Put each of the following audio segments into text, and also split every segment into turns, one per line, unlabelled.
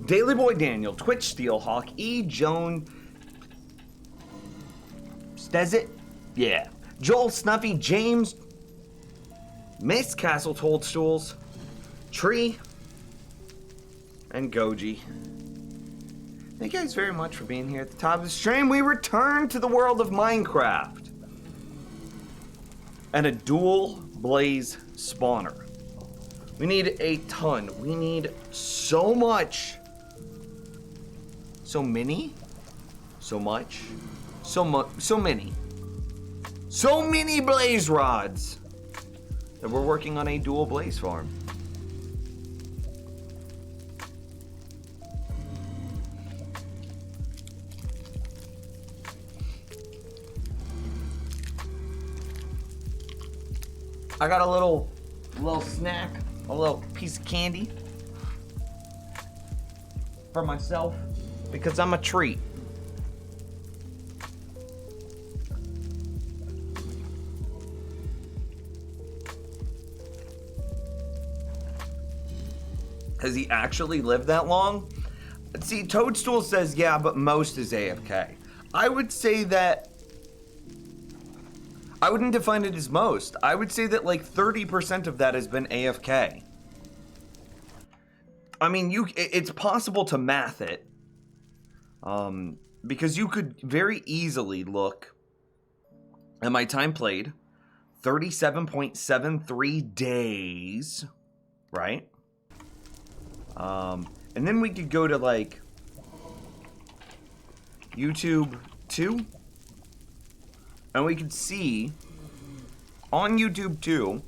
Daily Boy Daniel, Twitch Steelhawk, E. Joan Stezit, yeah, Joel Snuffy, James, Miss Castle Toadstools, Tree, and Goji. Thank you guys very much for being here at the top of the stream. We return to the world of Minecraft and a dual blaze spawner. We need a ton. We need so much. So many. So much. So many. So many blaze rods that we're working on a dual blaze farm. I got a little snack, a little piece of candy for myself because I'm a treat. Has he actually lived that long? See, Toadstool says, yeah, but most is AFK. I would say that I wouldn't define it as most. I would say that like 30% of that has been AFK. I mean, it's possible to math it. Because you could very easily look at my time played, 37.73 days, right? And then we could go to like YouTube 2, and we could see on YouTube 2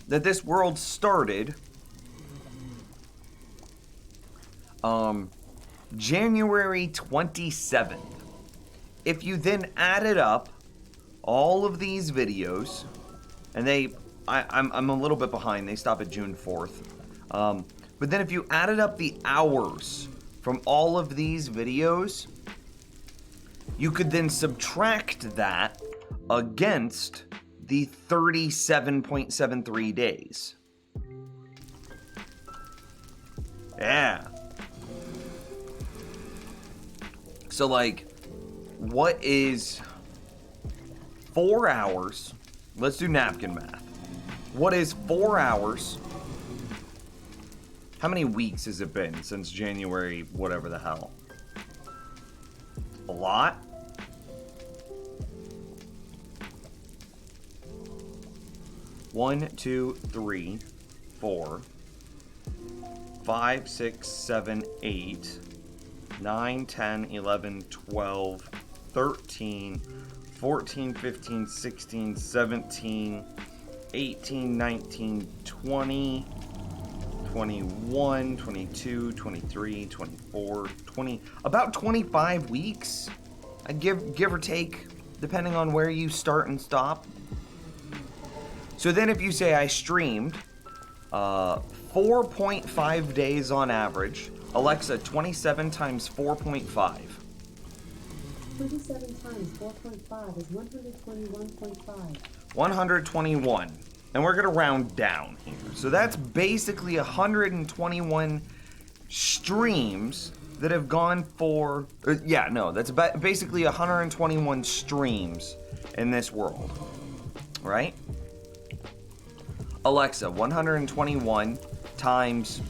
that this world started January 27th. If you then added up all of these videos, and I'm a little bit behind, they stop at June 4th. But then if you added up the hours from all of these videos, you could then subtract that against the 37.73 days. Yeah. So, like, what is 4 hours? Let's do napkin math. What is 4 hours? How many weeks has it been since January, whatever the hell? A lot? One, two, three, 4, 5, 6, 7, 8, 9, 10, 11, 12, 13, 14, 15, 16, 17, 18, 19, 20, 21, 22, 23, 24, 20, about 25 weeks. I give or take, depending on where you start and stop. So then if you say I streamed 4.5 days on average, Alexa, 27 times 4.5.
27 times 4.5 is 121.5.
121. And we're going to round down here. So that's basically 121 streams that have gone for... that's basically 121 streams in this world. Right? Alexa, 121 times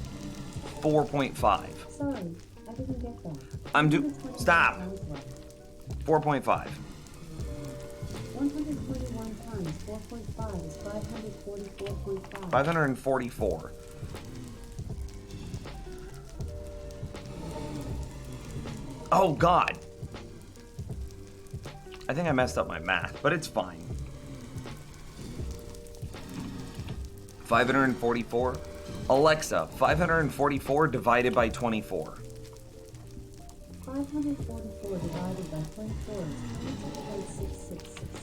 4.5.
Sorry, I didn't get that.
Stop. 4.5.
121 times 4.5 is 544.5.
544. Oh, God. I think I messed up my math, but it's fine. 544. Alexa, 544 divided by 24.
544 divided by 24 is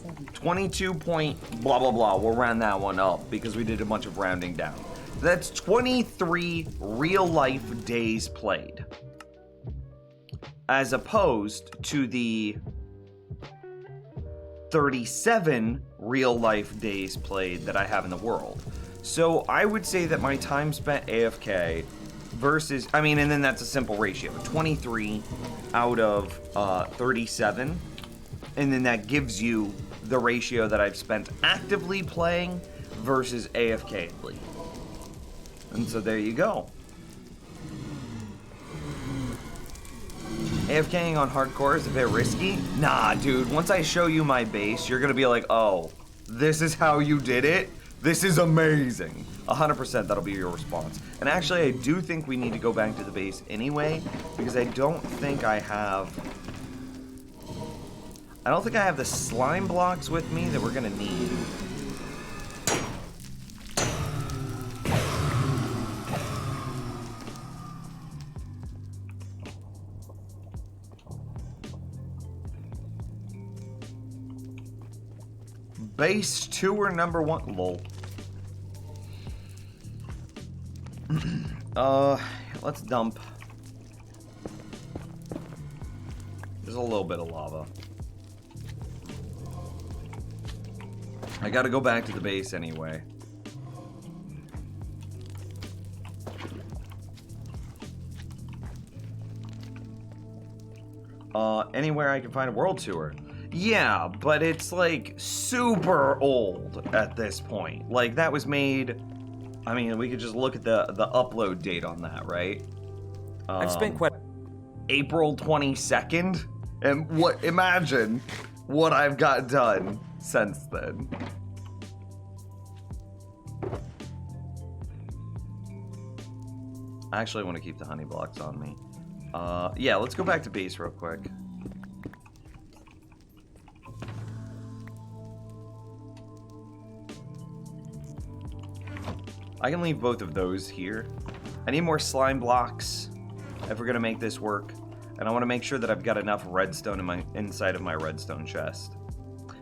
22.6667.
22 point blah blah blah. We'll round that one up because we did a bunch of rounding down. That's 23 real life days played, as opposed to the 37 real life days played that I have in the world. So I would say that my time spent AFK versus, and then that's a simple ratio, 23 out of 37, and then that gives you the ratio that I've spent actively playing versus AFK-ly. And so there you go. AFKing on hardcore is a bit risky. Nah, dude, once I show you my base, you're gonna be like, oh, this is how you did it? This is amazing. 100% that'll be your response. And actually, I do think we need to go back to the base anyway, because I don't think I have the slime blocks with me that we're gonna need. Base 2 or number 1? Lol. Let's dump. There's a little bit of lava. I gotta go back to the base anyway. Anywhere I can find a world tour. Yeah, but it's like super old at this point. Like that was made, we could just look at the upload date on that, right?
I've spent quite...
April 22nd, and imagine what I've got done since then. I actually want to keep the honey blocks on me. Yeah, let's go back to base real quick. I can leave both of those here. I need more slime blocks if we're gonna make this work. And I want to make sure that I've got enough redstone inside of my redstone chest.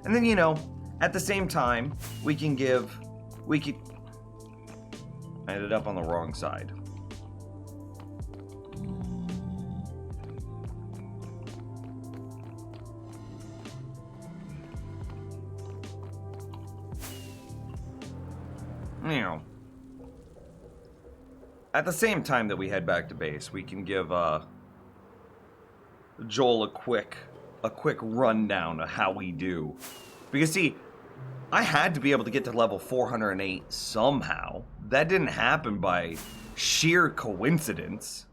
And then, you know, at the same time, I ended up on the wrong side. You know, at the same time that we head back to base, we can give Joel a quick rundown of how we do. Because see, I had to be able to get to level 408 somehow. That didn't happen by sheer coincidence.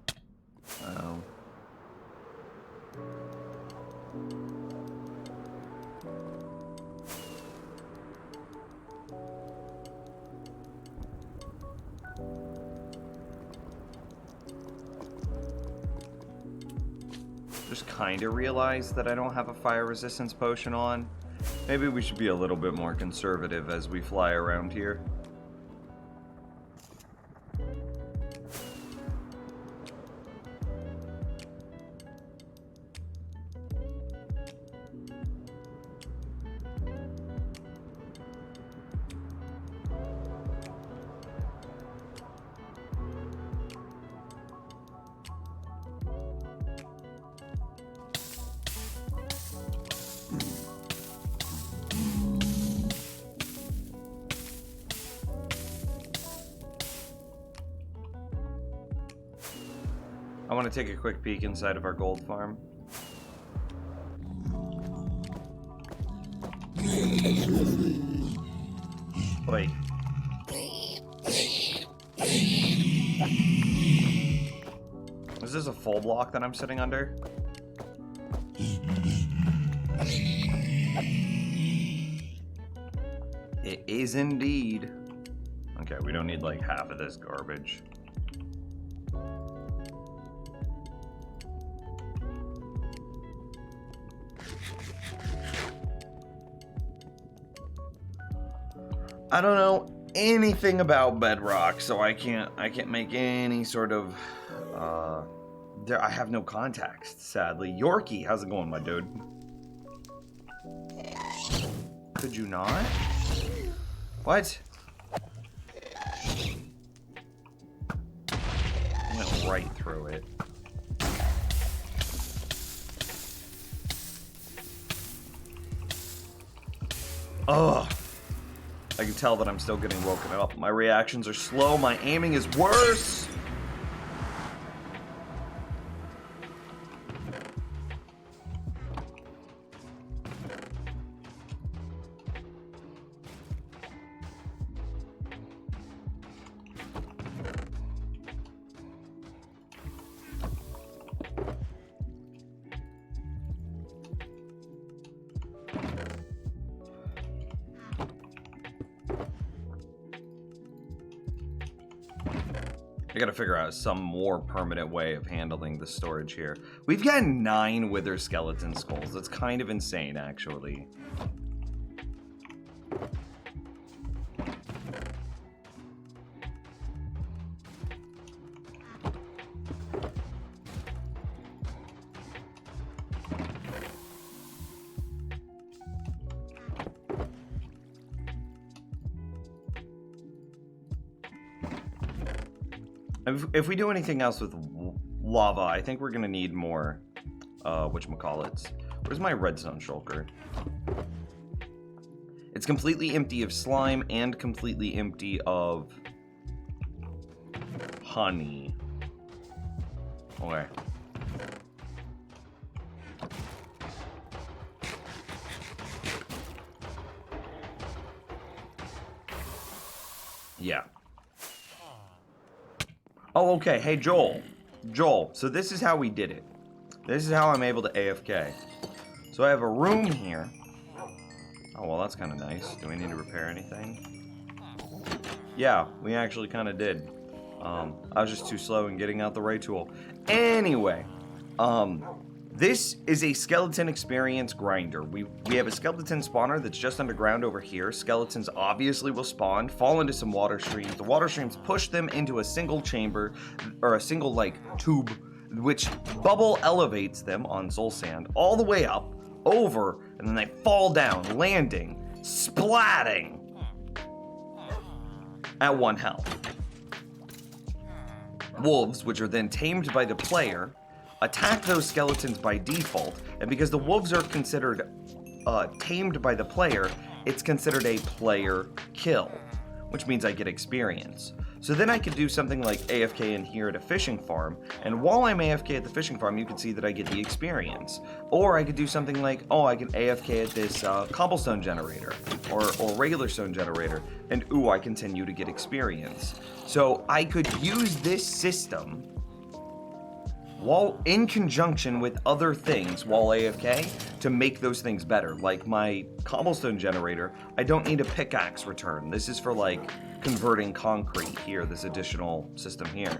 Just kind of realized that I don't have a fire resistance potion on. Maybe we should be a little bit more conservative as we fly around here. I want to take a quick peek inside of our gold farm. Wait. Is this a full block that I'm sitting under? It is indeed. Okay, we don't need like half of this garbage. I don't know anything about Bedrock, so I can't make any sort of I have no context, sadly. Yorkie, how's it going, my dude? Could you not? What? Went right through it. Ugh. I can tell that I'm still getting woken up. My reactions are slow. My aiming is worse. I gotta figure out some more permanent way of handling the storage here. We've got 9 wither skeleton skulls. That's kind of insane, actually. If we do anything else with lava, I think we're gonna need more, whatchamacallits. Where's my redstone shulker? It's completely empty of slime and completely empty of honey. Okay. Yeah. Oh, okay. Hey, Joel. Joel, so this is how we did it. This is how I'm able to AFK. So I have a room here. Oh, well, that's kind of nice. Do we need to repair anything? Yeah, we actually kind of did. I was just too slow in getting out the right tool. Anyway, this is a skeleton experience grinder. We have a skeleton spawner that's just underground over here. Skeletons obviously will spawn, fall into some water streams. The water streams push them into a single chamber, or a single, like, tube, which bubble elevates them on Zulsand all the way up, over, and then they fall down, landing, splatting at 1 health. Wolves, which are then tamed by the player, attack those skeletons by default, and because the wolves are considered tamed by the player, it's considered a player kill, which means I get experience. So then I could do something like AFK in here at a fishing farm, and while I'm AFK at the fishing farm, you can see that I get the experience. Or I could do something like, oh, I can AFK at this cobblestone generator, or regular stone generator, and ooh, I continue to get experience. So I could use this system while in conjunction with other things while AFK to make those things better. Like my cobblestone generator, I don't need a pickaxe return. This is for like converting concrete here, this additional system here.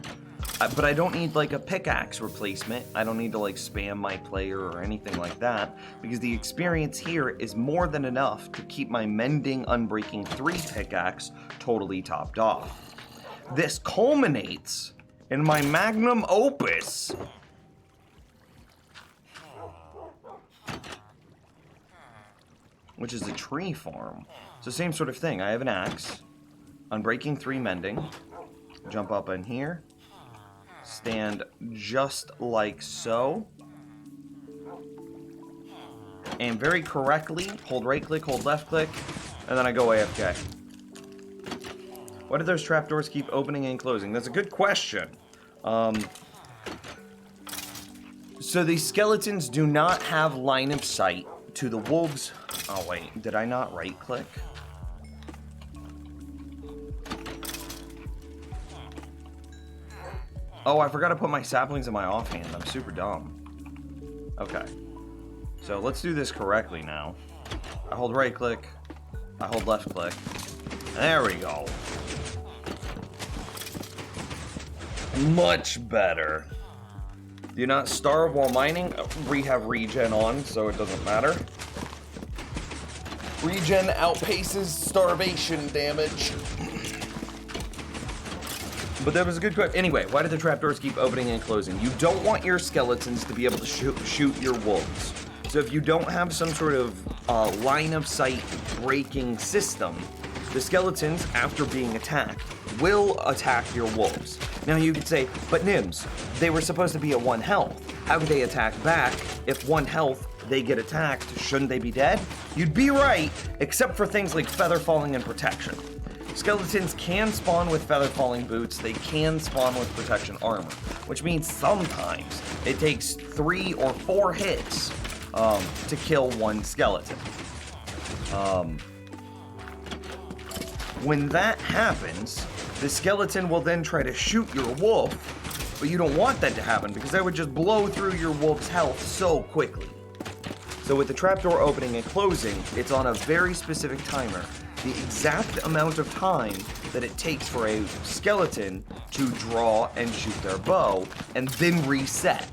But I don't need like a pickaxe replacement. I don't need to like spam my player or anything like that, because the experience here is more than enough to keep my Mending Unbreaking 3 pickaxe totally topped off. This culminates in my magnum opus, which is a tree farm. So same sort of thing. I have an axe, Unbreaking 3 mending, jump up in here, stand just like so, and very correctly hold right click, hold left click, and then I go AFK. Why do those trapdoors keep opening and closing? That's a good question. So these skeletons do not have line of sight to the wolves. Oh wait, did I not right click? Oh, I forgot to put my saplings in my offhand. I'm super dumb. Okay. So let's do this correctly now. I hold right click, I hold left click. There we go. Much better. Do not starve while mining. We have regen on, so it doesn't matter. Regen outpaces starvation damage. But that was a good question. Anyway, why do the trapdoors keep opening and closing? You don't want your skeletons to be able to shoot your wolves. So if you don't have some sort of line of sight breaking system, the skeletons, after being attacked, will attack your wolves. Now you could say, but Nims, they were supposed to be at 1 health. How could they attack back? If 1 health, they get attacked, shouldn't they be dead? You'd be right, except for things like feather falling and protection. Skeletons can spawn with feather falling boots, they can spawn with protection armor, which means sometimes it takes 3 or 4 hits to kill 1 skeleton. When that happens, the skeleton will then try to shoot your wolf, but you don't want that to happen because that would just blow through your wolf's health so quickly. So with the trapdoor opening and closing, it's on a very specific timer. The exact amount of time that it takes for a skeleton to draw and shoot their bow and then reset.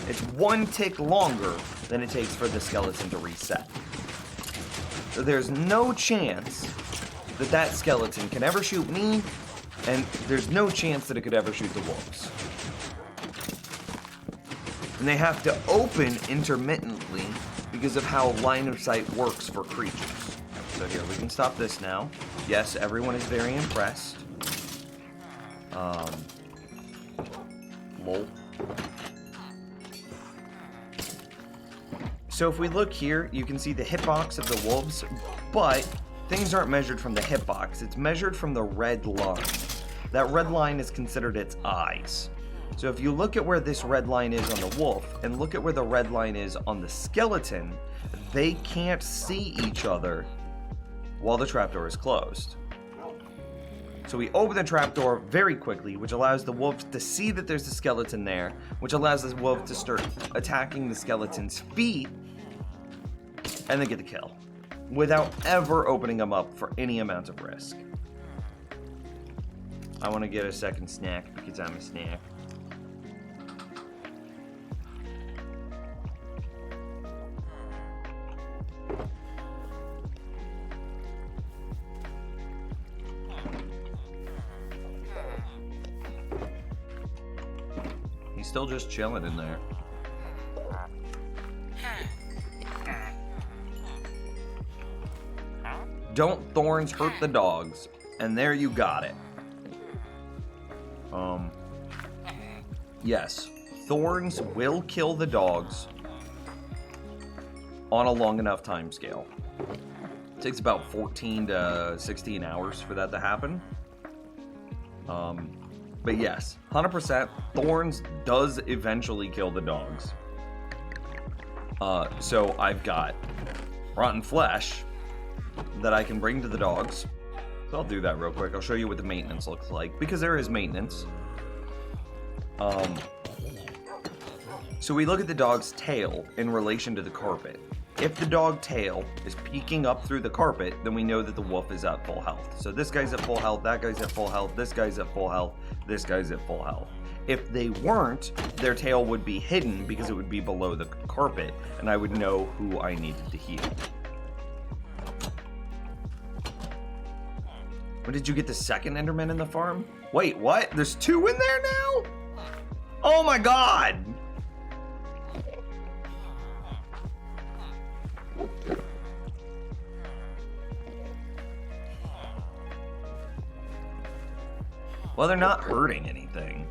It's 1 tick longer than it takes for the skeleton to reset. So there's no chance that that skeleton can ever shoot me, and there's no chance that it could ever shoot the wolves. And they have to open intermittently because of how line of sight works for creatures. So here, we can stop this now. Yes, everyone is very impressed. Lol. So if we look here, you can see the hitbox of the wolves, but things aren't measured from the hitbox. It's measured from the red line. That red line is considered its eyes. So if you look at where this red line is on the wolf, and look at where the red line is on the skeleton, they can't see each other while the trapdoor is closed. So we open the trapdoor very quickly, which allows the wolf to see that there's a skeleton there, which allows the wolf to start attacking the skeleton's feet, and then get the kill, without ever opening them up for any amount of risk. I want to get a second snack because I'm a snack. He's still just chilling in there. Don't thorns hurt the dogs? And there you got it. Yes, thorns will kill the dogs on a long enough time scale. It takes about 14 to 16 hours for that to happen. But yes, 100%, thorns does eventually kill the dogs. So I've got rotten flesh that I can bring to the dogs. So I'll do that real quick. I'll show you what the maintenance looks like, because there is maintenance. So we look at the dog's tail in relation to the carpet. If the dog tail is peeking up through the carpet, then we know that the wolf is at full health. So this guy's at full health, that guy's at full health, this guy's at full health, this guy's at full health. If they weren't, their tail would be hidden because it would be below the carpet, and I would know who I needed to heal. When did you get the second Enderman in the farm? Wait, what? There's 2 in there now? Oh my god! Well, they're not hurting anything.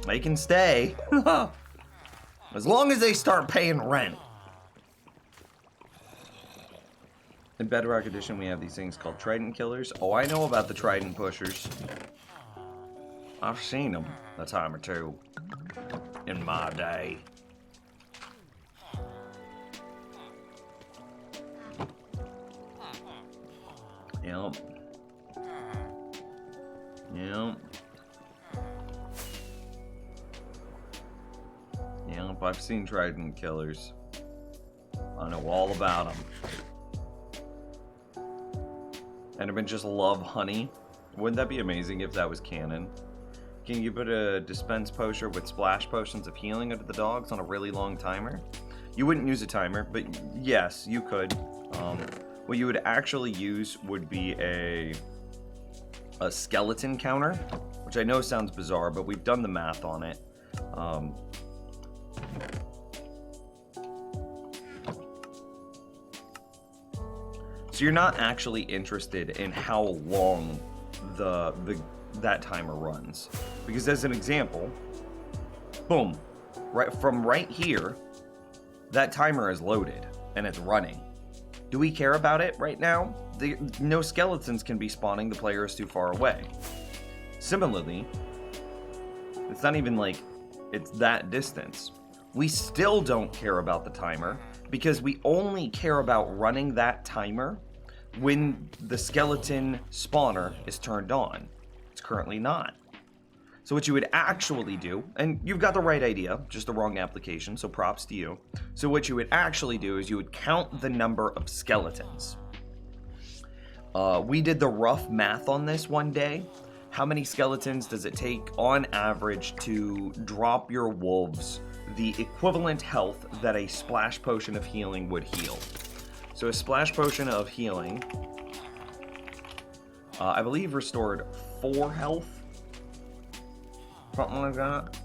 They can stay. As long as they start paying rent. In Bedrock Edition, we have these things called Trident Killers. Oh, I know about the Trident Pushers. I've seen them a time or two in my day. Yep. Yep. Yep, I've seen Trident Killers. I know all about them. Endermen just love honey. Wouldn't that be amazing if that was canon? Can you put a dispense potion with splash potions of healing under the dogs on a really long timer? You wouldn't use a timer, but yes, you could. What you would actually use would be a skeleton counter, which I know sounds bizarre, but we've done the math on it. So you're not actually interested in how long that timer runs, because as an example, boom, right here, that timer is loaded and it's running. Do we care about it right now? No skeletons can be spawning, the player is too far away. Similarly, it's not even like it's that distance. We still don't care about the timer because we only care about running that timer when the skeleton spawner is turned on. It's currently not. So what you would actually do, and you've got the right idea, just the wrong application, so props to you. So what you would actually do is you would count the number of skeletons. We did the rough math on this one day. How many skeletons does it take on average to drop your wolves the equivalent health that a splash potion of healing would heal? So a splash potion of healing, I believe restored 4 health. Something like that.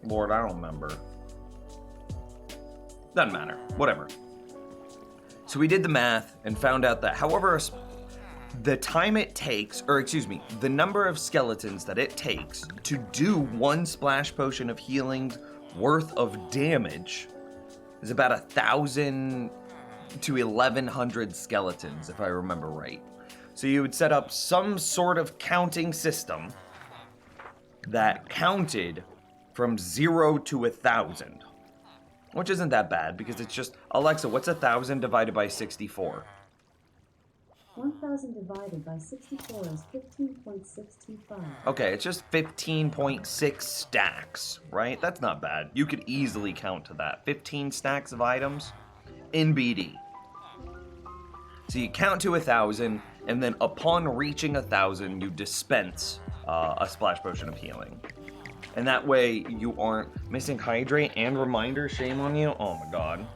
Lord, I don't remember. Doesn't matter. Whatever. So we did the math and found out that however the time it takes, or excuse me, the number of skeletons that it takes to do 1 splash potion of healing worth of damage is about 1,000 to 1,100 skeletons, if I remember right. So you would set up some sort of counting system that counted from 0 to 1,000. Which isn't that bad, because it's just... Alexa, what's 1,000 divided by 64?
1,000 divided by 64 is 15.625.
Okay, it's just 15.6 stacks, right? That's not bad. You could easily count to that. 15 stacks of items in BD. So you count to 1,000, and then upon reaching 1,000, you dispense a splash potion of healing. And that way, you aren't missing hydrate and reminder. Shame on you. Oh my god.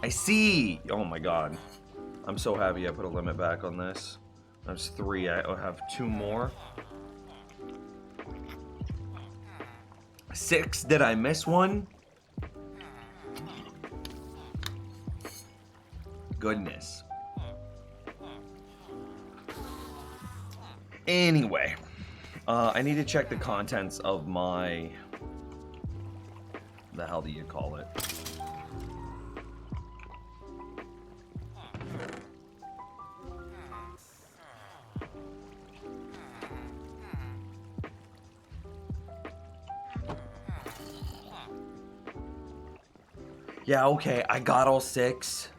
I see! Oh my god. I'm so happy I put a limit back on this. That's 3. I have 2 more. 6. Did I miss one? Goodness. Anyway. I need to check the contents of my... The hell do you call it? Yeah, okay, I got all 6.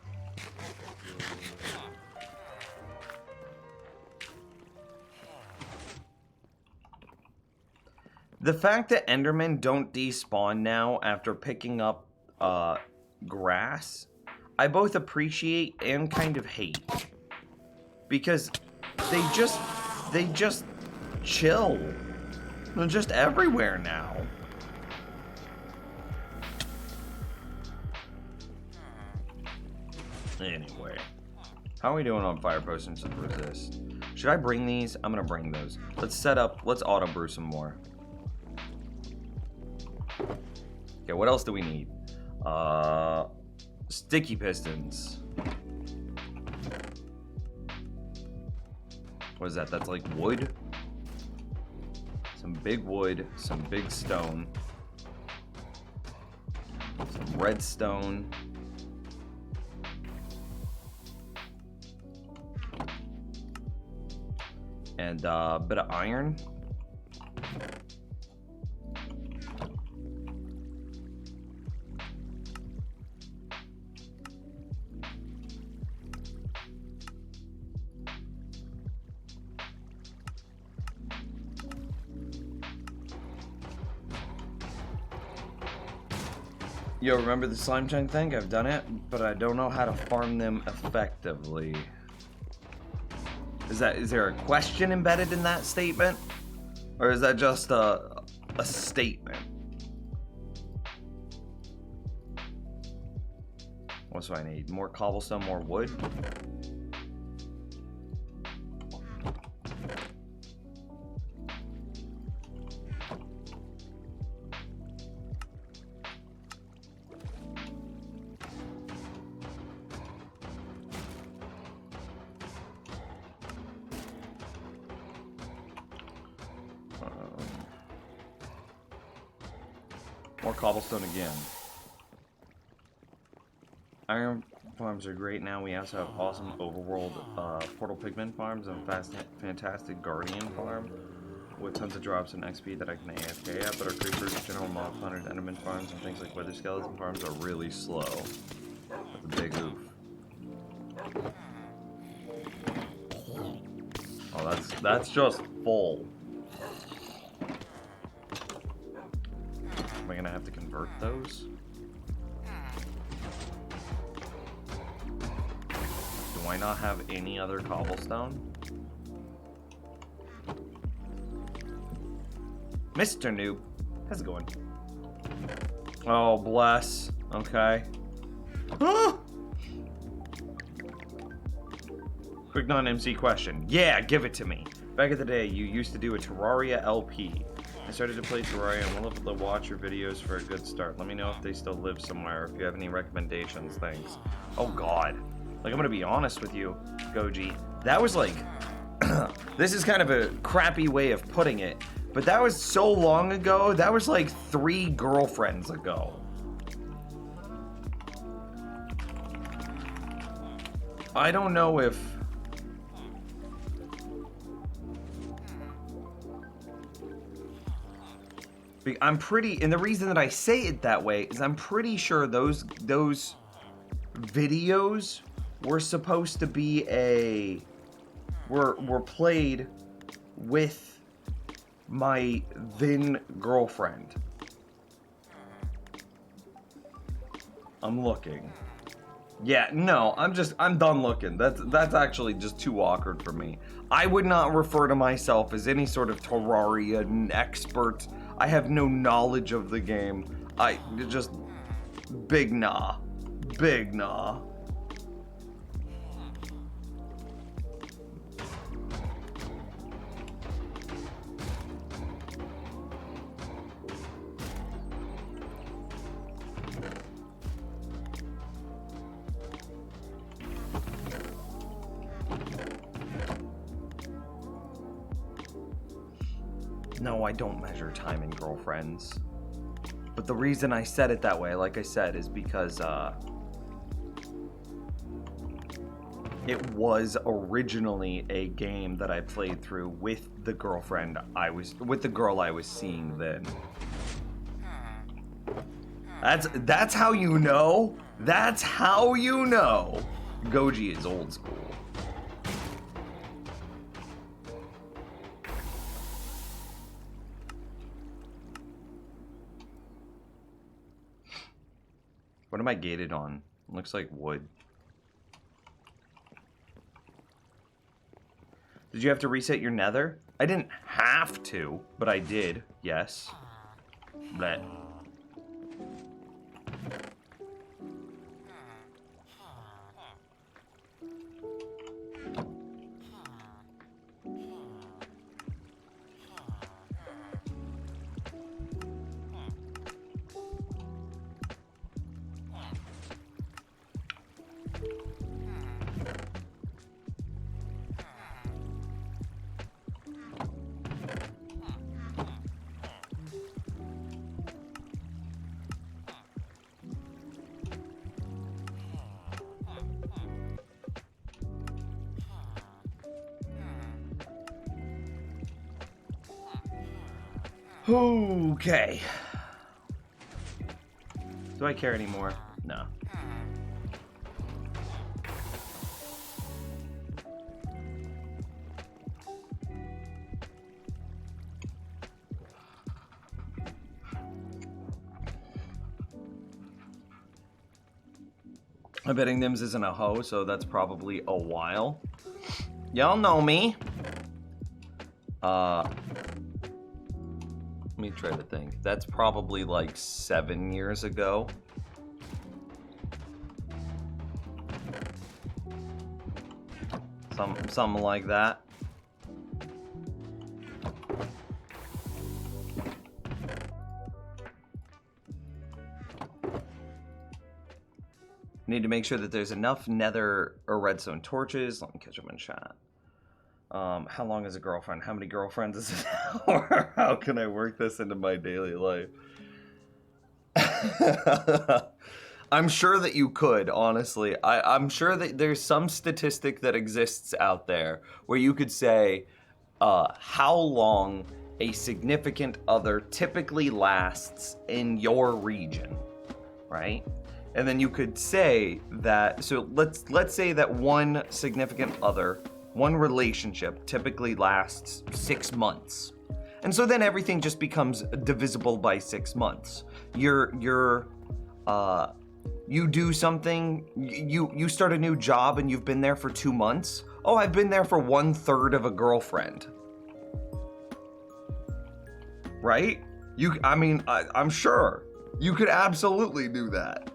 The fact that Endermen don't despawn now after picking up grass, I both appreciate and kind of hate. Because they just chill. They're just everywhere now. Anyway, how are we doing on fire potions of resist? Should I bring these? I'm gonna bring those. Let's set up, let's auto brew some more. Okay, what else do we need? Sticky pistons. What is that? That's like wood? Some big wood, some big stone. Some redstone. And a bit of iron. Yo, remember the slime chunk thing? I've done it, but I don't know how to farm them effectively. Is there a question embedded in that statement? Or is that just a statement? What do I need? More cobblestone, more wood? More cobblestone again. Iron farms are great now. We also have awesome overworld portal pigment farms and fantastic guardian farm with tons of drops and XP that I can AFK at, but our creepers, general mob hunters, enderman farms, and things like wither skeleton farms are really slow. That's a big oof. Oh, that's just full. Am I gonna have to convert those? Do I not have any other cobblestone? Mr. Noob, how's it going? Oh, bless. Okay. Ah! Quick non-MC question. Yeah, give it to me. Back in the day, you used to do a Terraria LP. I started to play Terraria and will have to watch your videos for a good start. Let me know if they still live somewhere, or if you have any recommendations. Thanks. Oh god. Like, I'm gonna be honest with you, Goji. That was like... this is kind of a crappy way of putting it, but that was so long ago. That was like 3 girlfriends ago. I don't know if I'm pretty, and the reason that I say it that way is I'm pretty sure those videos were supposed to be were played with my then girlfriend. I'm looking. Yeah, no, I'm done looking. That's actually just too awkward for me. I would not refer to myself as any sort of Terraria expert. I have no knowledge of the game. I just big nah. Big nah. No, I don't measure time in girlfriends. But the reason I said it that way, like I said, is because it was originally a game that I played through with the girl I was seeing then. That's how you know. That's how you know Goji is old school. What am I gated on? Looks like wood. Did you have to reset your nether? I didn't have to, but I did, yes. Bleh. Okay. Do I care anymore? No. I'm betting Nims isn't a hoe, so that's probably a while. Y'all know me. Let me try to think. That's probably like 7 years ago. Something like that. Need to make sure that there's enough nether or redstone torches. Let me catch them in chat. How long is a girlfriend? How many girlfriends is an hour? How can I work this into my daily life? I'm sure that you could, honestly. I'm sure that there's some statistic that exists out there where you could say how long a significant other typically lasts in your region, right? And then you could say that, so let's say that one significant other, one relationship typically lasts 6 months. And so then everything just becomes divisible by 6 months. You do something, you start a new job and you've been there for 2 months. Oh, I've been there for 1/3 of a girlfriend. Right? I'm sure you could absolutely do that.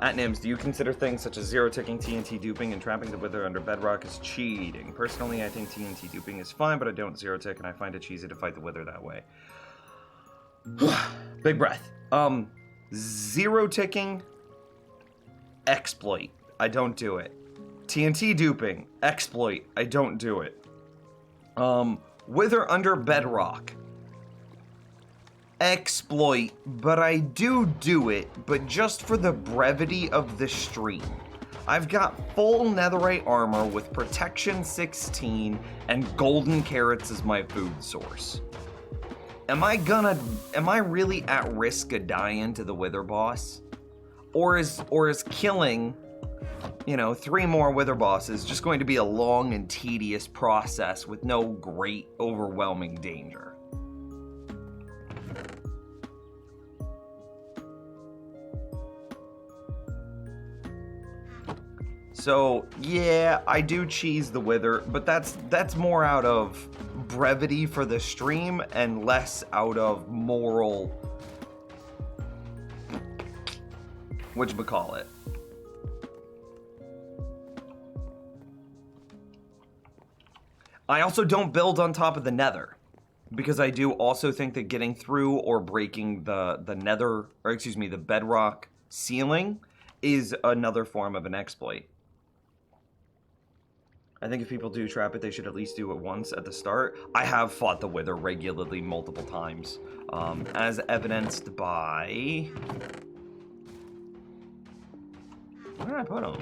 At Nims, do you consider things such as zero-ticking, TNT duping, and trapping the wither under bedrock as cheating? Personally, I think TNT duping is fine, but I don't zero-tick, and I find it cheesy to fight the wither that way. Big breath. Zero-ticking, exploit. I don't do it. TNT duping, exploit. I don't do it. Wither under bedrock. Exploit, but I do it, but just for the brevity of the stream. I've got full netherite armor with protection 16 and golden carrots as my food source. Am I really at risk of dying to the Wither boss? Or is killing, 3 more Wither bosses just going to be a long and tedious process with no great overwhelming danger? So, yeah, I do cheese the Wither, but that's more out of brevity for the stream and less out of moral... whatchamacallit. I also don't build on top of the Nether, because I do also think that getting through or breaking the Nether, or excuse me, the bedrock ceiling is another form of an exploit. I think if people do trap it, they should at least do it once at the start. I have fought the Wither regularly multiple times, as evidenced by... Where did I put them?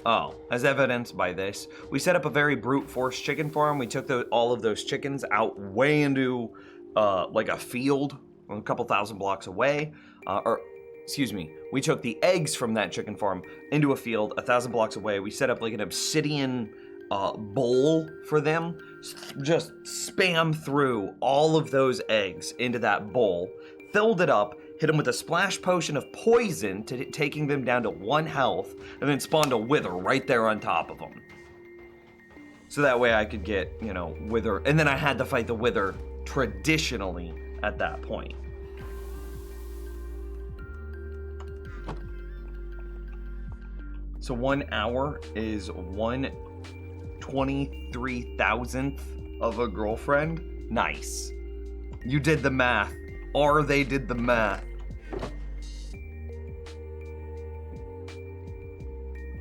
Oh, as evidenced by this. We set up a very brute force chicken farm. We took all of those chickens out way into like a field a couple thousand blocks away. Excuse me, we took the eggs from that chicken farm into a field 1,000 blocks away. We set up like an obsidian bowl for them. Just spam through all of those eggs into that bowl, filled it up, hit them with a splash potion of poison, taking them down to 1 health, and then spawned a Wither right there on top of them. So that way I could get, Wither, and then I had to fight the Wither traditionally at that point. So 1 hour is 1/23,000th of a girlfriend? Nice. You did the math. Or they did the math.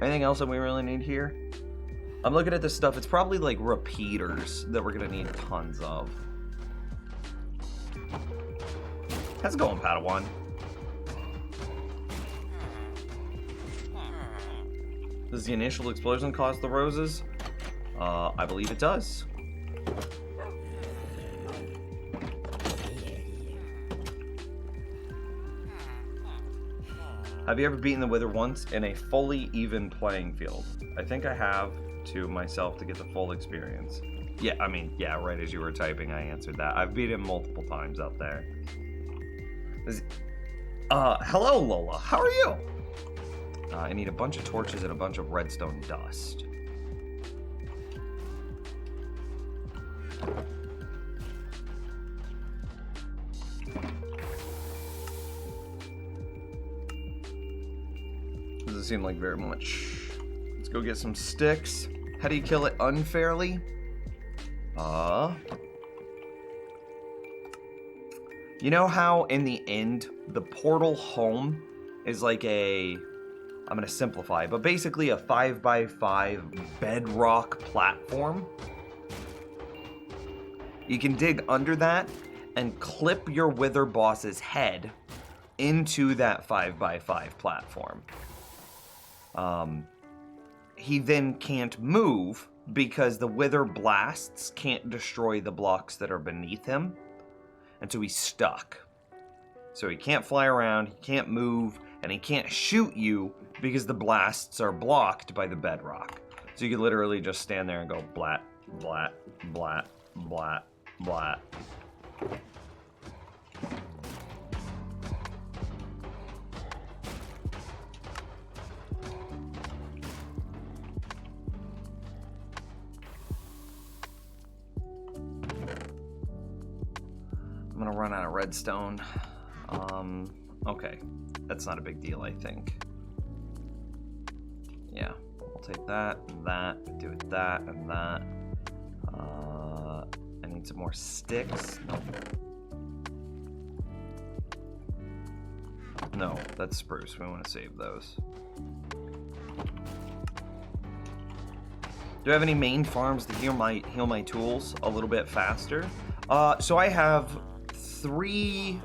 Anything else that we really need here? I'm looking at this stuff. It's probably like repeaters that we're gonna need tons of. How's it going, Padawan? Does the initial explosion cause the roses? I believe it does. Have you ever beaten the Wither once in a fully even playing field? I think I have to myself to get the full experience. Yeah, right as you were typing, I answered that. I've beat him multiple times out there. Hello, Lola. How are you? I need a bunch of torches and a bunch of redstone dust. Doesn't seem like very much. Let's go get some sticks. How do you kill it unfairly? You know how in the end the portal home is like I'm gonna simplify, but basically a 5x5 bedrock platform? You can dig under that and clip your Wither boss's head into that 5x5 platform. He then can't move because the Wither blasts can't destroy the blocks that are beneath him, and so he's stuck. So he can't fly around, he can't move, and he can't shoot you because the blasts are blocked by the bedrock. So you can literally just stand there and go blat, blat, blat, blat, blat. I'm gonna run out of redstone. Okay. That's not a big deal, I think. Yeah, I'll take that, and that, do it that, and that. I need some more sticks. No, that's spruce. We want to save those. Do I have any main farms to heal my tools a little bit faster? So I have 3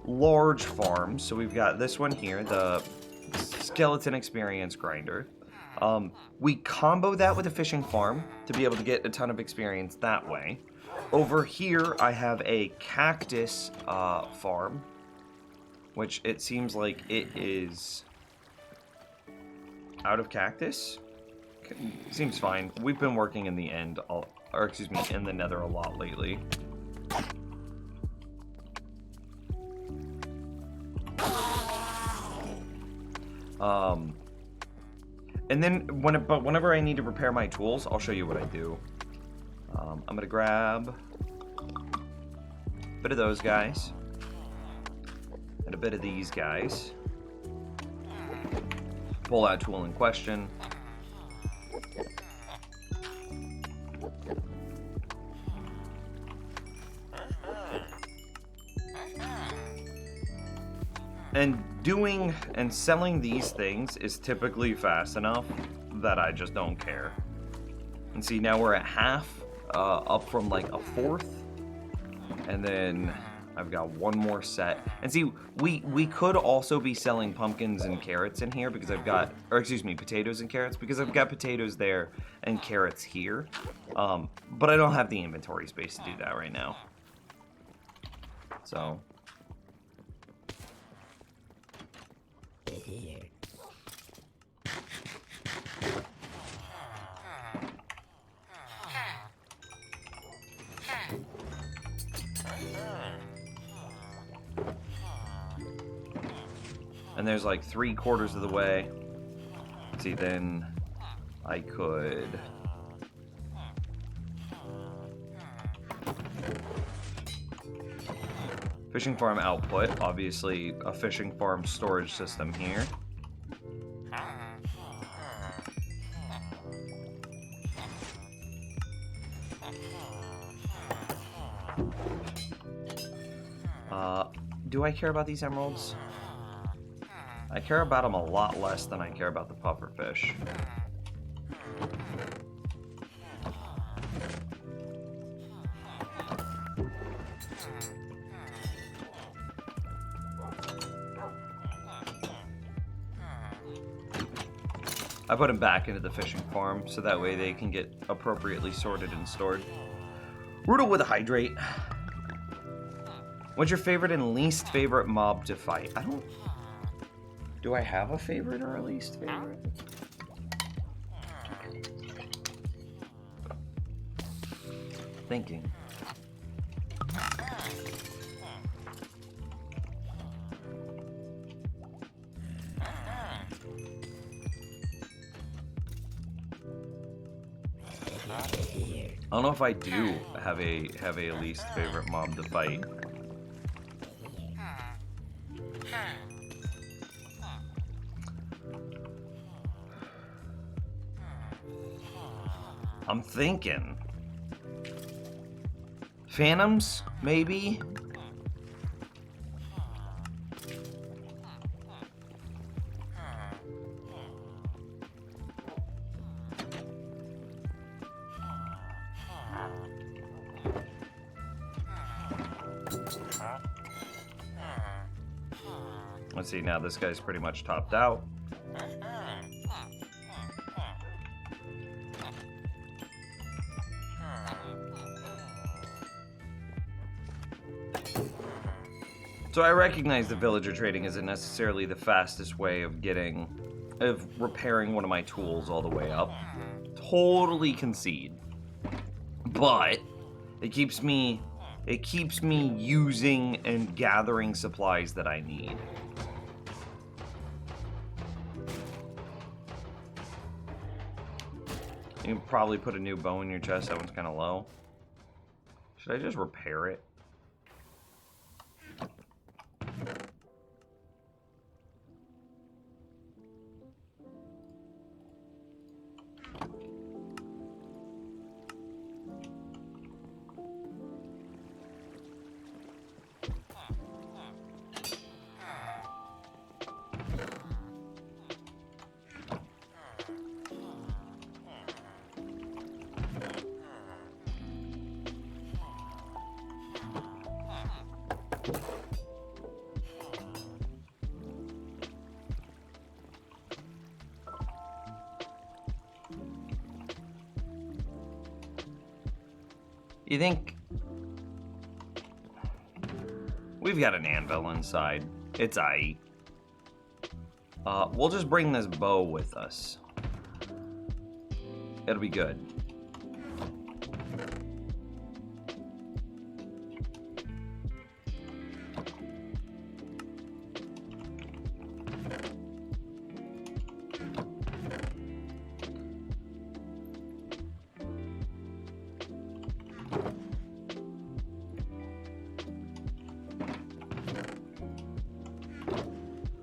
large farms. So we've got this one here, the skeleton experience grinder. We combo that with a fishing farm to be able to get a ton of experience that way. Over here, I have a cactus farm, which it seems like it is out of cactus. Seems fine. We've been working in the end, or excuse me, in the nether a lot lately. And then whenever I need to repair my tools, I'll show you what I do. I'm gonna grab a bit of those guys and a bit of these guys. Pull that tool in question. And doing and selling these things is typically fast enough that I just don't care. And see, now we're at half, up from like a fourth. And then I've got one more set. And see, we could also be selling pumpkins and carrots in here because I've got, or excuse me, potatoes and carrots, because I've got potatoes there and carrots here. But I don't have the inventory space to do that right now. So... And there's like 3/4 of the way. See, then I could... Fishing farm output, obviously a fishing farm storage system here. Do I care about these emeralds? I care about them a lot less than I care about the pufferfish. I put them back into the fishing farm so that way they can get appropriately sorted and stored. Rootle with a hydrate. What's your favorite and least favorite mob to fight? I don't... Do I have a favorite or a least favorite? Thinking. I don't know if I do have a least favorite mob to fight. I'm thinking. Phantoms, maybe? Let's see, now this guy's pretty much topped out. So I recognize that villager trading isn't necessarily the fastest way of repairing one of my tools all the way up. Totally concede. But it keeps me using and gathering supplies that I need. You can probably put a new bow in your chest. That one's kind of low. Should I just repair it?
You think... We've got an anvil inside. It's aight. We'll just bring this bow with us. It'll be good.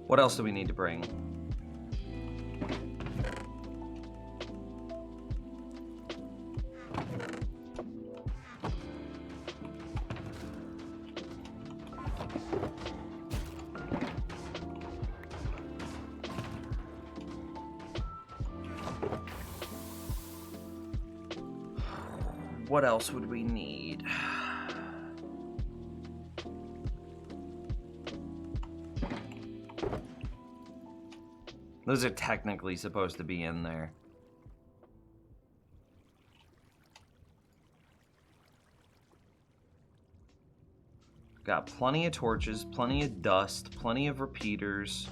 What else do we need to bring? What else would we need? Those are technically supposed to be in there. Got plenty of torches, plenty of dust, plenty of repeaters.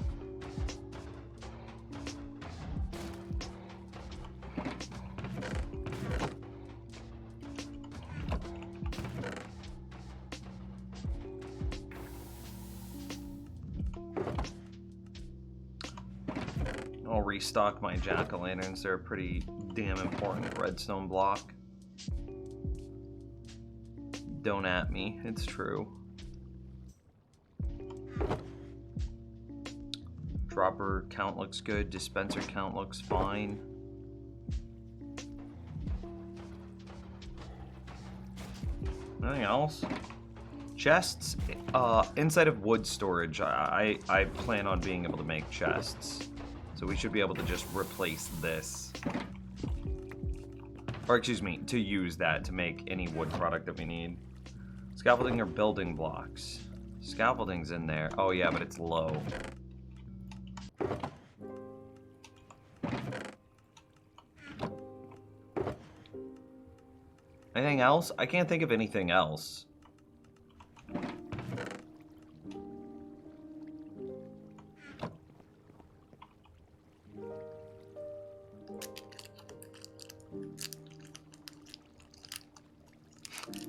I'll restock my jack-o'-lanterns. They're a pretty damn important redstone block. Don't at me, it's true. Dropper count looks good. Dispenser count looks fine. Anything else? Chests? Inside of wood storage, I plan on being able to make chests. So we should be able to just replace this. Or excuse me, to use that to make any wood product that we need. Scaffolding or building blocks? Scaffolding's in there. Oh yeah, but it's low. Anything else? I can't think of anything else.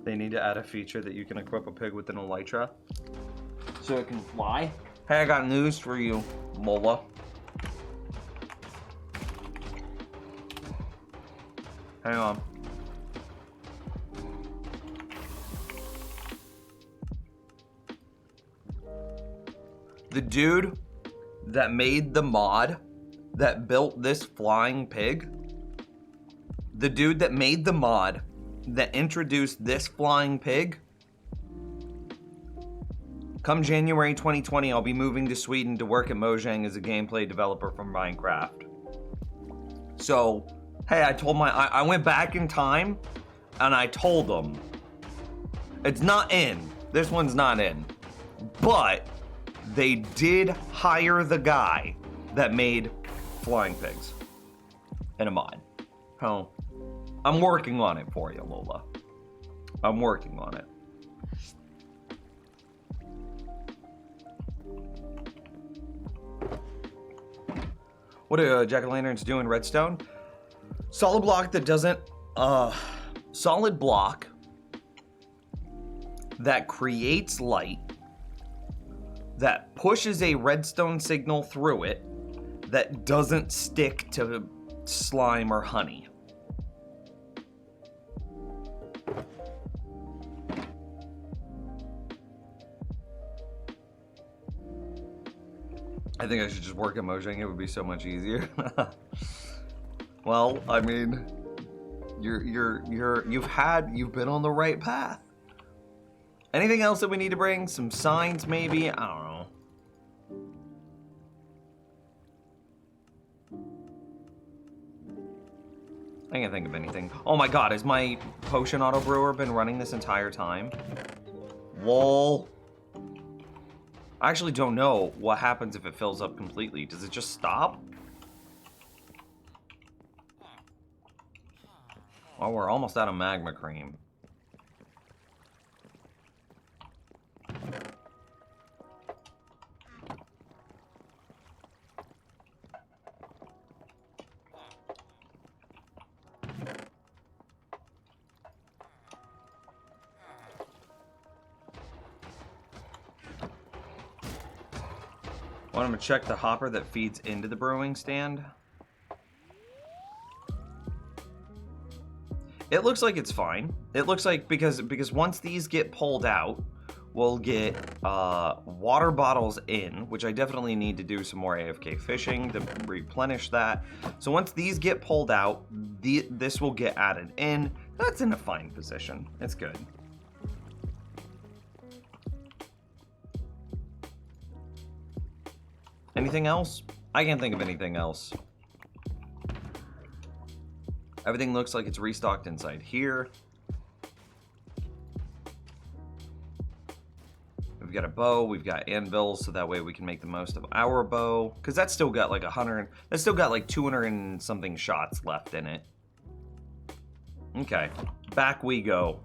They need to add a feature that you can equip a pig with an elytra so it can fly. Hey, I got news for you, Mola. Hang on. The dude that made the mod that built this flying pig, the dude that made the mod that introduced this flying pig, come January 2020, I'll be moving to Sweden to work at Mojang as a gameplay developer for Minecraft. So, hey, I went back in time and I told them, it's not in, this one's not in, but they did hire the guy that made flying pigs in a mod. Oh. I'm working on it for you, Lola. I'm working on it. What do jack-o'-lanterns do in redstone? Solid block that doesn't... solid block that creates light, that pushes a redstone signal through it, that doesn't stick to slime or honey. I think I should just work at Mojang. It would be so much easier. Well, I mean, you've been on the right path. Anything else that we need to bring? Some signs, maybe? I don't know. I can't think of anything. Oh my god, has my potion auto brewer been running this entire time? Lol. I actually don't know what happens if it fills up completely. Does it just stop? Oh, we're almost out of magma cream. Want him to check the hopper that feeds into the brewing stand. It looks like it's fine. It looks like because once these get pulled out, we'll get water bottles in, which I definitely need to do some more AFK fishing to replenish that. So once these get pulled out, this will get added in. That's in a fine position. It's good. Anything else? I can't think of anything else. Everything looks like it's restocked inside here. We've got a bow, we've got anvils, so that way we can make the most of our bow. Because that's still got like 100, that's still got like 200 and something shots left in it. Okay, back we go.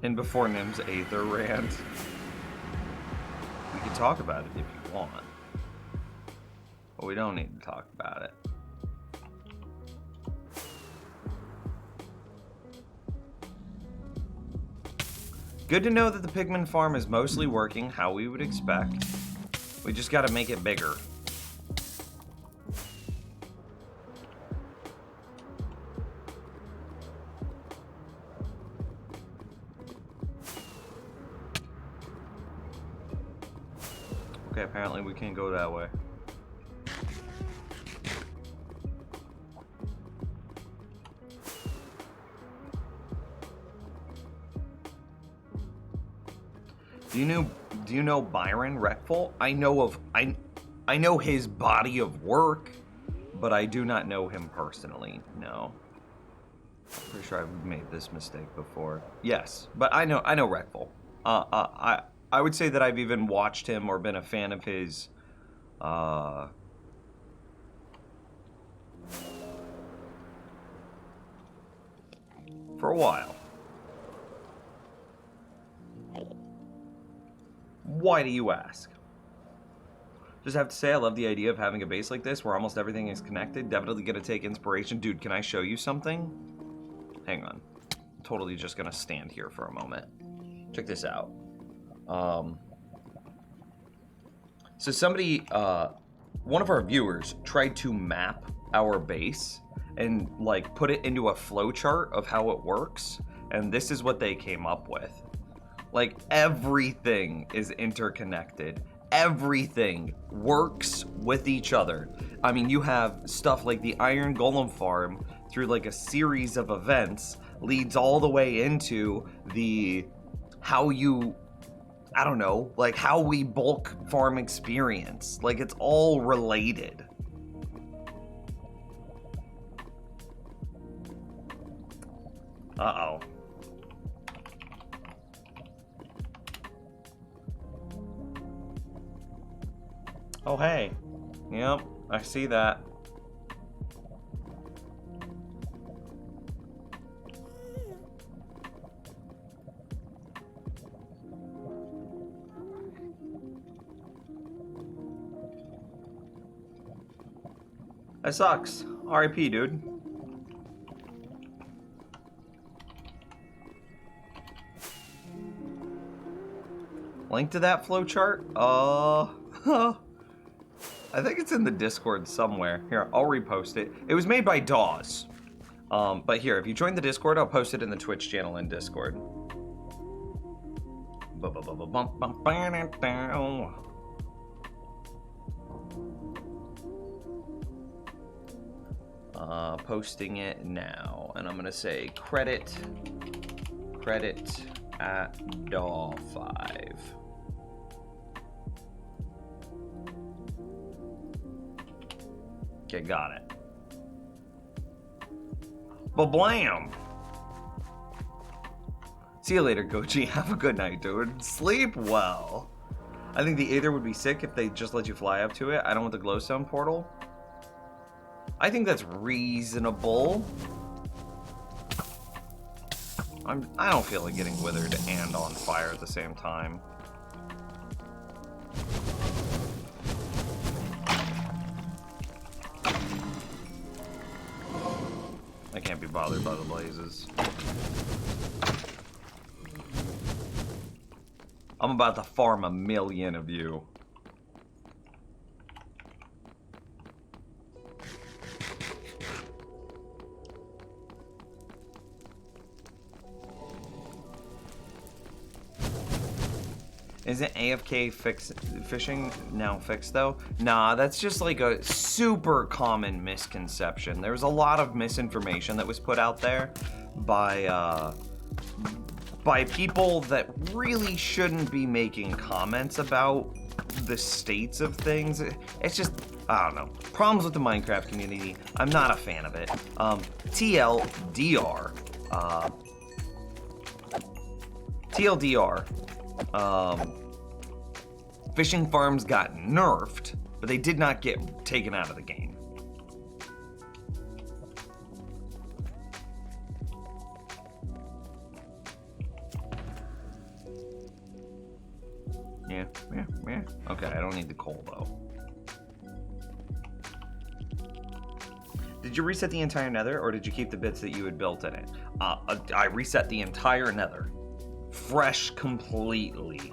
And before Nim's Aether rant, we can talk about it if you want. But we don't need to talk about it. Good to know that the pigman farm is mostly working how we would expect. We just gotta make it bigger. Okay, apparently we can't go that way. Do you know Byron Reckful? I know his body of work, but I do not know him personally. No. Pretty sure I've made this mistake before. Yes, but I know Reckful. I would say that I've even watched him or been a fan of his for a while. Why do you ask? Just have to say I love the idea of having a base like this where almost everything is connected. Definitely gonna take inspiration. Dude, can I show you something? Hang on. Totally just gonna stand here for a moment. Check this out. So somebody, one of our viewers tried to map our base and like put it into a flowchart of how it works, and this is what they came up with. Like everything is interconnected. Everything works with each other. I mean, you have stuff like the Iron Golem farm through like a series of events leads all the way into the how you, I don't know, like how we bulk farm experience. Like it's all related. Uh-oh. Oh, hey. Yep, I see that. That sucks. RIP, dude. Link to that flowchart? I think it's in the Discord somewhere. Here, I'll repost it. It was made by Dawes. But here, if you join the Discord, I'll post it in the Twitch channel in Discord. Posting it now, and I'm gonna say credit at Daw5. Okay, got it. Ba-blam! See you later, Gochi. Have a good night, dude. Sleep well. I think the Aether would be sick if they just let you fly up to it. I don't want the glowstone portal. I think that's reasonable. I don't feel like getting withered and on fire at the same time. can't be bothered by the blazes. I'm about to farm 1,000,000 of you. Isn't AFK fishing now fixed though? Nah, that's just like a super common misconception. There was a lot of misinformation that was put out there by people that really shouldn't be making comments about the states of things. It's just, I don't know. Problems with the Minecraft community. I'm not a fan of it. TLDR. Fishing farms got nerfed, but they did not get taken out of the game. Yeah. Okay, I don't need the coal though. Did you reset the entire nether, or did you keep the bits that you had built in it? I reset the entire nether. Fresh completely.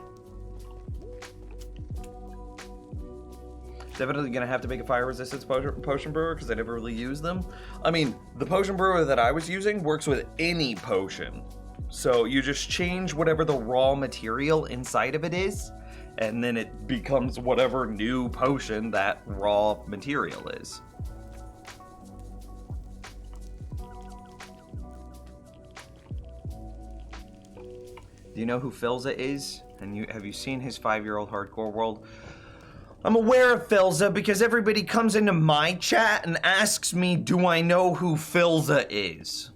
Definitely gonna have to make a fire resistance potion brewer because I never really use them. I mean, the potion brewer that I was using works with any potion. So you just change whatever the raw material inside of it is, and then it becomes whatever new potion that raw material is. Do you know who Philza is? And have you seen his 5-year-old hardcore world? I'm aware of Philza because everybody comes into my chat and asks me, do I know who Philza is?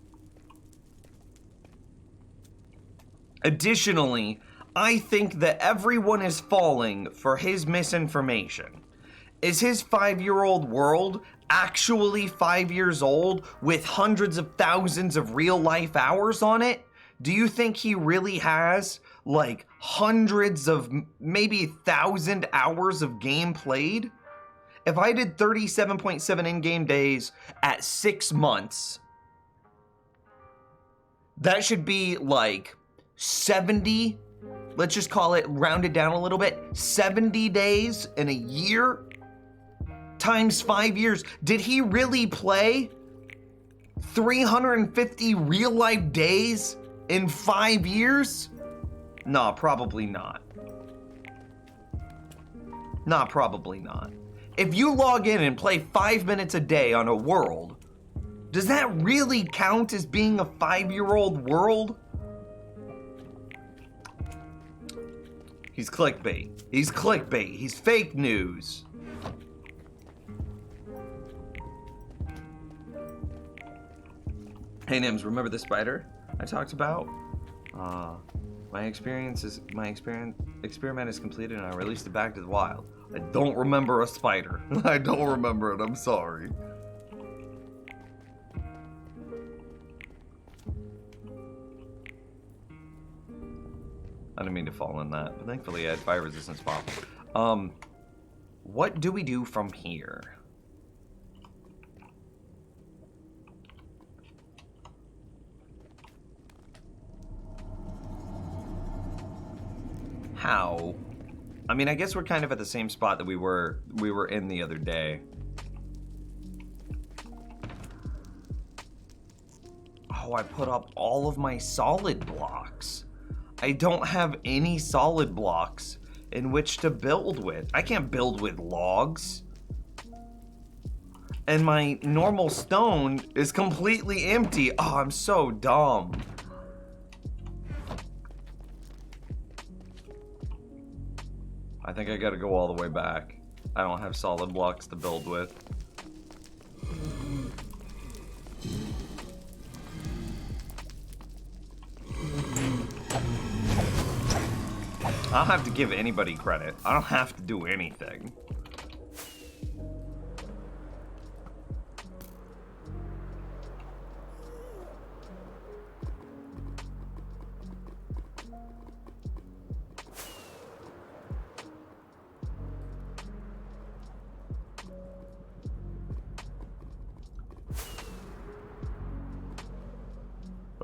Additionally, I think that everyone is falling for his misinformation. Is his 5-year-old world actually 5 years old with hundreds of thousands of real life hours on it? Do you think he really has like hundreds of, maybe 1,000 hours of game played? If I did 37.7 in-game days at 6 months, that should be like 70, let's just call it, rounded down a little bit, 70 days in a year times 5 years. Did he really play 350 real life days in 5 years? Nah, probably not. Nah, probably not. If you log in and play 5 minutes a day on a world, does that really count as being a 5-year-old world? He's clickbait. He's clickbait. He's fake news. Hey Nims, remember the spider I talked about? My experiment is completed and I released it back to the wild. I don't remember a spider. I don't remember it, I'm sorry. I didn't mean to fall in that, but thankfully I had fire resistance pop. What do we do from here? How? I mean, I guess we're kind of at the same spot that we were in the other day. Oh, I put up all of my solid blocks. I don't have any solid blocks in which to build with. I can't build with logs. And my normal stone is completely empty. Oh, I'm so dumb. I think I gotta go all the way back. I don't have solid blocks to build with. I don't have to give anybody credit. I don't have to do anything.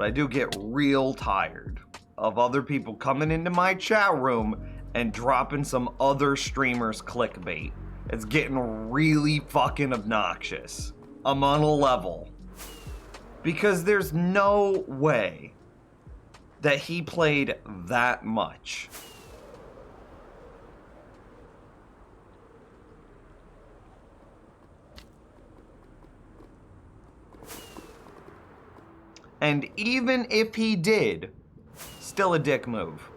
but I do get real tired of other people coming into my chat room and dropping some other streamers' clickbait. It's getting really fucking obnoxious. I'm on a level. Because there's no way that he played that much. And even if he did, still a dick move.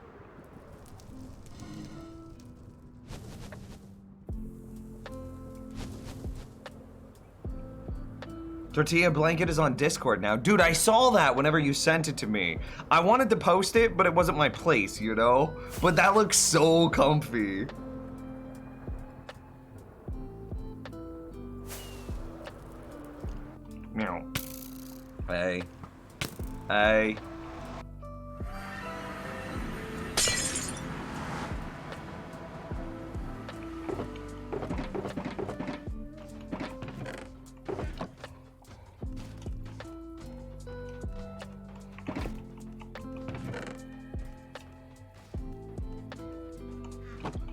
Tortilla Blanket is on Discord now. Dude, I saw that whenever you sent it to me. I wanted to post it, but it wasn't my place, you know? But that looks so comfy. Meow. Hey. Hey.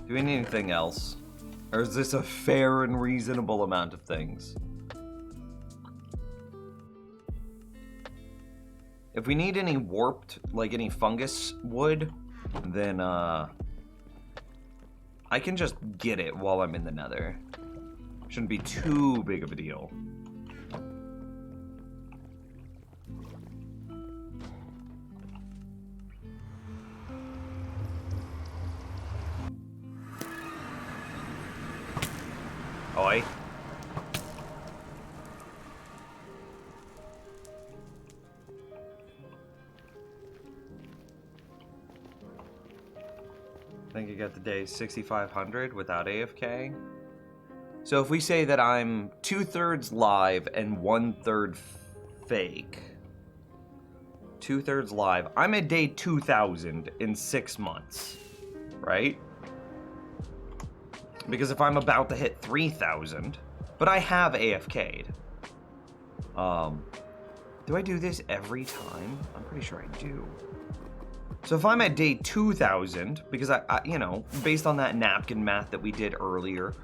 Do we need anything else? Or is this a fair and reasonable amount of things? If we need any warped, like any fungus wood, then I can just get it while I'm in the nether. Shouldn't be too big of a deal. Oi. I think you got the day 6,500 without AFK. So if we say that I'm 2/3 live and 1/3 fake. 2/3 live. I'm at day 2,000 in 6 months, right? Because if I'm about to hit 3,000, but I have AFK'd. Do I do this every time? I'm pretty sure I do. So if I'm at day 2,000, because I you know, based on that napkin math that we did earlier,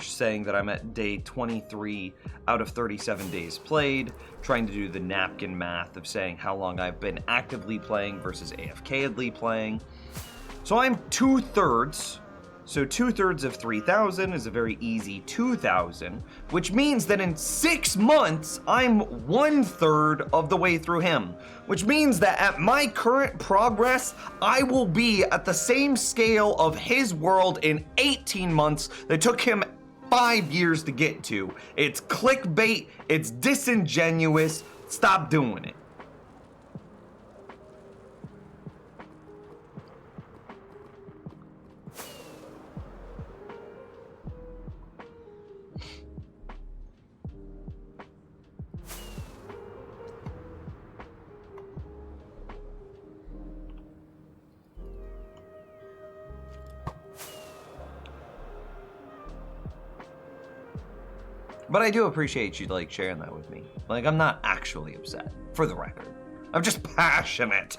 saying that I'm at day 23 out of 37 days played, trying to do the napkin math of saying how long I've been actively playing versus AFK'edly playing. So I'm 2/3. So 2/3 of 3,000 is a very easy 2,000, which means that in 6 months, I'm 1/3 of the way through him, which means that at my current progress, I will be at the same scale of his world in 18 months that took him 5 years to get to. It's clickbait, it's disingenuous, stop doing it. But I do appreciate you like sharing that with me. Like, I'm not actually upset, for the record. I'm just passionate.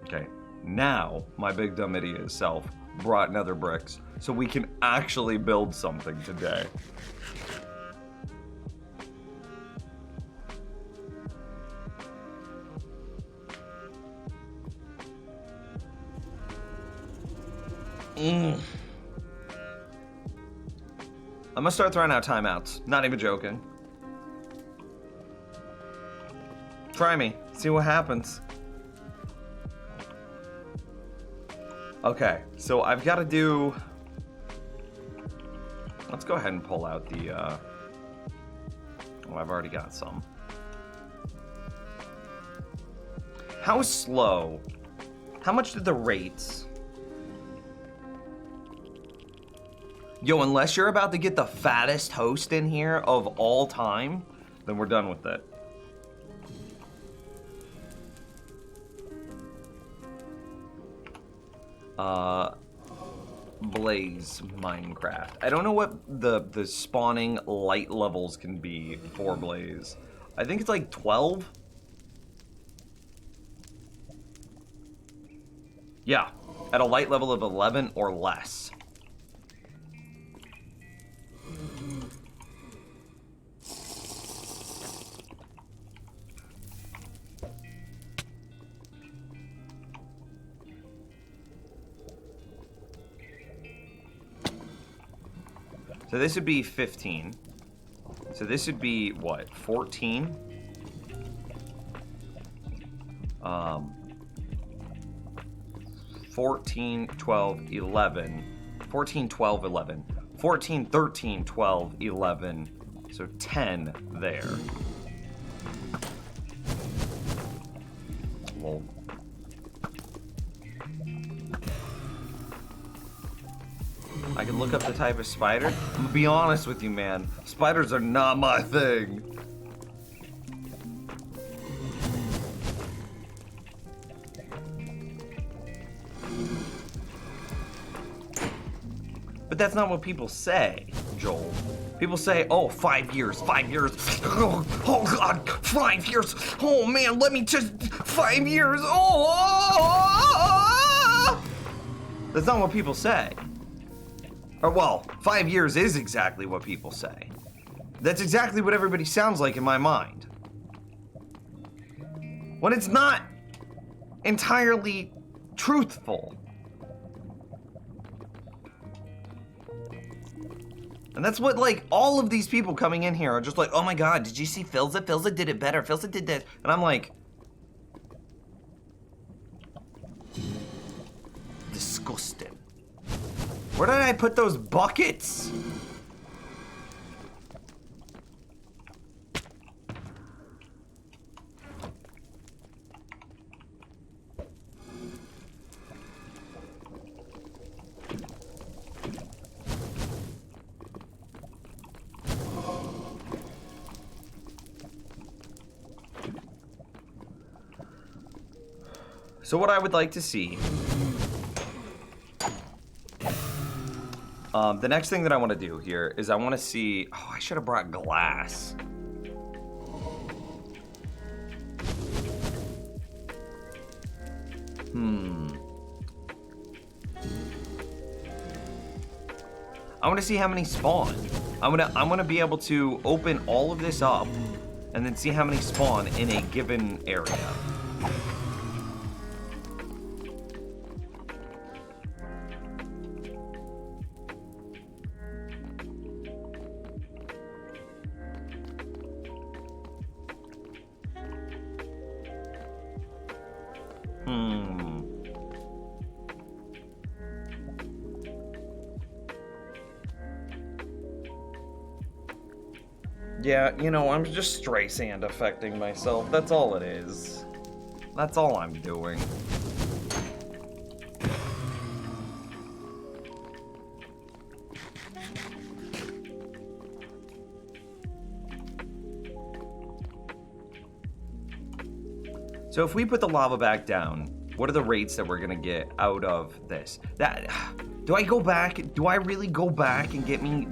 Okay, now my big dumb idiot self brought nether bricks so we can actually build something today. I'm gonna start throwing out timeouts. Not even joking. Try me. See what happens. Okay, so I've got to do... Let's go ahead and pull out the... Oh, I've already got some. How slow? How much did the rates... Yo, unless you're about to get the fattest host in here of all time, then we're done with it. I 'cause Blaze Minecraft. I don't know what the spawning light levels can be for Blaze. I think it's like 12. Yeah, at a light level of 11 or less. So this would be 15. So this would be what? 14? 14, 12, 11. 14, 12, 11. 14, 13, 12, 11. So 10 there. Lol. I can look up the type of spider. I'm gonna be honest with you, man. Spiders are not my thing. But that's not what people say, Joel. People say, oh, 5 years, 5 years. Oh God, 5 years. Oh man, let me just, 5 years. Oh. That's not what people say. Or well, 5 years is exactly what people say. That's exactly what everybody sounds like in my mind. When it's not entirely truthful. And that's what, like, all of these people coming in here are just like, oh my God, did you see Philza? Philza did it better. Philza did this. And I'm like, disgusting. Where did I put those buckets? So what I would like to see, the next thing that I want to do here is I want to see, oh, I should have brought glass. I want to see how many spawn. I'm gonna be able to open all of this up and then see how many spawn in a given area. Yeah, you know, I'm just stray sand affecting myself. That's all it is. That's all I'm doing. So if we put the lava back down, what are the rates that we're gonna get out of this? That, do I go back? Do I really go back and get me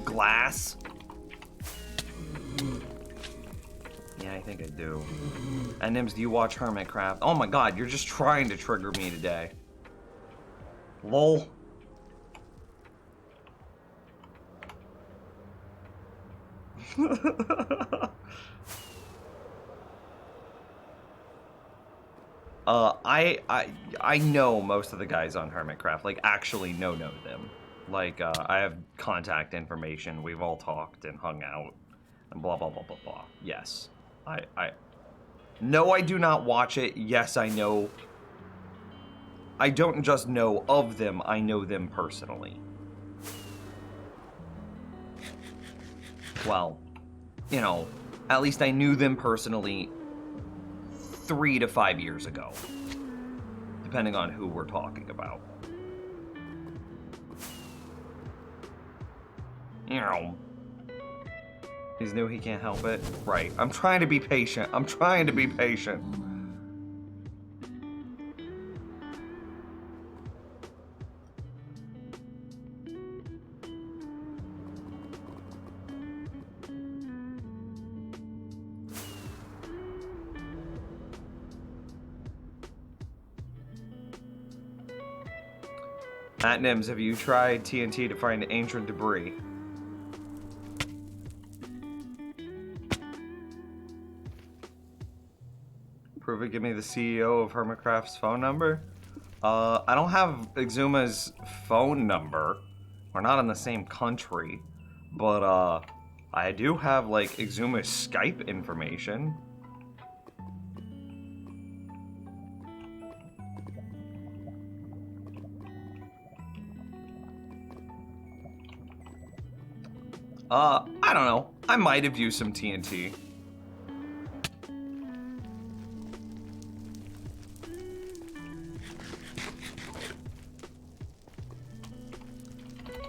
glass? Yeah, I think I do. And Nims, do you watch Hermitcraft? Oh my God, you're just trying to trigger me today. Lol. I know most of the guys on Hermitcraft, like actually know them. Like, I have contact information, we've all talked and hung out, and blah, blah, blah, blah, blah. Yes. No, I do not watch it. Yes, I know. I don't just know of them, I know them personally. Well, you know, at least I knew them personally 3 to 5 years ago, depending on who we're talking about. You know. He's new, he can't help it. Right. I'm trying to be patient. I'm trying to be patient. At Nims, have you tried TNT to find ancient debris? Prove it, give me the CEO of Hermitcraft's phone number. I don't have Exuma's phone number. We're not in the same country. But, I do have, like, Exuma's Skype information. I don't know. I might have used some TNT.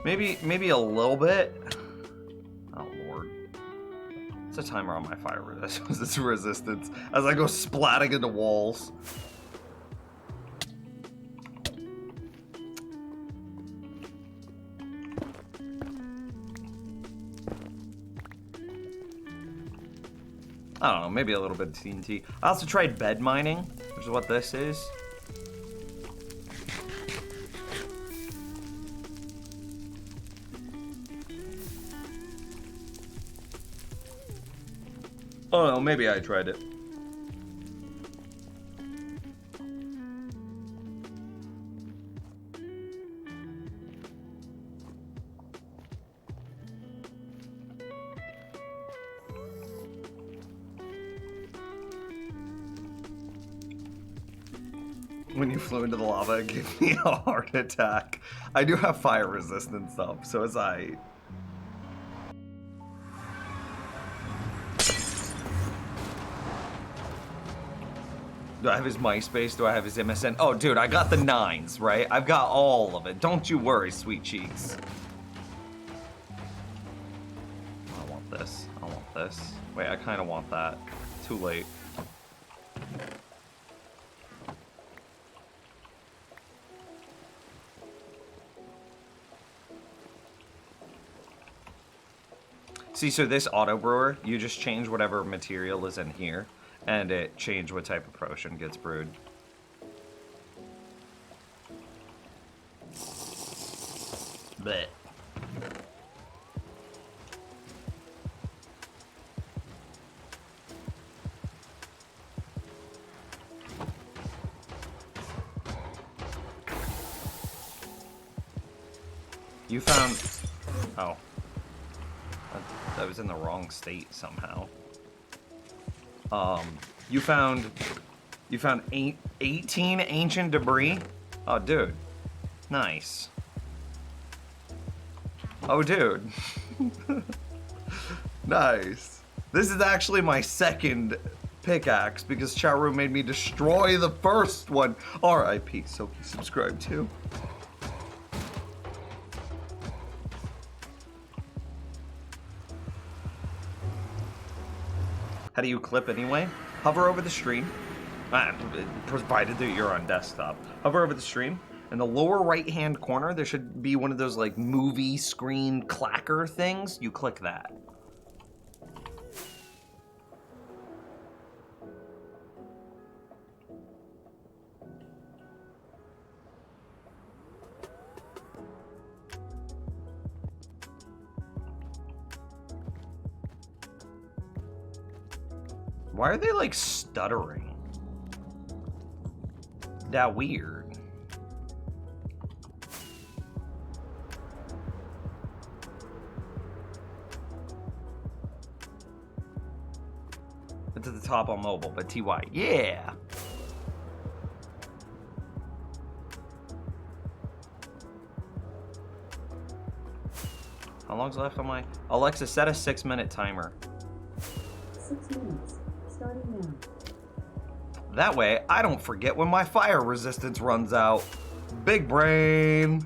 Maybe a little bit. Oh lord. It's a timer on my fire resistance as I go splatting into walls. I don't know, maybe a little bit of TNT. I also tried bed mining, which is what this is. Oh no, maybe I tried it. When you flew into the lava, it gave me a heart attack. I do have fire resistance up, so as I... Do I have his MySpace? Do I have his MSN? Oh, dude, I got the 9s, right? I've got all of it. Don't you worry, sweet cheeks. I want this. I want this. Wait, I kind of want that. Too late. See, so this auto brewer, you just change whatever material is in here, and it changed what type of potion gets brewed. Blech. You found... Oh. That was in the wrong state somehow. You found 18 ancient debris? Oh, dude. Nice. Oh, dude. Nice. This is actually my second pickaxe because Charu made me destroy the first one. R.I.P. Soki, subscribe too. How do you clip anyway? Hover over the stream, provided that you're on desktop. Hover over the stream. In the lower right-hand corner, there should be one of those like movie screen clacker things. You click that. Why are they like stuttering? That weird. It's at the top on mobile, but TY, yeah. How long's left on my... Alexa, set a 6-minute timer.
6 minutes. Starting now.
That way, I don't forget when my fire resistance runs out. Big brain.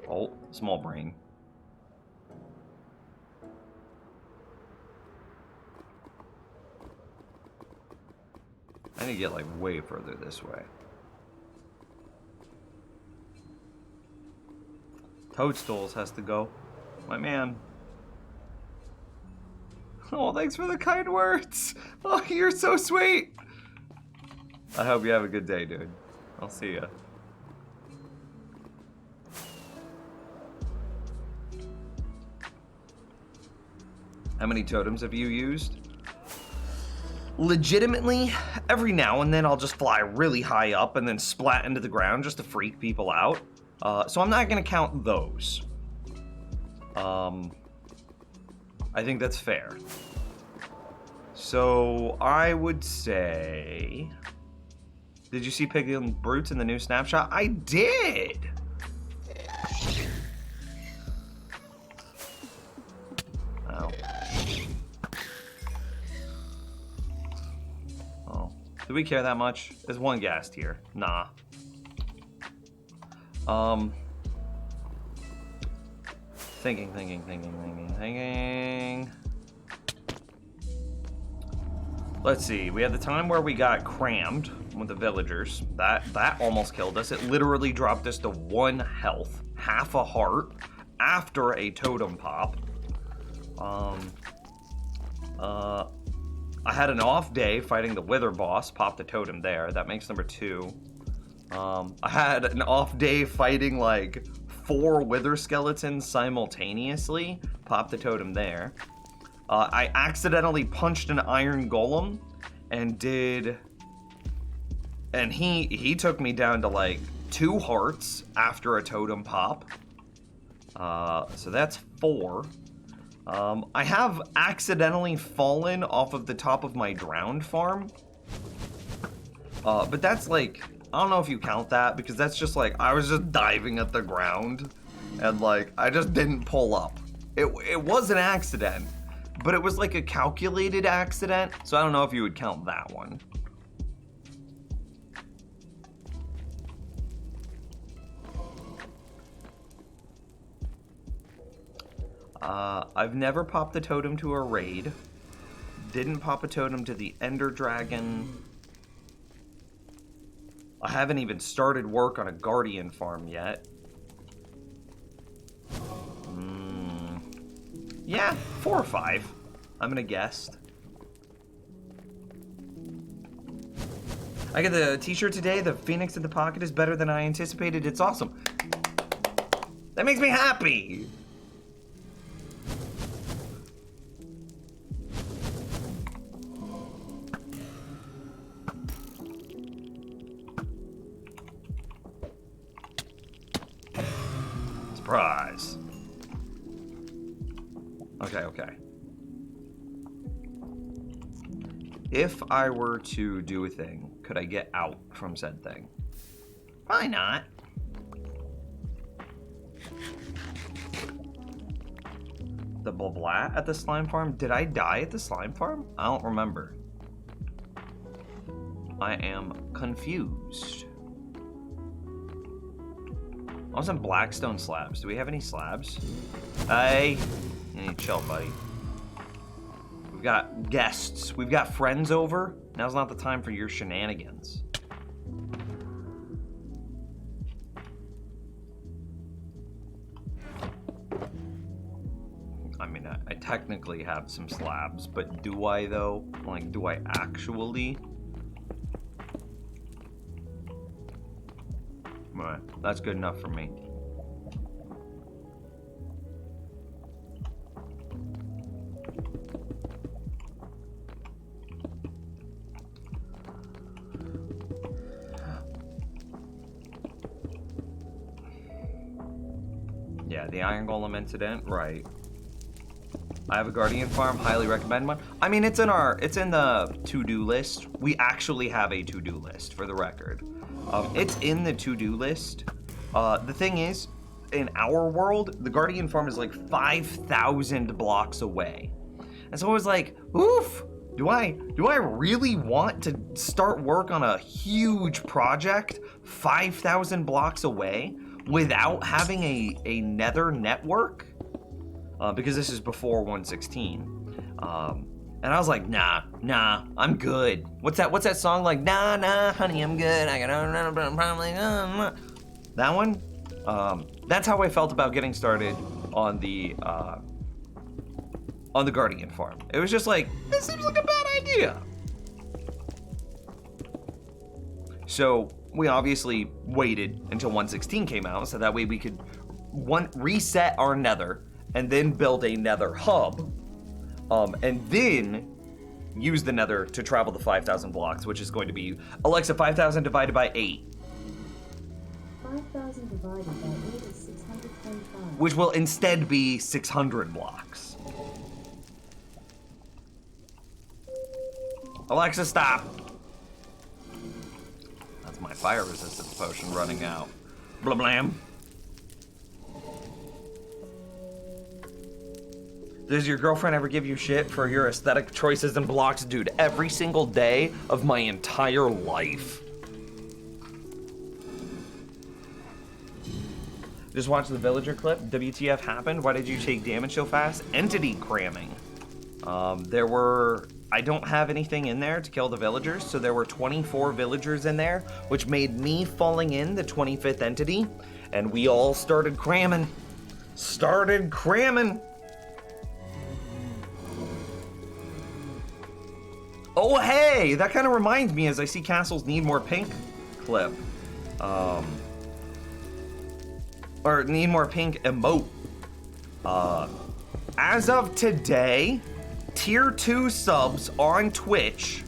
Oh, small brain. I need to get like way further this way. Toadstools has to go. My man. Oh, thanks for the kind words. Oh, you're so sweet. I hope you have a good day, dude. I'll see ya. How many totems have you used? Legitimately, every now and then I'll just fly really high up and then splat into the ground just to freak people out. So I'm not gonna count those. I think that's fair. So I would say... Did you see Piglin Brutes in the new snapshot? I did! Oh. Oh. Do we care that much? There's one ghast here. Nah. Thinking. Let's see. We had the time where we got crammed with the villagers. That almost killed us. It literally dropped us to 1 health, half a heart, after a totem pop. I had an off day fighting the Wither boss, popped the totem there. That makes number 2. I had an off day fighting like 4 Wither skeletons simultaneously, popped the totem there. I accidentally punched an iron golem and he took me down to like 2 hearts after a totem pop. So that's 4. I have accidentally fallen off of the top of my drowned farm. But that's like, I don't know if you count that, because that's just like, I was just diving at the ground and like, I just didn't pull up. It was an accident, but it was like a calculated accident, so I don't know if you would count that one. I've never popped the totem to a raid. Didn't pop a totem to the Ender Dragon. I haven't even started work on a Guardian farm yet. Yeah, 4 or 5. I'm gonna guess. I got the t-shirt today. The Phoenix in the pocket is better than I anticipated. It's awesome. That makes me happy. Surprise. Okay. If I were to do a thing, could I get out from said thing? Probably not. The Blablat at the slime farm? Did I die at the slime farm? I don't remember. I am confused. I was in Blackstone slabs. Do we have any slabs? Hey, you need to chill, buddy. We've got guests. We've got friends over. Now's not the time for your shenanigans. I mean, I technically have some slabs, but do I though? Like, do I actually? Alright, that's good enough for me. Yeah, the Iron Golem incident, right. I have a Guardian farm, highly recommend one. I mean, it's in the to-do list. We actually have a to-do list, for the record. It's in the to-do list. The thing is, in our world, the Guardian farm is like 5,000 blocks away. And so I was like, oof, do I really want to start work on a huge project 5,000 blocks away without having a nether network? Because this is before 1.16. And I was like, nah, I'm good. What's that song like? Nah, honey, I'm good. I got probably that one. That's how I felt about getting started on the Guardian farm. It was just like, this seems like a bad idea. So we obviously waited until 1.16 came out, so that way we could reset our nether and then build a nether hub, and then use the nether to travel the 5,000 blocks, which is going to be, Alexa, 5,000 divided by 8.
5,000 divided by 8 is 625.
Which will instead be 600 blocks. Alexa, stop. That's my fire resistance potion running out. Blah blam. Does your girlfriend ever give you shit for your aesthetic choices and blocks? Dude, every single day of my entire life. Just watch the villager clip. WTF happened? Why did you take damage so fast? Entity cramming. I don't have anything in there to kill the villagers, so there were 24 villagers in there, which made me falling in the 25th entity, and we all started cramming. Oh, hey, that kind of reminds me as I see castles need more pink clip. Or need more pink emote. As of today, tier 2 subs on Twitch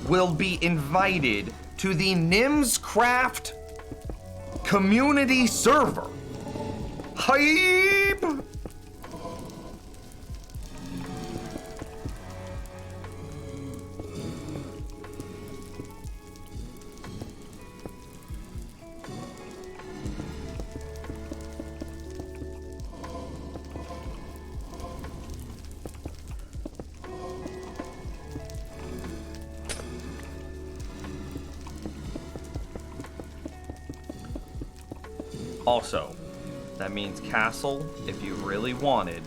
will be invited to the Nimscraft community server. Hype! Also, that means castle, if you really wanted,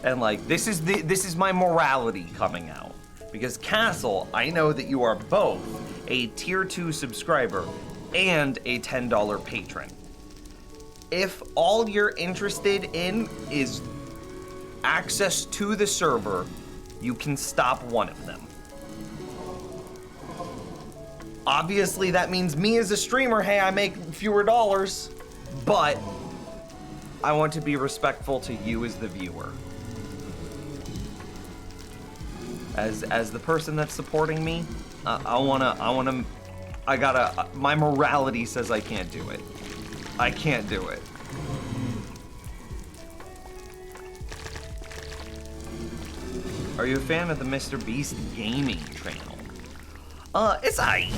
and like this is my morality coming out, because castle, I know that you are both a tier 2 subscriber and a $10 patron. If all you're interested in is access to the server, you can stop one of them. Obviously, that means me as a streamer, hey, I make fewer dollars. But I want to be respectful to you as the viewer. As the person that's supporting me, my morality says I can't do it. I can't do it. Are you a fan of the Mr. Beast gaming channel? It's aight.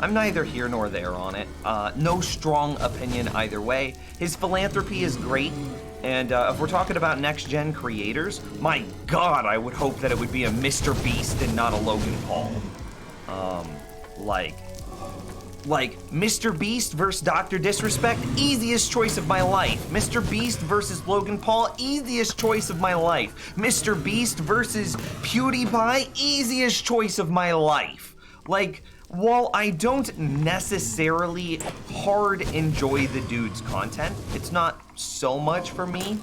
I'm neither here nor there on it. No strong opinion either way. His philanthropy is great, and if we're talking about next-gen creators, my God, I would hope that it would be a Mr. Beast and not a Logan Paul. Like Mr. Beast versus Dr. Disrespect, easiest choice of my life. Mr. Beast versus Logan Paul, easiest choice of my life. Mr. Beast versus PewDiePie, easiest choice of my life. Like, while I don't necessarily hard enjoy the dude's content, it's not so much for me.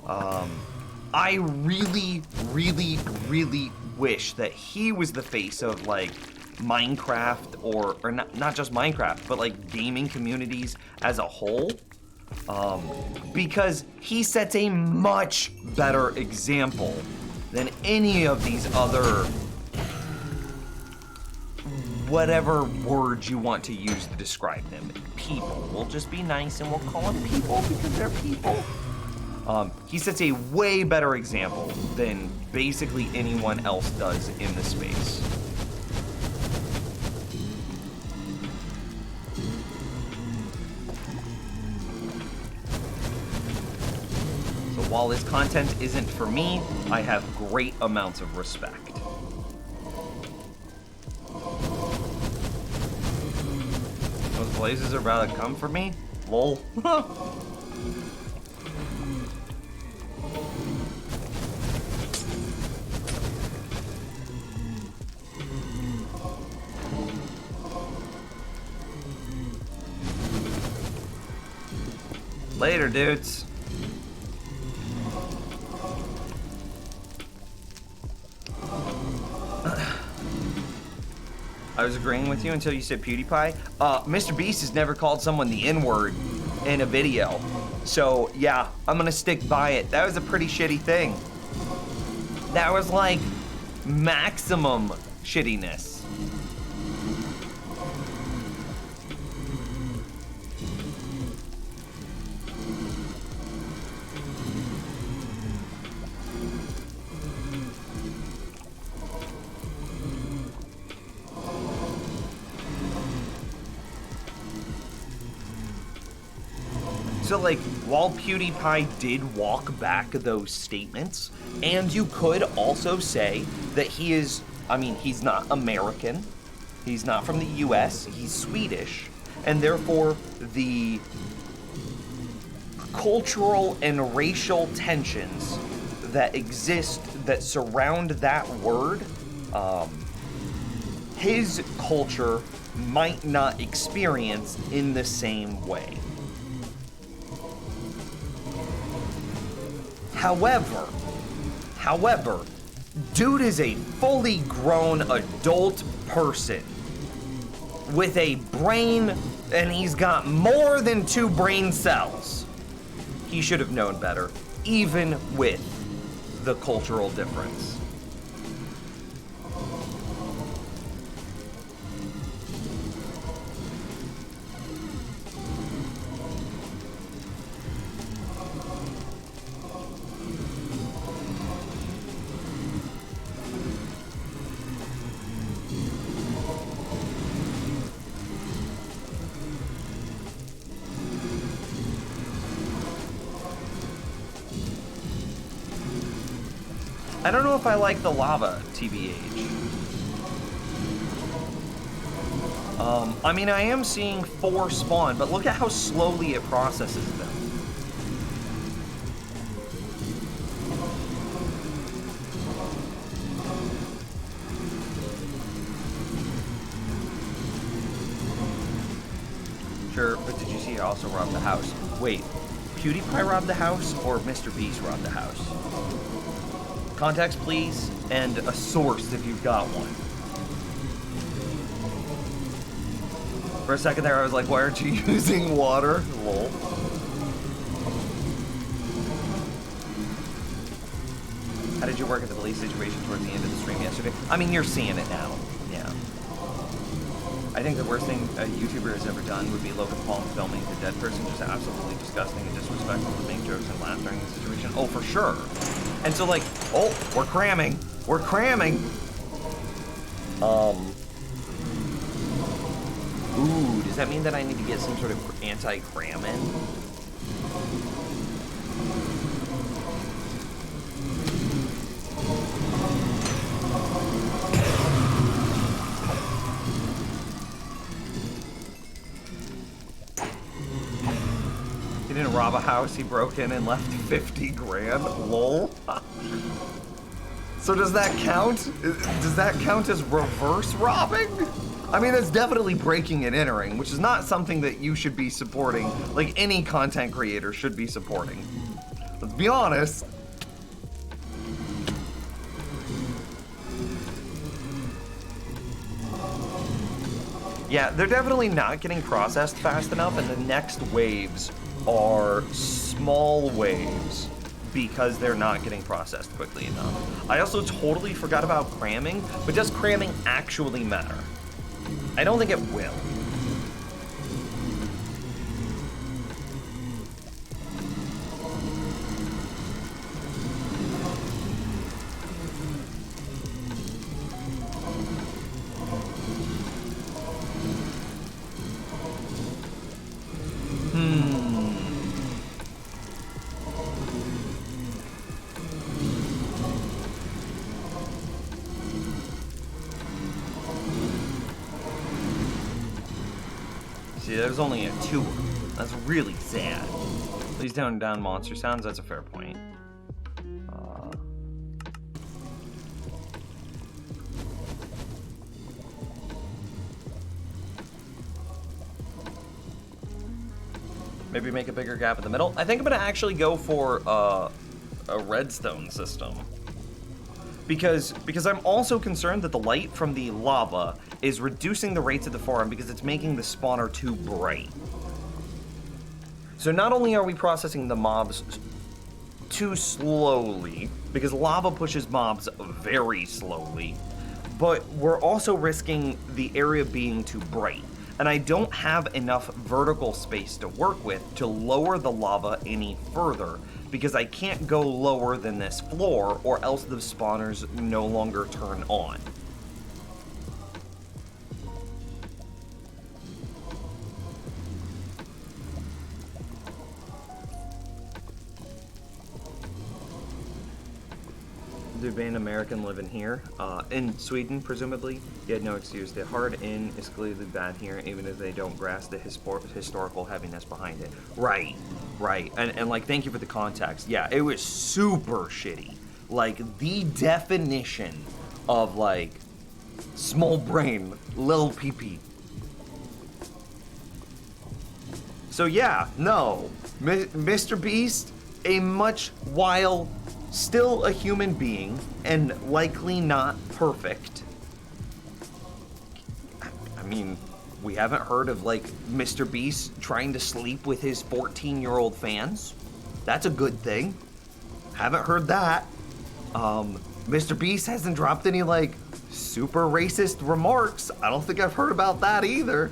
I really, really, really wish that he was the face of like Minecraft or not just Minecraft, but like gaming communities as a whole. Because he sets a much better example than any of these other whatever words you want to use to describe them. People. We'll just be nice and we'll call them people because they're people. He sets a way better example than basically anyone else does in the space. So while his content isn't for me, I have great amounts of respect. Those blazes are about to come for me? Lol. Later, dudes. I was agreeing with you until you said PewDiePie. Mr. Beast has never called someone the N-word in a video. So, yeah, I'm gonna stick by it. That was a pretty shitty thing. That was like maximum shittiness. So, like, while PewDiePie did walk back those statements, and you could also say that he is, I mean, he's not American, he's not from the US, he's Swedish, and therefore the cultural and racial tensions that exist that surround that word, his culture might not experience in the same way. However, dude is a fully grown adult person with a brain, and he's got more than 2 brain cells. He should have known better, even with the cultural difference. I don't know if I like the lava, TBH. I mean, I am seeing 4 spawn, but look at how slowly it processes them. Sure, but did you see I also robbed the house? Wait, PewDiePie robbed the house or Mr. Beast robbed the house? Context, please, and a source if you've got one. For a second there, I was like, why aren't you using water? Lol. How did you work at the police situation towards the end of the stream yesterday? I mean, you're seeing it now. Yeah. I think the worst thing a YouTuber has ever done would be Logan Paul filming the dead person. Just absolutely disgusting and disrespectful to make jokes and laugh during the situation. Oh, for sure. And so, like, oh, we're cramming. We're cramming. Ooh, does that mean that I need to get some sort of anti-cramming? He didn't rob a house, he broke in and left 50 grand? Lol. So does that count? Does that count as reverse robbing? I mean, that's definitely breaking and entering, which is not something that you should be supporting, like any content creator should be supporting. Let's be honest. Yeah, they're definitely not getting processed fast enough, and the next waves are small waves because they're not getting processed quickly enough. I also totally forgot about cramming, but does cramming actually matter? I don't think it will. See, there's only a 2. That's really sad. Please down monster sounds, that's a fair point. Maybe make a bigger gap in the middle. I think I'm gonna actually go for a redstone system. because I'm also concerned that the light from the lava is reducing the rates of the farm because it's making the spawner too bright. So not only are we processing the mobs too slowly, because lava pushes mobs very slowly, but we're also risking the area being too bright. And I don't have enough vertical space to work with to lower the lava any further, because I can't go lower than this floor or else the spawners no longer turn on. Do banned American living here? In Sweden, presumably. He had no excuse. The hard in is clearly bad here, even if they don't grasp the historical heaviness behind it. Right, right. And like, thank you for the context. Yeah, it was super shitty. Like, the definition of, like, small brain, little pee-pee. So yeah, no. Mr. Beast, while still a human being, and likely not perfect. I mean, we haven't heard of, like, Mr. Beast trying to sleep with his 14-year-old fans. That's a good thing. Haven't heard that. Mr. Beast hasn't dropped any, like, super racist remarks. I don't think I've heard about that either.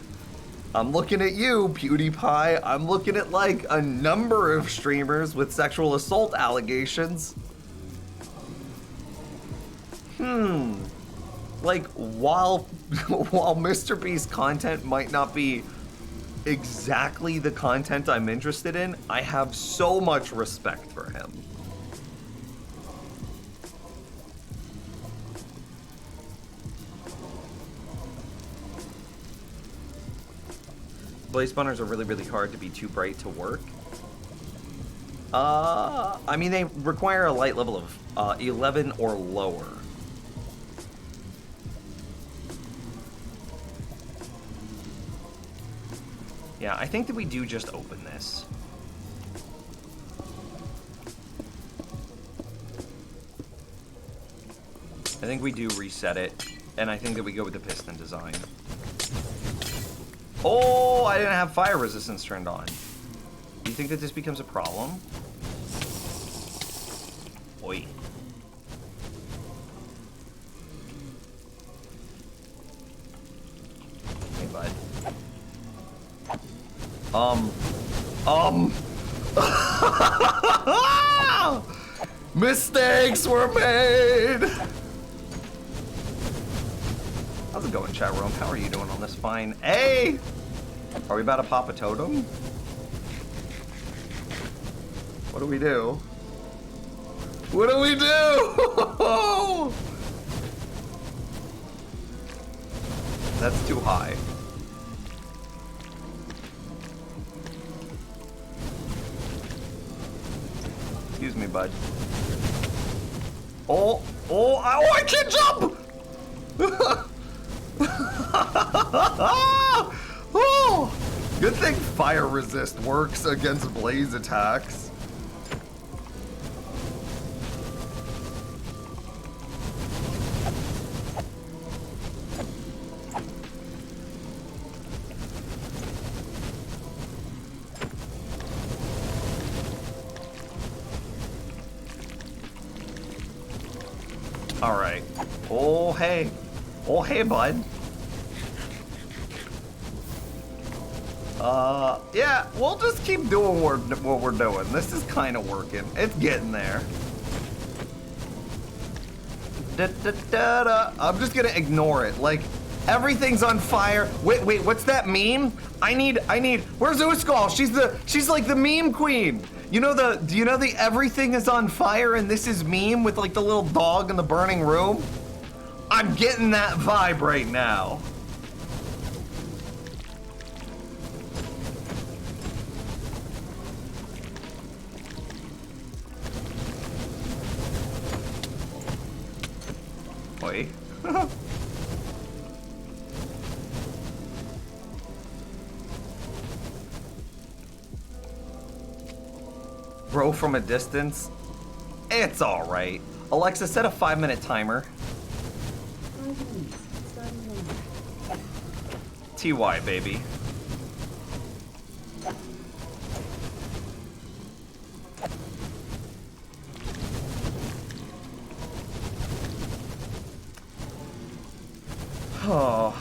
I'm looking at you, PewDiePie. I'm looking at, like, a number of streamers with sexual assault allegations. Like, while Mr. Beast's content might not be exactly the content I'm interested in, I have so much respect for him. Blaze spawners are really, really hard to be too bright to work. I mean, they require a light level of 11 or lower. Yeah, I think that we do just open this. I think we do reset it, and I think that we go with the piston design. Oh, I didn't have fire resistance turned on. Do you think that this becomes a problem? Oi. Hey, bud. Mistakes were made! How's it going, chat room? How are you doing on this fine? Hey! Are we about to pop a totem? What do we do? What do we do? That's too high. Excuse me, bud. Oh, I can't jump! Oh, good thing fire resist works against blaze attacks. All right. Oh, hey. Oh, hey, bud. Yeah, we'll just keep doing what we're doing. This is kind of working. It's getting there. I'm just gonna ignore it. Like, everything's on fire. Wait, what's that meme? I need, where's Uskal? She's like the meme queen. Do you know the everything is on fire and this is meme with like the little dog in the burning room? I'm getting that vibe right now. Wait. Bro from a distance? It's alright. Alexa, set a 5-minute timer.
5 minutes, starting now.
TY, baby. Oh.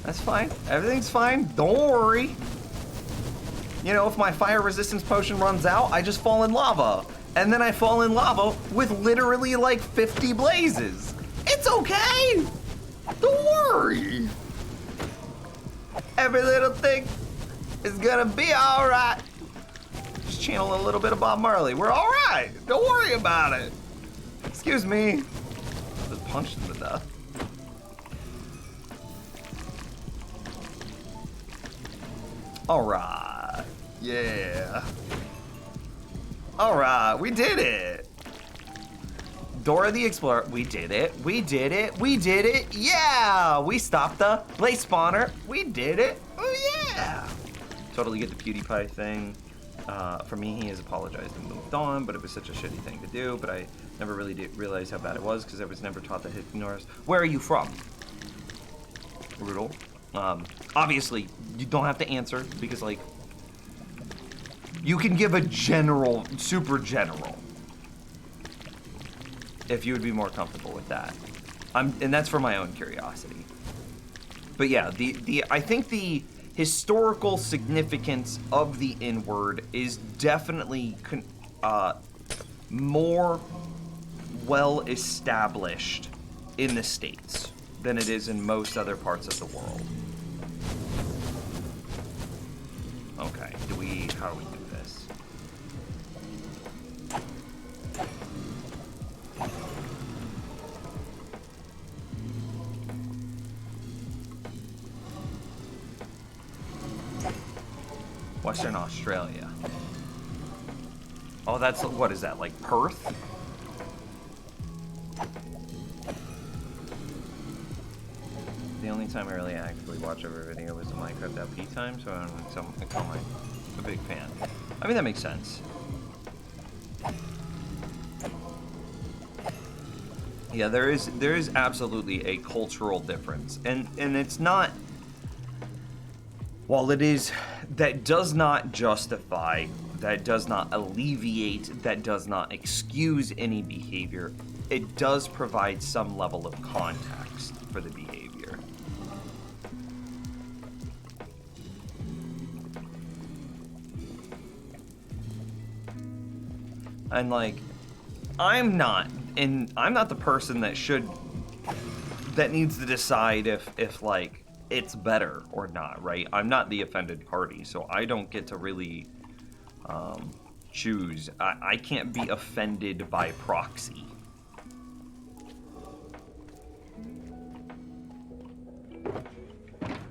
That's fine. Everything's fine. Don't worry. You know, if my fire resistance potion runs out, I just fall in lava. And then I fall in lava with literally like 50 blazes. It's okay. Don't worry. Every little thing is gonna be all right. Just channel a little bit of Bob Marley. We're all right. Don't worry about it. Excuse me. Just punched him to death. All right. Yeah. All right. We did it. Dora the Explorer. We did it. We did it. We did it. Yeah. We stopped the blaze spawner. We did it. Oh, yeah. Totally get the PewDiePie thing. For me, he has apologized and moved on, but it was such a shitty thing to do. But I never really did realize how bad it was because I was never taught that ignores. Where are you from? Brutal. Obviously, you don't have to answer because, like, you can give a general, super general, if you would be more comfortable with that. And that's for my own curiosity. But yeah, I think the historical significance of the N-word is definitely more well established in the States than it is in most other parts of the world. Okay, how do we do this? Western Australia. Oh, that's, what is that, like Perth? The only time I really actively watch every video was the Minecraft LP time, so I'm a big fan. I mean, that makes sense. Yeah, there is absolutely a cultural difference, and it's not. While it is, that does not justify, that does not alleviate, that does not excuse any behavior. It does provide some level of context for the behavior. And like, I'm not the person that needs to decide if like it's better or not, right? I'm not the offended party, so I don't get to really choose. I can't be offended by proxy.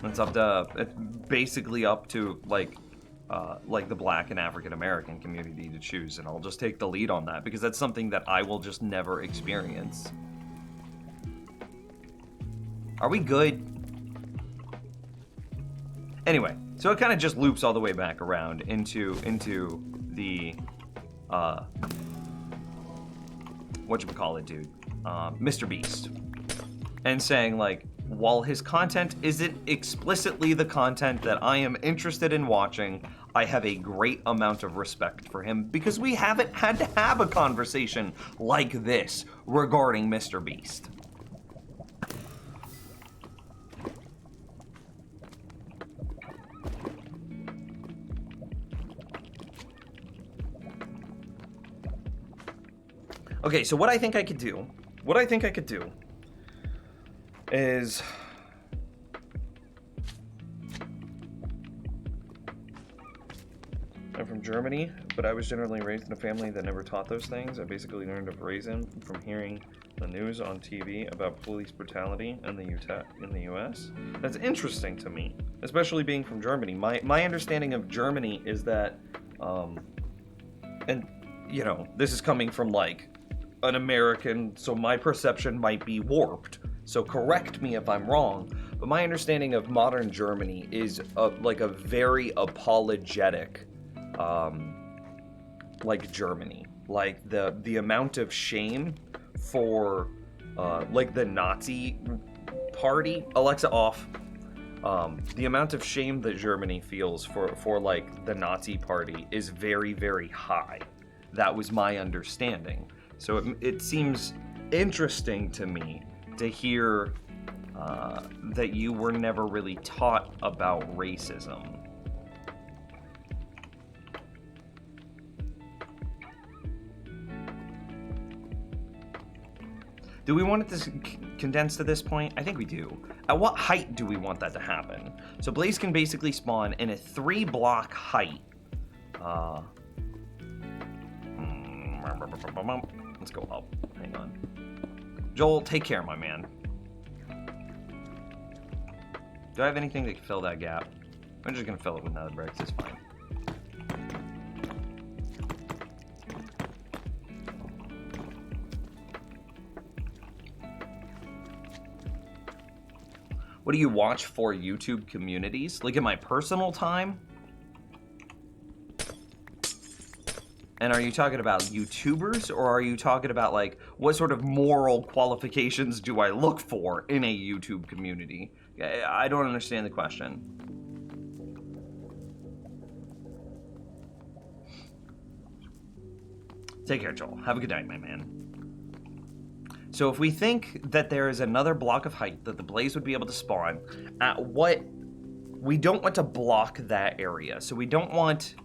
It's basically up to like the Black and African American community to choose, and I'll just take the lead on that because that's something that I will just never experience. Are we good? Anyway, so it kind of just loops all the way back around into the whatchamacallit, dude, Mr. Beast, and saying like, while his content isn't explicitly the content that I am interested in watching, I have a great amount of respect for him because we haven't had to have a conversation like this regarding Mr. Beast. Okay, so what I think I could do is I'm from Germany, but I was generally raised in a family that never taught those things. I basically learned of raising from hearing the news on TV about police brutality in the US. That's interesting to me, especially being from Germany. My understanding of Germany is that, and you know, this is coming from like an American, so my perception might be warped. So correct me if I'm wrong, but my understanding of modern Germany is like a very apologetic like Germany. Like the amount of shame for like the Nazi party. Alexa, off. The amount of shame that Germany feels for like the Nazi party is very, very high. That was my understanding. So it seems interesting to me to hear that you were never really taught about racism. Do we want it to condense to this point? I think we do. At what height do we want that to happen? So Blaze can basically spawn in a 3-block height. Let's go up. Hang on. Joel, take care, my man. Do I have anything that can fill that gap? I'm just gonna fill it with nether bricks, it's fine. What do you watch for YouTube communities? Like in my personal time? And are you talking about YouTubers, or are you talking about like what sort of moral qualifications do I look for in a YouTube community? I don't understand the question. Take care, Joel. Have a good night, my man. So if we think that there is another block of height that the Blaze would be able to spawn, at what... We don't want to block that area. So we don't want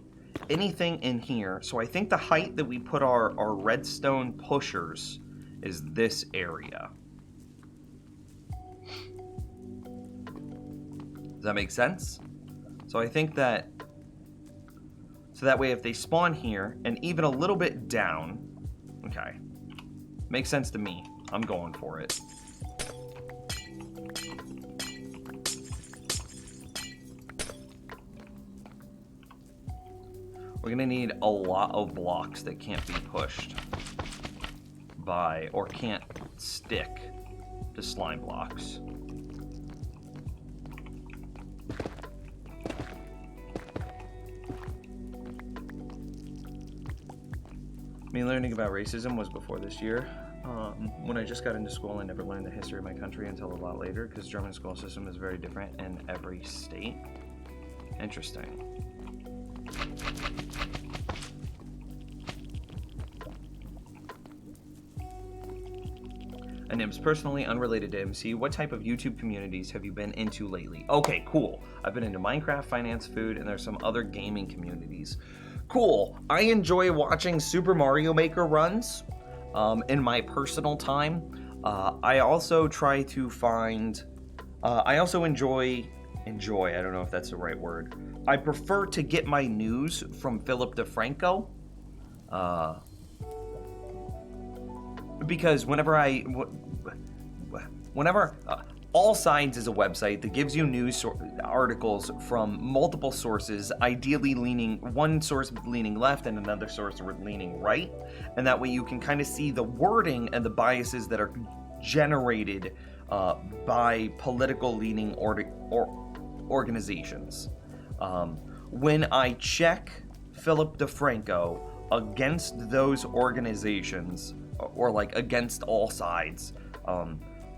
anything in here. So I think the height that we put our redstone pushers is this area. Does that make sense? So I think that... So that way if they spawn here, and even a little bit down... Okay. Makes sense to me. I'm going for it. We're gonna need a lot of blocks that can't be pushed by, or can't stick to slime blocks. Me learning about racism was before this year. When I just got into school, I never learned the history of my country until a lot later, because German school system is very different in every state. Interesting. And Nims, personally unrelated to MC, what type of YouTube communities have you been into lately? Okay, cool. I've been into Minecraft, finance, food, and there's some other gaming communities. Cool. I enjoy watching Super Mario Maker runs in my personal time. I also try to find... I also enjoy, I don't know if that's the right word. I prefer to get my news from Philip DeFranco. Because whenever All Sides is a website that gives you news articles from multiple sources, ideally leaning one source leaning left and another source leaning right, and that way you can kind of see the wording and the biases that are generated by political leaning organizations. When I check Philip DeFranco against those organizations, or like against All Sides,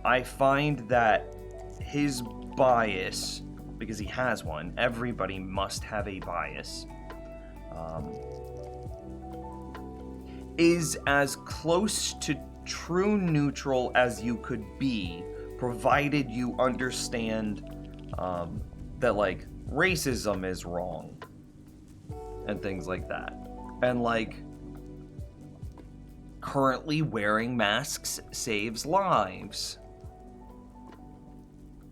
I find that his bias, because he has one, everybody must have a bias, is as close to true neutral as you could be, provided you understand that like racism is wrong and things like that. And like, currently wearing masks saves lives.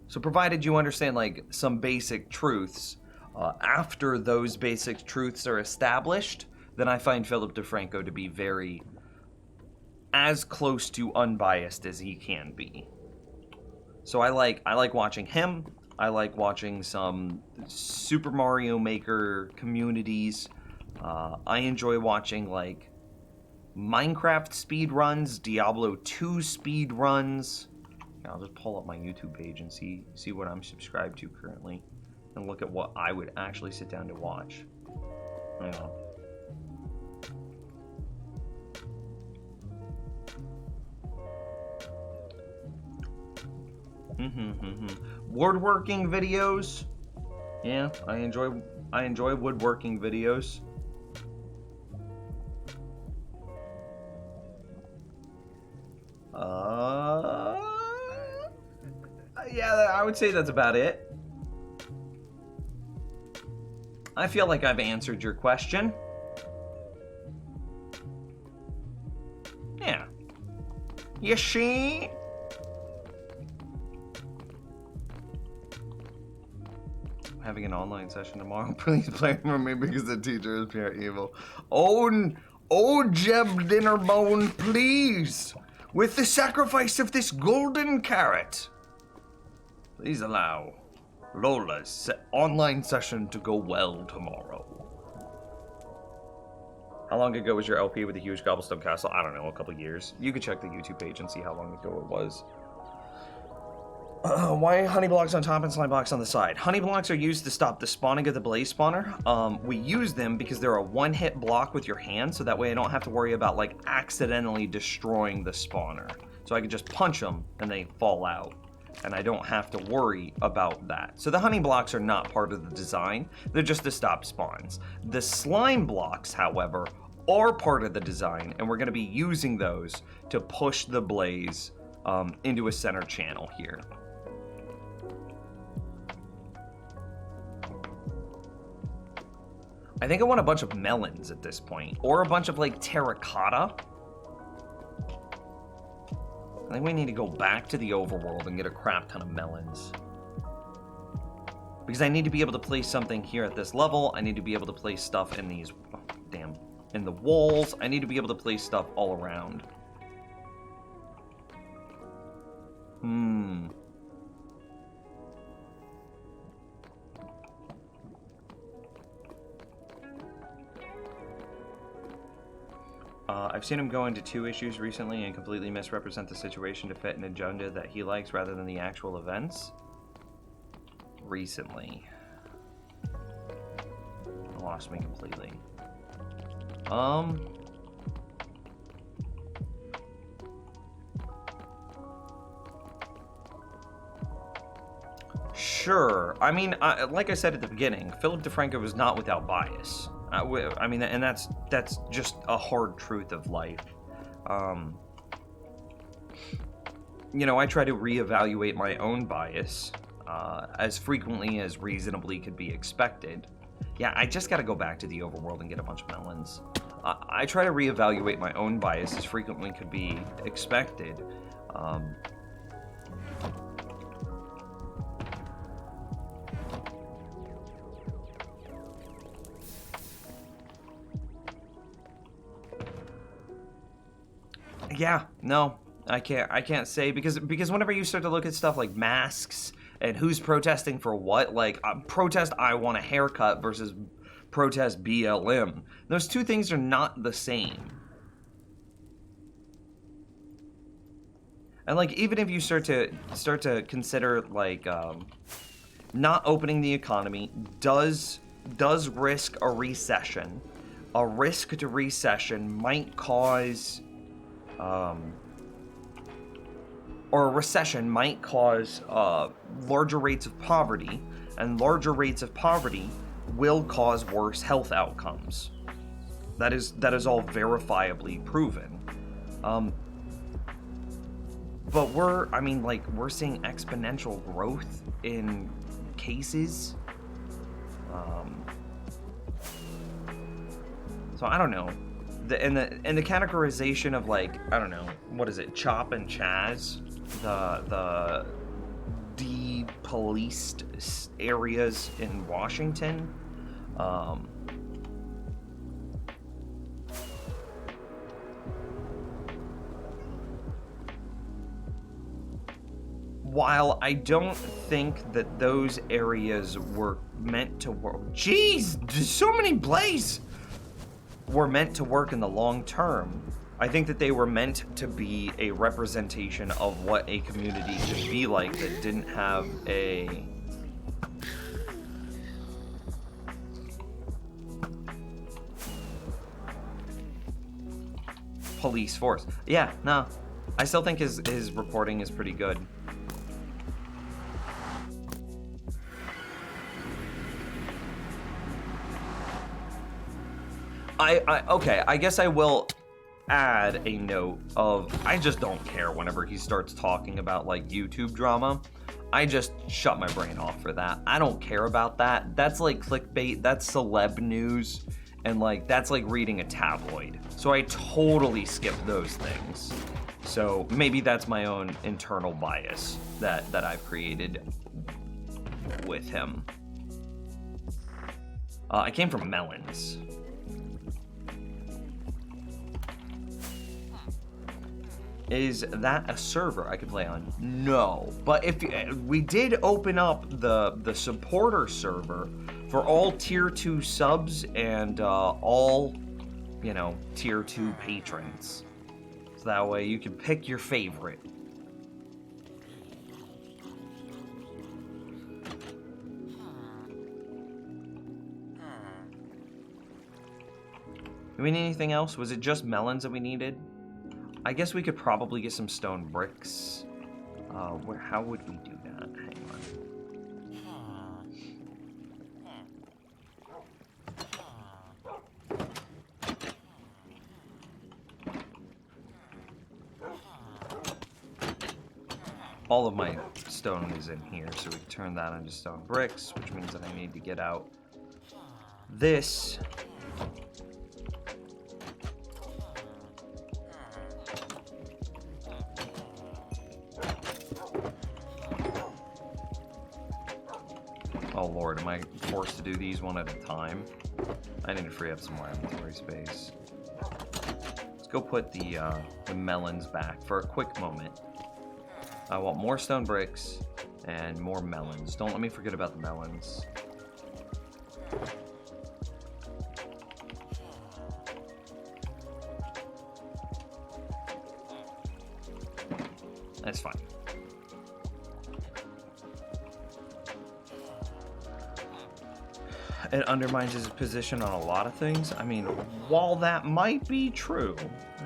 So provided you understand like some basic truths, after those basic truths are established, then I find Philip DeFranco to be very as close to unbiased as he can be. So I like watching him. I like watching some Super Mario Maker communities. I enjoy watching like Minecraft speedruns, Diablo 2 speedruns. I'll just pull up my YouTube page and see what I'm subscribed to currently, and look at what I would actually sit down to watch. Hang on. Woodworking videos. Yeah, I enjoy woodworking videos. Yeah, I would say that's about it. I feel like I've answered your question. Yeah. You see? Having an online session tomorrow. Please play for me because the teacher is pure evil. Oh, Jeb Dinnerbone, please! With the sacrifice of this golden carrot, please allow Lola's online session to go well tomorrow. How long ago was your LP with the huge cobblestone castle? I don't know, a couple years. You could check the YouTube page and see how long ago it was. Why honey blocks on top and slime blocks on the side? Honey blocks are used to stop the spawning of the blaze spawner. We use them because they're a one-hit block with your hand, so that way I don't have to worry about like accidentally destroying the spawner. So I can just punch them and they fall out, and I don't have to worry about that. So the honey blocks are not part of the design, they're just to stop spawns. The slime blocks, however, are part of the design, and we're gonna be using those to push the blaze into a center channel here. I think I want a bunch of melons at this point, or a bunch of like terracotta. I think we need to go back to the overworld and get a crap ton of melons. Because I need to be able to place something here at this level. I need to be able to place stuff in these, in the walls. I need to be able to place stuff all around. I've seen him go into 2 issues recently and completely misrepresent the situation to fit an agenda that he likes rather than the actual events. Recently. Lost me completely. Sure. I mean, like I said at the beginning, Philip DeFranco was not without bias. I mean, and that's just a hard truth of life. You know, I try to reevaluate my own bias as frequently as reasonably could be expected. Yeah, I just got to go back to the overworld and get a bunch of melons. I try to reevaluate my own bias as frequently could be expected. Yeah, no, I can't say because whenever you start to look at stuff like masks and who's protesting for what, like protest I want a haircut versus protest BLM, those two things are not the same. And like even if you start to consider like not opening the economy does risk a recession. A risk to recession might cause or a recession might cause larger rates of poverty, and larger rates of poverty will cause worse health outcomes. That is all verifiably proven. But we're seeing exponential growth in cases. So I don't know. And the categorization of like, I don't know, what is it, Chop and Chaz, the de-policed areas in Washington. While I don't think that those areas were meant to work, jeez, there's so many blaze. Were meant to work in the long term. I think that they were meant to be a representation of what a community could be like that didn't have a police force. Yeah, no, I still think his reporting is pretty good. Okay, I guess I will add a note of, I just don't care whenever he starts talking about like YouTube drama. I just shut my brain off for that. I don't care about that. That's like clickbait, that's celeb news, and like that's like reading a tabloid. So I totally skip those things. So maybe that's my own internal bias that I've created with him. I came from Melons. Is that a server I could play on? No, but if we did open up the supporter server for all tier 2 subs and all, you know, tier 2 patrons. So that way you can pick your favorite. Do we need anything else? Was it just melons that we needed? I guess we could probably get some stone bricks. How would we do that? Hang on. All of my stone is in here, so we can turn that into stone bricks, which means that I need to get out this. Oh lord, am I forced to do these one at a time? I need to free up some more inventory space. Let's go put the melons back for a quick moment. I want more stone bricks and more melons. Don't let me forget about the melons. That's fine. It undermines his position on a lot of things. I mean, while that might be true,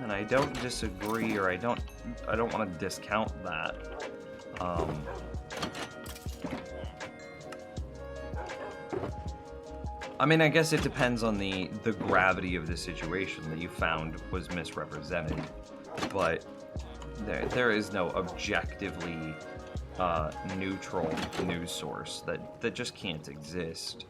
and I don't disagree, or I don't want to discount that. I mean, I guess it depends on the gravity of the situation that you found was misrepresented, but there is no objectively neutral news source that just can't exist.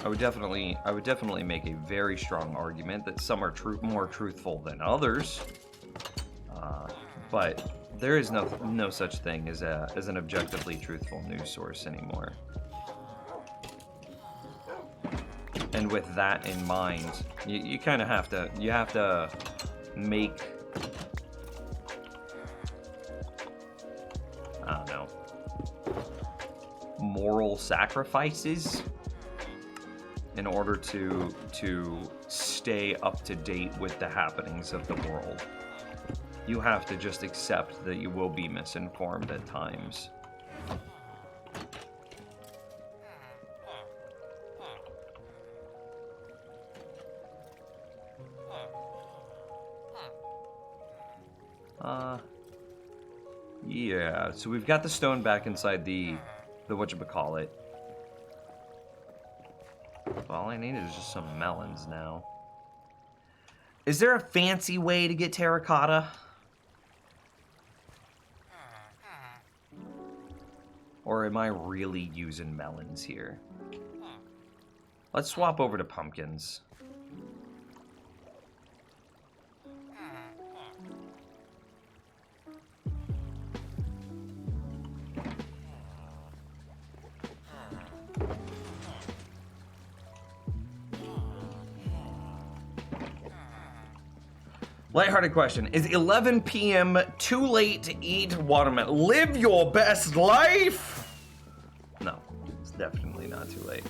I would definitely make a very strong argument that some are more truthful than others, but there is no such thing as an objectively truthful news source anymore. And with that in mind, you kind of have to make, I don't know, moral sacrifices in order to stay up to date with the happenings of the world. You have to just accept that you will be misinformed at times. Yeah, so we've got the stone back inside the whatchamacallit. All I needed is just some melons now. Is there a fancy way to get terracotta? Or am I really using melons here? Let's swap over to pumpkins. Lighthearted question. Is 11 p.m. too late to eat watermelon? Live your best life! No, it's definitely not too late.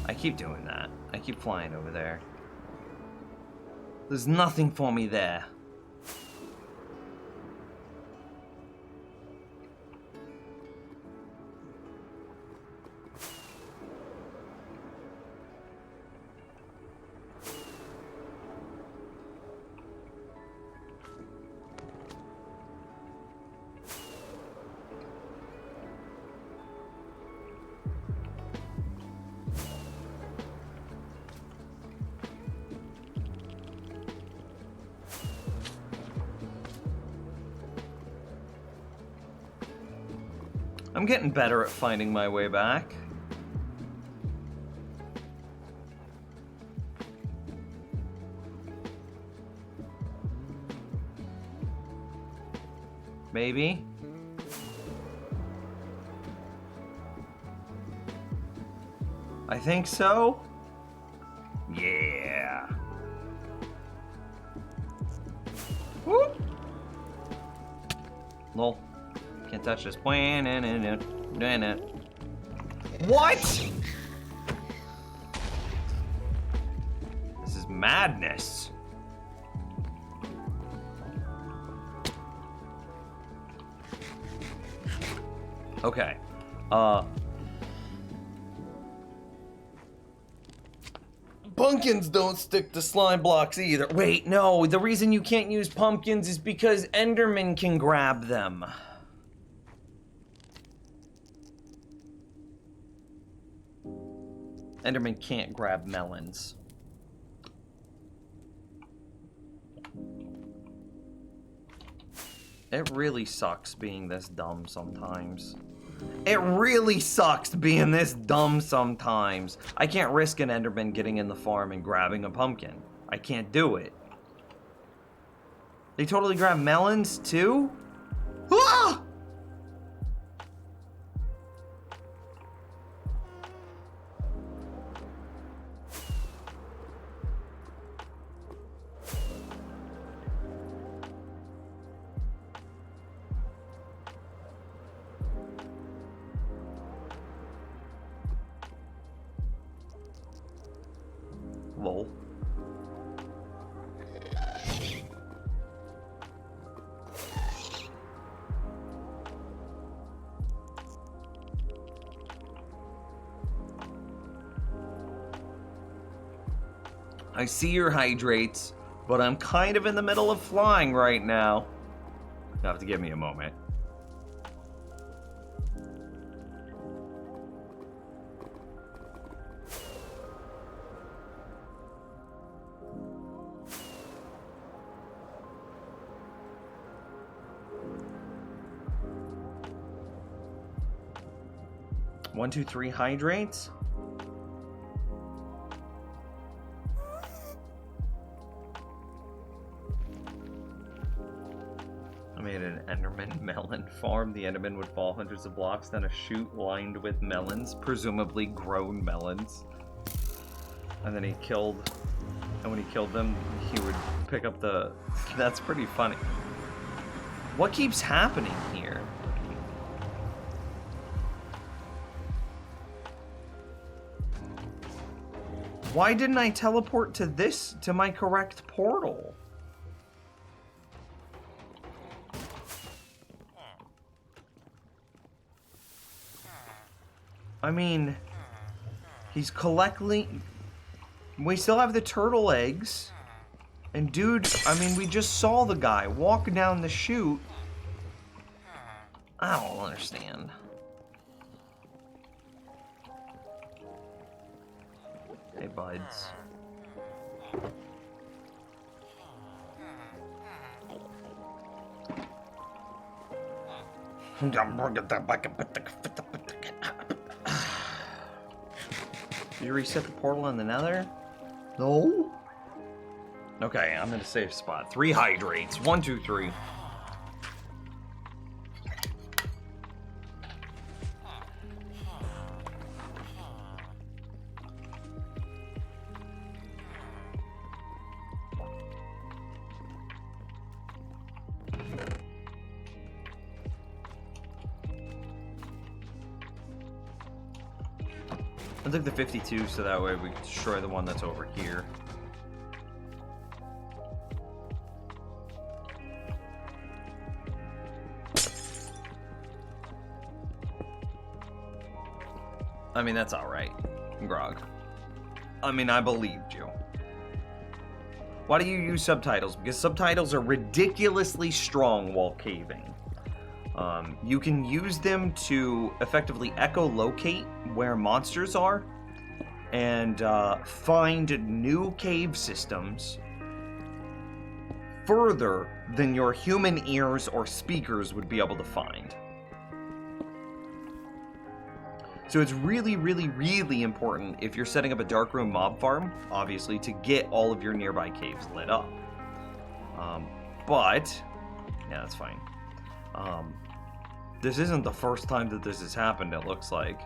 I keep doing that. I keep flying over there. There's nothing for me there. I'm getting better at finding my way back. Maybe. I think so. Yeah. Whoop. Lol. Can't touch this. What? This is madness. Okay. Pumpkins don't stick to slime blocks either. Wait, no. The reason you can't use pumpkins is because Enderman can grab them. Enderman can't grab melons. It really sucks being this dumb sometimes. It really sucks being this dumb sometimes. I can't risk an Enderman getting in the farm and grabbing a pumpkin. I can't do it. They totally grab melons too? Ah! Lol. I see your hydrates, but I'm kind of in the middle of flying right now. You have to give me a moment. One, two, three hydrates. I made an Enderman melon farm. The Enderman would fall hundreds of blocks, then a chute lined with melons, presumably grown melons. And then he killed, and when he killed them, he would pick up the... That's pretty funny. What keeps happening here? Why didn't I teleport to this, to my correct portal? I mean, he's collecting... We still have the turtle eggs. And dude, I mean, we just saw the guy walk down the chute. I don't understand. Hey, buds. Did you reset the portal in the nether? No? Okay, I'm in a safe spot. 3 hydrates. 1, 2, 3. I took the 52 so that way we can destroy the one that's over here. I mean, that's alright, Grog. I mean, I believed you. Why do you use subtitles? Because subtitles are ridiculously strong while caving. You can use them to effectively echolocate where monsters are and find new cave systems further than your human ears or speakers would be able to find. So it's really, really, really important if you're setting up a darkroom mob farm, obviously, to get all of your nearby caves lit up. But, yeah, that's fine. This isn't the first time that this has happened, it looks like.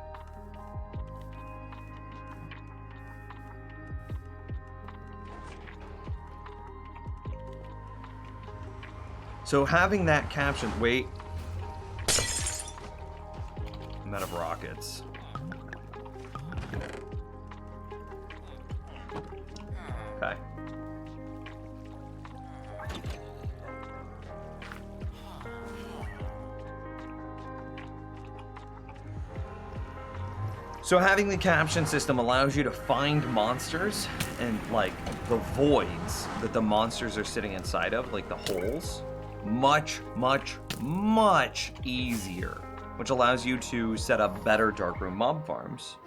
So having that caption, wait. I'm out of rockets. Okay. So having the caption system allows you to find monsters and like the voids that the monsters are sitting inside of, like the holes, much, much, much easier, which allows you to set up better darkroom mob farms.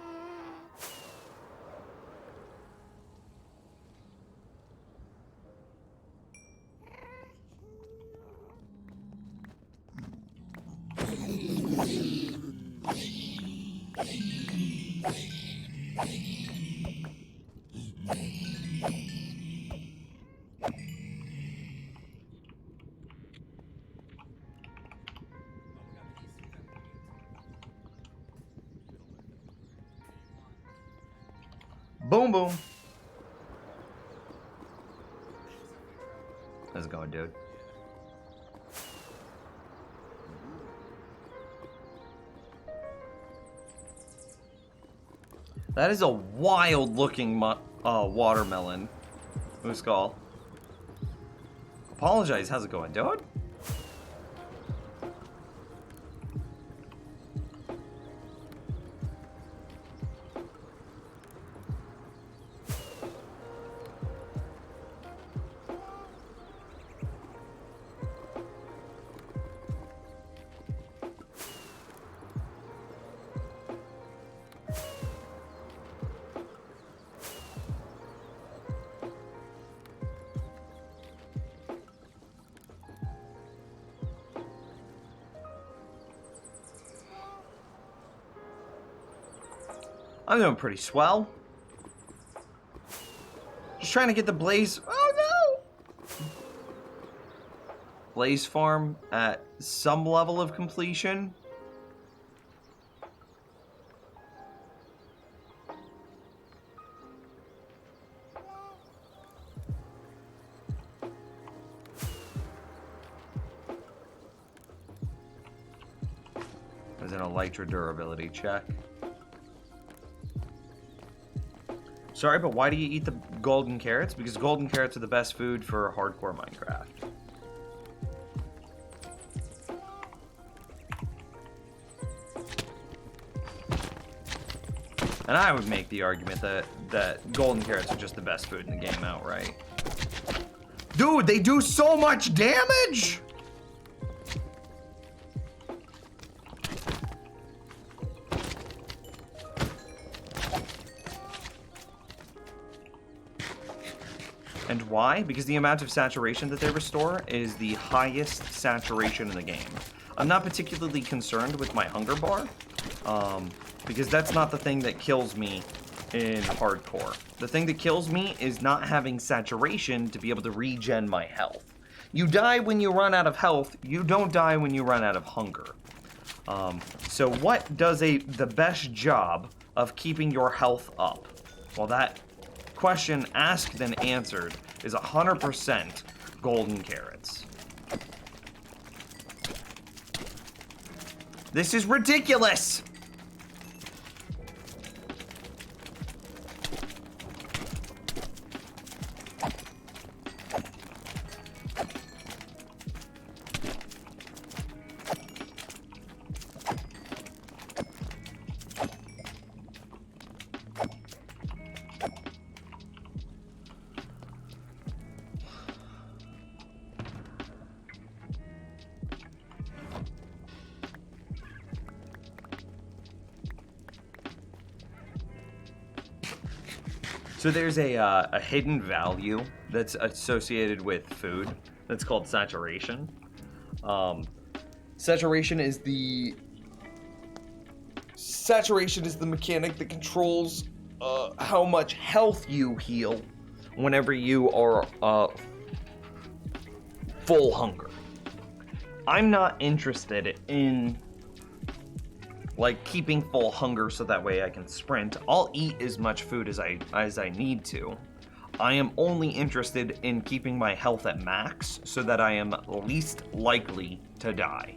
Boom, boom. How's it going, dude? That is a wild-looking watermelon. Moose call. Apologize. How's it going, dude? I'm doing pretty swell. Just trying to get the Blaze... Oh, no! Blaze farm at some level of completion. As an Elytra durability check. Sorry, but why do you eat the golden carrots? Because golden carrots are the best food for hardcore Minecraft. And I would make the argument that golden carrots are just the best food in the game outright. Dude, they do so much damage! And why? Because the amount of saturation that they restore is the highest saturation in the game. I'm not particularly concerned with my hunger bar, because that's not the thing that kills me in hardcore. The thing that kills me is not having saturation to be able to regen my health. You die when you run out of health, you don't die when you run out of hunger. So what does the best job of keeping your health up? Well, that question asked and answered is 100% golden carrots. This is ridiculous! So there's a hidden value that's associated with food that's called saturation. Saturation is the mechanic that controls how much health you heal whenever you are full hunger. I'm not interested in like keeping full hunger so that way I can sprint. I'll eat as much food as I need to. I am only interested in keeping my health at max so that I am least likely to die.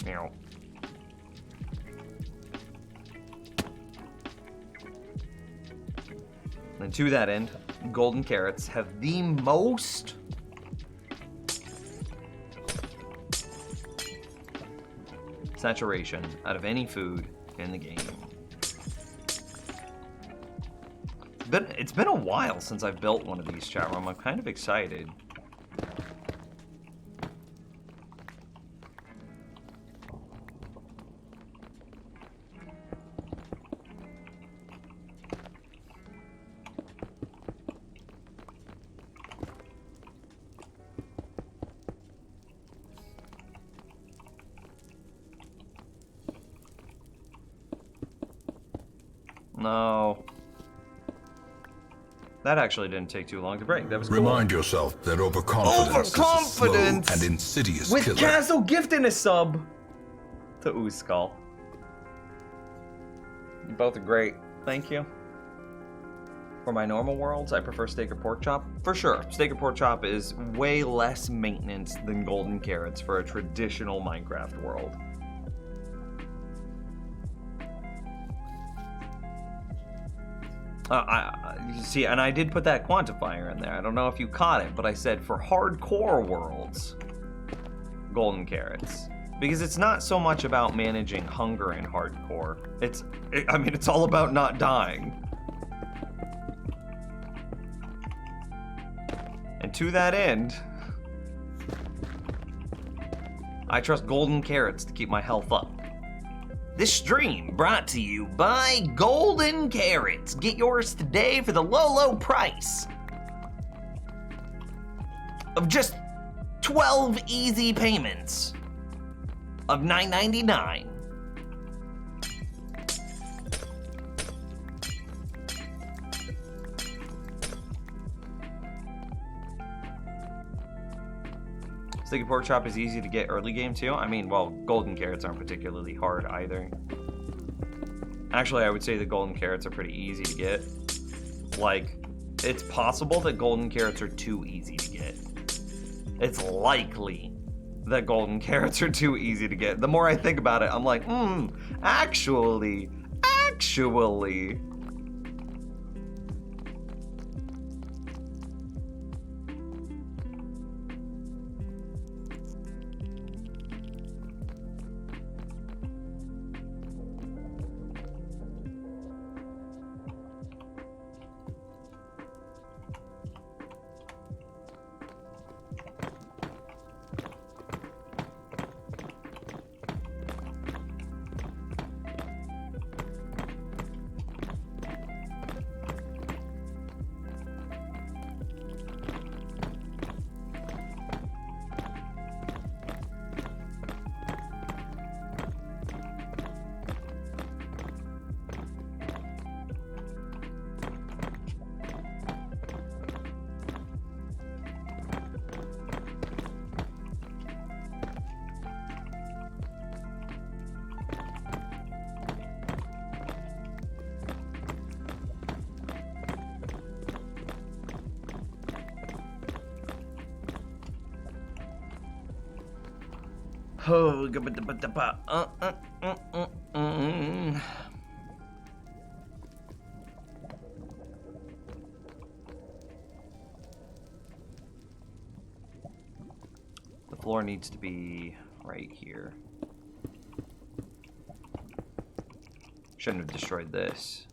Meow. And to that end, golden carrots have the most saturation out of any food in the game. It's been a while since I've built one of these, chat room. I'm kind of excited. No. That actually didn't take too long to break. That was cool.
Remind yourself that overconfidence is a slow and insidious
with
killer.
Castle gifting a sub to Ooskull. You both are great. Thank you. For my normal worlds, I prefer steak or pork chop. For sure, steak or pork chop is way less maintenance than golden carrots for a traditional Minecraft world. You see, and I did put that quantifier in there. I don't know if you caught it, but I said for hardcore worlds, golden carrots. Because it's not so much about managing hunger in hardcore. It's all about not dying. And to that end, I trust golden carrots to keep my health up. This stream brought to you by Golden Carrots. Get yours today for the low, low price of just 12 easy payments of $9.99. Sticky pork chop is easy to get early game too. I mean, well, golden carrots aren't particularly hard either. Actually, I would say the golden carrots are pretty easy to get. Like, it's possible that golden carrots are too easy to get. It's likely that golden carrots are too easy to get. The more I think about it, I'm like, actually. Oh, the floor needs to be right here. Shouldn't have destroyed this.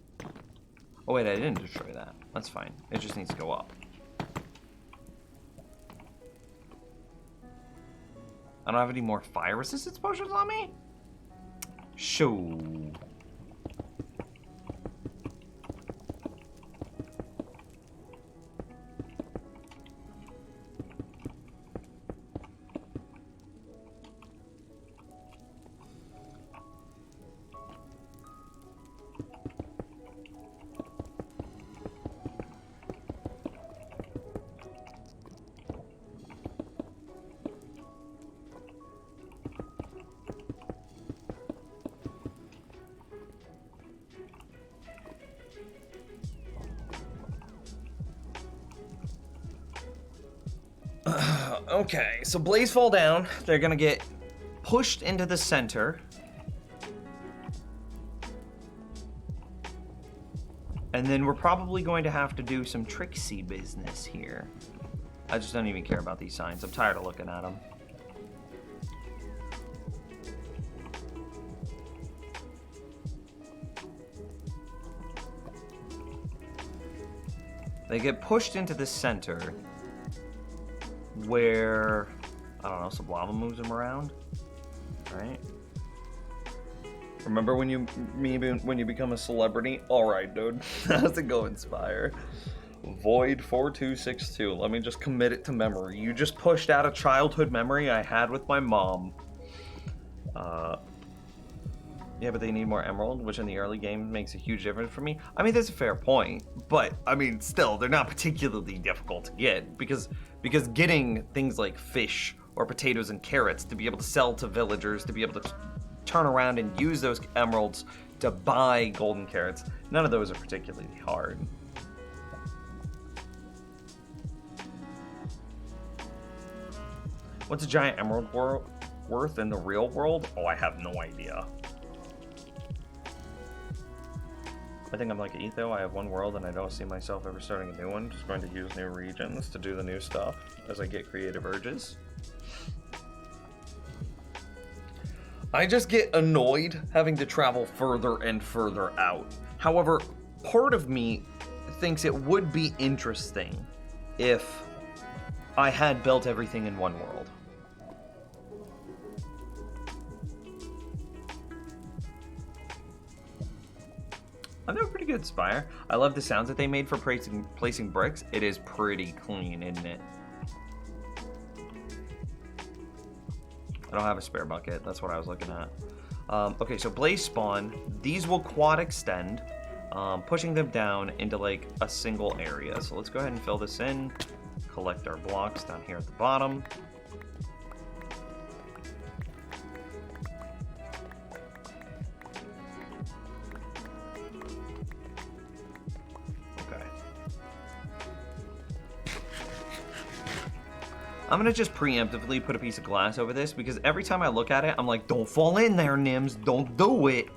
Oh wait, I didn't destroy that. That's fine. It just needs to go up. I don't have any more fire resistance potions on me? Shoo. Okay, so Blaze fall down. They're gonna get pushed into the center. And then we're probably going to have to do some tricksy business here. I just don't even care about these signs. I'm tired of looking at them. They get pushed into the center where, I don't know, Sublava moves them around, right? Remember when you become a celebrity? All right, dude. How's it go, Inspire? Void 4262. Let me just commit it to memory. You just pushed out a childhood memory I had with my mom. Yeah, but they need more emerald, which in the early game makes a huge difference for me. I mean, that's a fair point, but I mean, still, they're not particularly difficult to get because getting things like fish or potatoes and carrots to be able to sell to villagers, to be able to turn around and use those emeralds to buy golden carrots, none of those are particularly hard. What's a giant emerald worth in the real world? Oh, I have no idea. I think I'm like Etho. I have one world and I don't see myself ever starting a new one. Just going to use new regions to do the new stuff as I get creative urges. I just get annoyed having to travel further and further out. However, part of me thinks it would be interesting if I had built everything in one world. I'm doing pretty good, Spire. I love the sounds that they made for placing bricks. It is pretty clean, isn't it? I don't have a spare bucket. That's what I was looking at. Okay, so Blaze spawn. These will quad extend, pushing them down into like a single area. So let's go ahead and fill this in. Collect our blocks down here at the bottom. I'm gonna just preemptively put a piece of glass over this because every time I look at it, I'm like, don't fall in there, Nims, don't do it.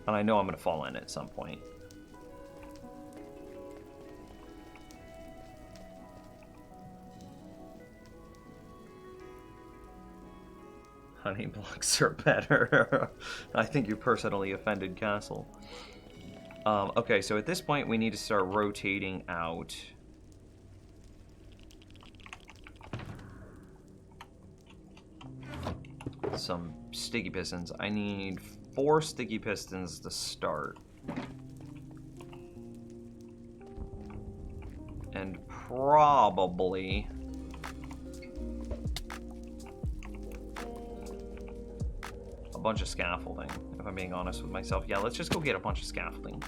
And I know I'm gonna fall in at some point. Honey blocks are better. I think you personally offended Castle. Okay, so at this point, we need to start rotating out. Some sticky pistons. I need 4 sticky pistons to start. And probably a bunch of scaffolding, if I'm being honest with myself. Yeah, let's just go get a bunch of scaffolding.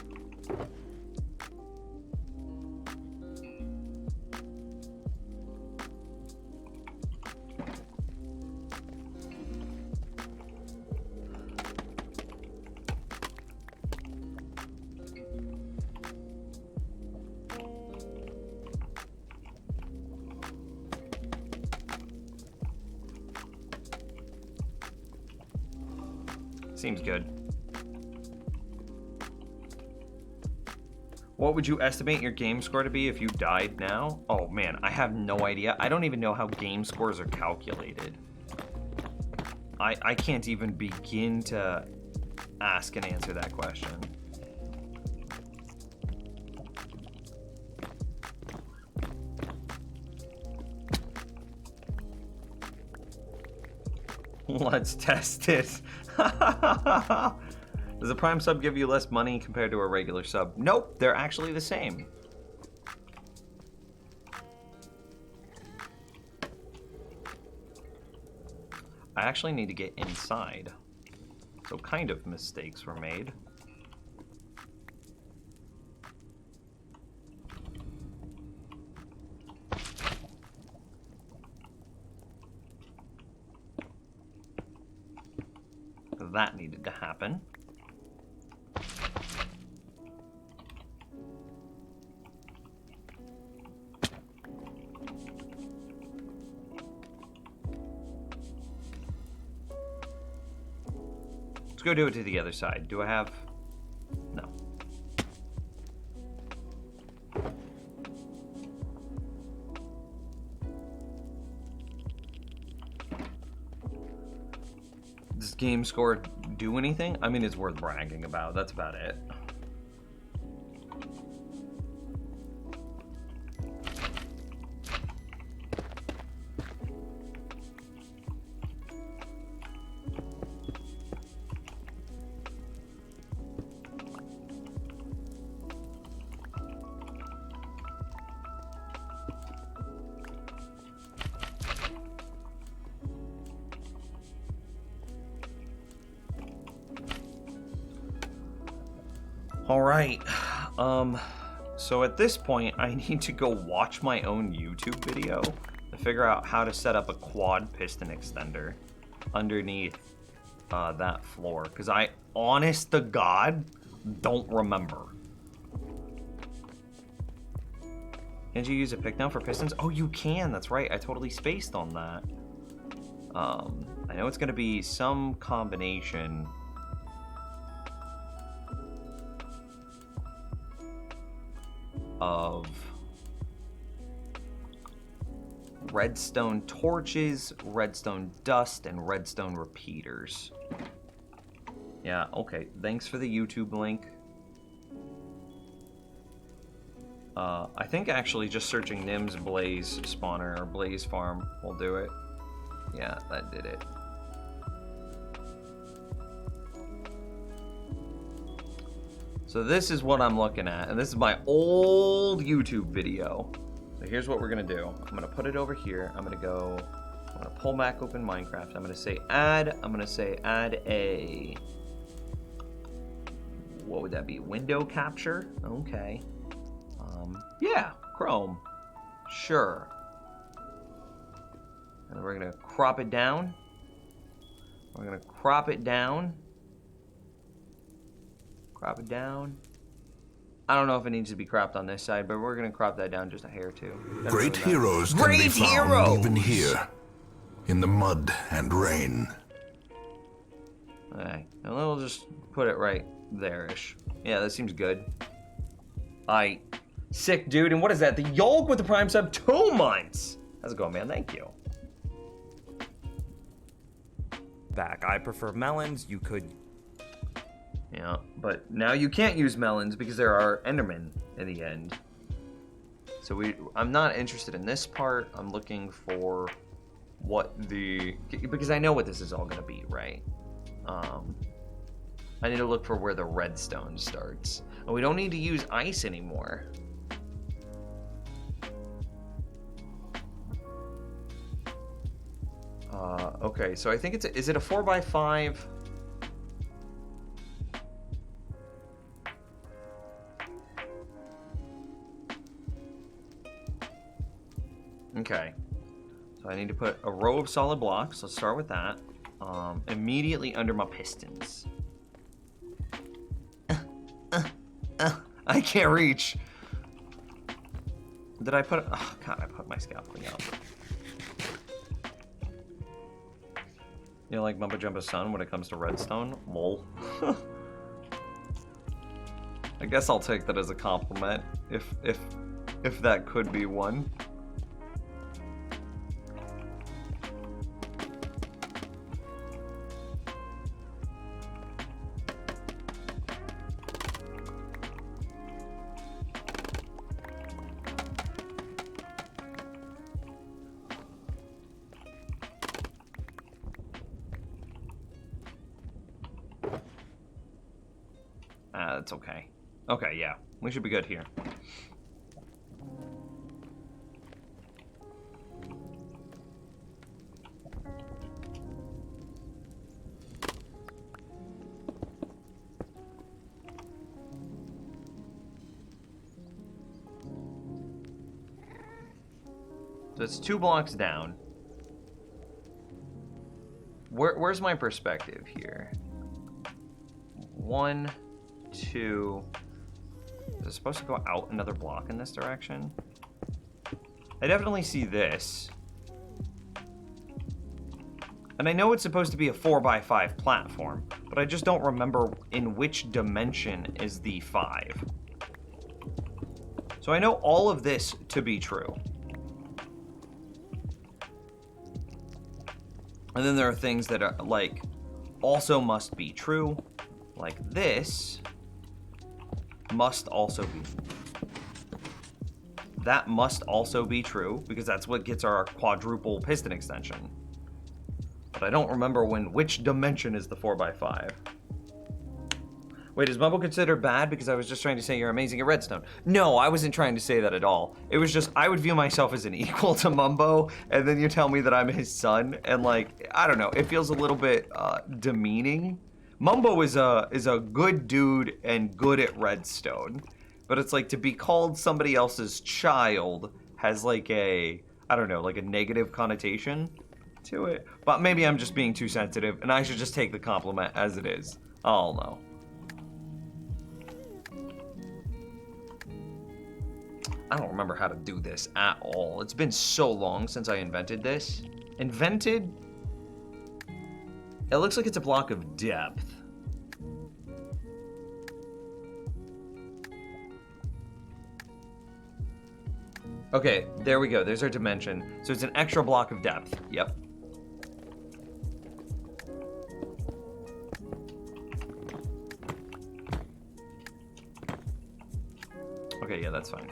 Seems good. What would you estimate your game score to be if you died now? Oh man, I have no idea. I don't even know how game scores are calculated. I can't even begin to ask and answer that question. Let's test it. Does a Prime sub give you less money compared to a regular sub? Nope, they're actually the same. I actually need to get inside. So kind of mistakes were made. That needed to happen. Let's go do it to the other side. Do I have... No. Does game score do anything? I mean, it's worth bragging about. That's about it. Alright, so at this point, I need to go watch my own YouTube video to figure out how to set up a quad piston extender underneath that floor, because I, honest to God, don't remember. Can't you use a pick down for pistons? Oh, you can, that's right, I totally spaced on that. I know it's going to be some combination of redstone torches, redstone dust, and redstone repeaters. Yeah, okay. Thanks for the YouTube link. I think actually just searching Nim's Blaze spawner or Blaze farm will do it. Yeah, that did it. So this is what I'm looking at, and this is my old YouTube video. So here's what we're gonna do. I'm gonna put it over here. I'm gonna pull back open Minecraft. I'm gonna say add a, what would that be? Window capture? Okay. Yeah, Chrome. Sure. And we're gonna crop it down. We're gonna crop it down. Crop it down. I don't know if it needs to be cropped on this side, but we're gonna crop that down just a hair too.
Great heroes can be found even here, in the mud and rain.
Alright, and then we'll just put it right there-ish. Yeah, that seems good. Sick, dude. And what is that? The Yolk with the Prime sub, 2 months. How's it going, man? Thank you. Back. I prefer melons. You could... Yeah, but now you can't use melons because there are Endermen in the end. So I'm not interested in this part. I'm looking for because I know what this is all gonna be, right? I need to look for where the redstone starts. And we don't need to use ice anymore. Okay, so I think is it a 4x5? Okay, so I need to put a row of solid blocks. Let's start with that. Immediately under my pistons. I can't reach. Did I put? Oh God, I put my scaffolding up. You know, like Mumba Jumba Sun when it comes to redstone? Lol. I guess I'll take that as a compliment, if that could be one. That's okay. Okay, yeah. We should be good here. So it's 2 blocks down. Where's my perspective here? 1, 2. Is it supposed to go out another block in this direction? I definitely see this. And I know it's supposed to be a 4x5 platform, but I just don't remember in which dimension is the 5. So I know all of this to be true. And then there are things that are, like, also must be true. Like this must also be. That must also be true, because that's what gets our quadruple piston extension. But I don't remember which dimension is the 4x5. Wait, is Mumbo considered bad because I was just trying to say you're amazing at Redstone? No, I wasn't trying to say that at all. It was just, I would view myself as an equal to Mumbo, and then you tell me that I'm his son, and like, I don't know, it feels a little bit demeaning. Mumbo is a good dude and good at Redstone, but it's like to be called somebody else's child has like a, I don't know, like a negative connotation to it. But maybe I'm just being too sensitive, and I should just take the compliment as it is. I'll know. I don't remember how to do this at all. It's been so long since I invented this. Invented? It looks like it's a block of depth. Okay, there we go. There's our dimension. So it's an extra block of depth. Yep. Okay, yeah, that's fine.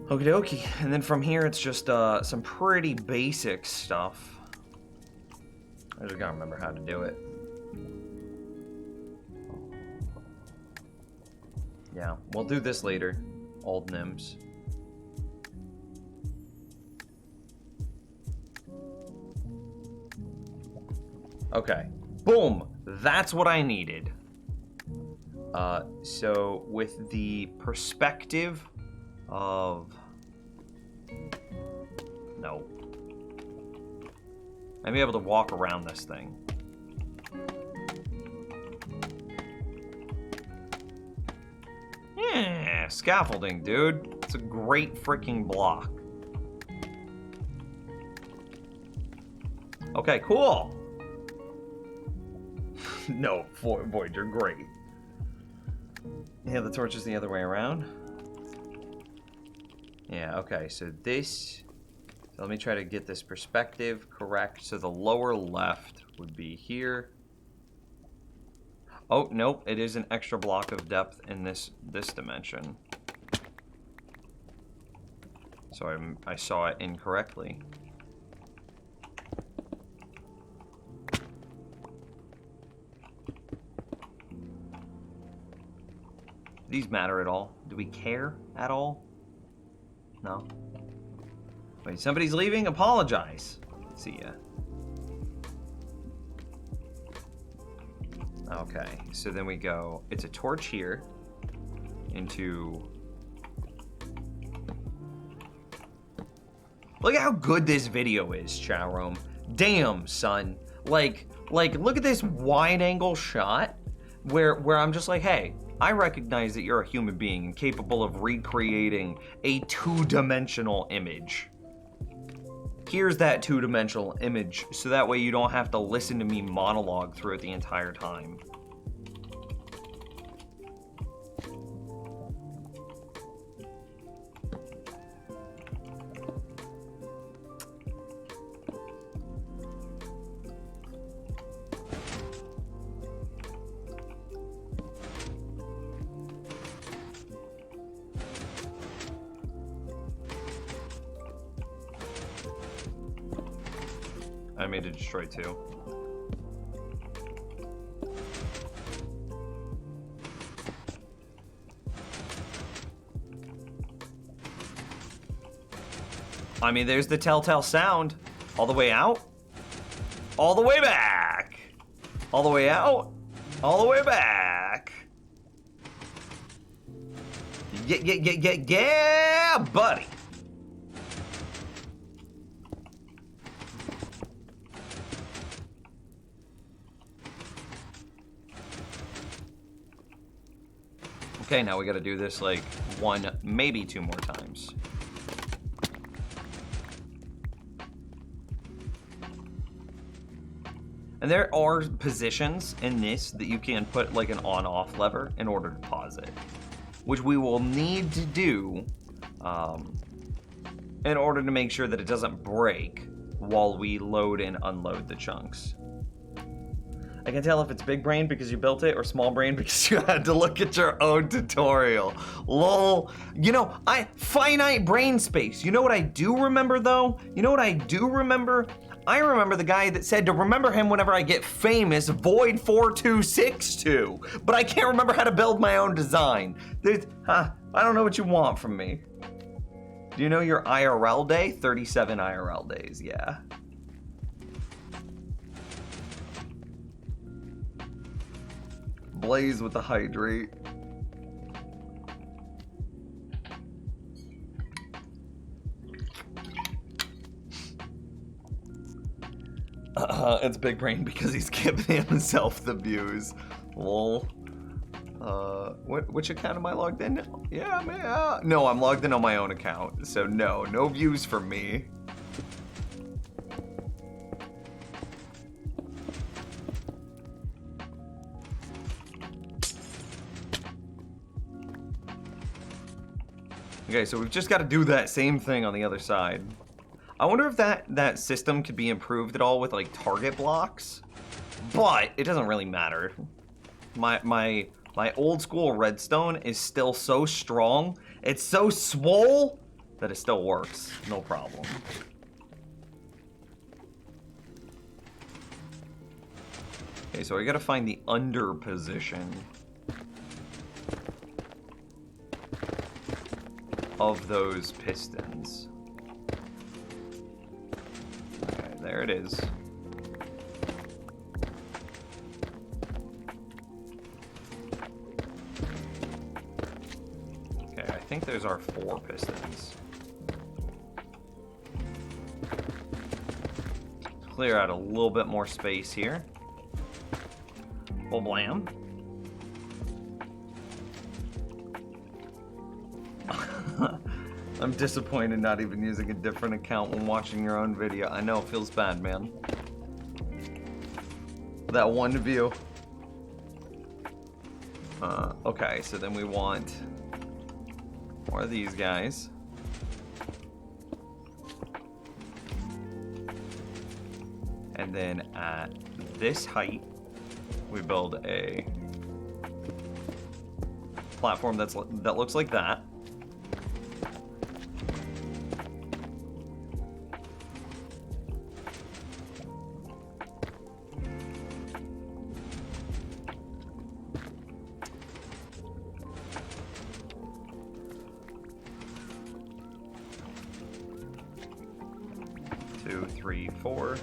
Okie dokie. And then from here, it's just some pretty basic stuff. I just gotta remember how to do it. Yeah, we'll do this later. Old Nims. Okay. Boom! That's what I needed. So with the perspective of... No. I'd be able to walk around this thing. Yeah, scaffolding, dude. It's a great freaking block. Okay, cool. No, Void, you're great. Yeah, the torch is the other way around. Yeah, okay, so this... So let me try to get this perspective correct. So the lower left would be here. Oh, nope, it is an extra block of depth in this dimension. So I saw it incorrectly. Do these matter at all? Do we care at all? No? Wait, somebody's leaving? Apologize. See ya. Okay, so then we go, it's a torch here into... Look at how good this video is, Chowrome. Damn, son. Like, look at this wide angle shot where I'm just like, hey, I recognize that you're a human being capable of recreating a two-dimensional image. Here's that two-dimensional image, so that way you don't have to listen to me monologue through it the entire time. I made it destroy two. I mean, there's the telltale sound. All the way out. All the way back. All the way out. All the way back. Yeah, buddy. Okay, now we gotta do this like one, maybe two more times. And there are positions in this that you can put like an on-off lever in order to pause it, which we will need to do in order to make sure that it doesn't break while we load and unload the chunks. I can tell if it's big brain because you built it or small brain because you had to look at your own tutorial. Lol. You know, finite brain space. You know what I do remember though? You know what I do remember? I remember the guy that said to remember him whenever I get famous, Void4262. But I can't remember how to build my own design. I don't know what you want from me. Do you know your IRL day? 37 IRL days, yeah. Blaze with the hydrate. It's big brain because he's giving himself the views. Lol. Which account am I logged in? Yeah, man. No, I'm logged in on my own account. So no views for me. Okay, so we've just got to do that same thing on the other side. I wonder if that system could be improved at all with like target blocks, but it doesn't really matter. My old school redstone is still so strong, it's so swole that it still works, no problem. Okay, so we gotta find the under position of those pistons. Okay, there it is. Okay, I think those are 4 pistons. Clear out a little bit more space here. Oh, blam. I'm disappointed not even using a different account when watching your own video. I know, it feels bad, man. That one view. Okay, so then we want more of these guys. And then at this height, we build a platform that looks like that. Two, three, four.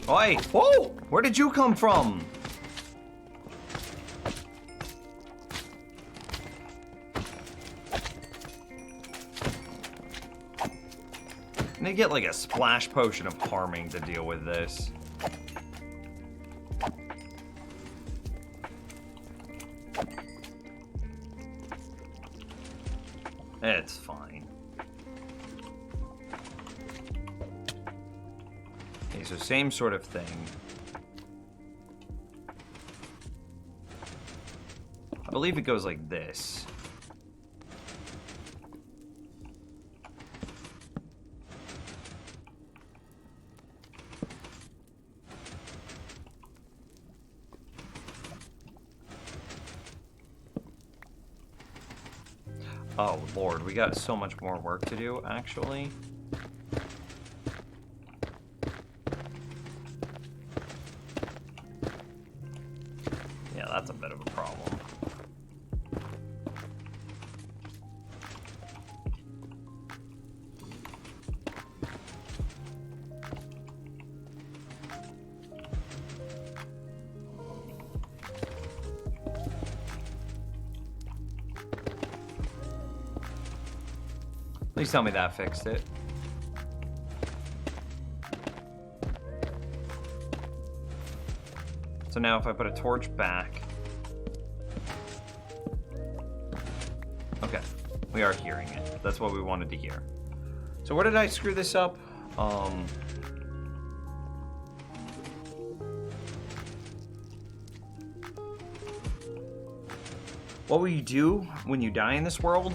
Oi! Whoa! Where did you come from? I need to get like a splash potion of harming to deal with this. It's fine. Okay, so same sort of thing. I believe it goes like this. Oh, Lord, we got so much more work to do, actually. Yeah, that's a bit of a problem. Please tell me that fixed it. So now if I put a torch back... Okay, we are hearing it. That's what we wanted to hear. So where did I screw this up? What will you do when you die in this world?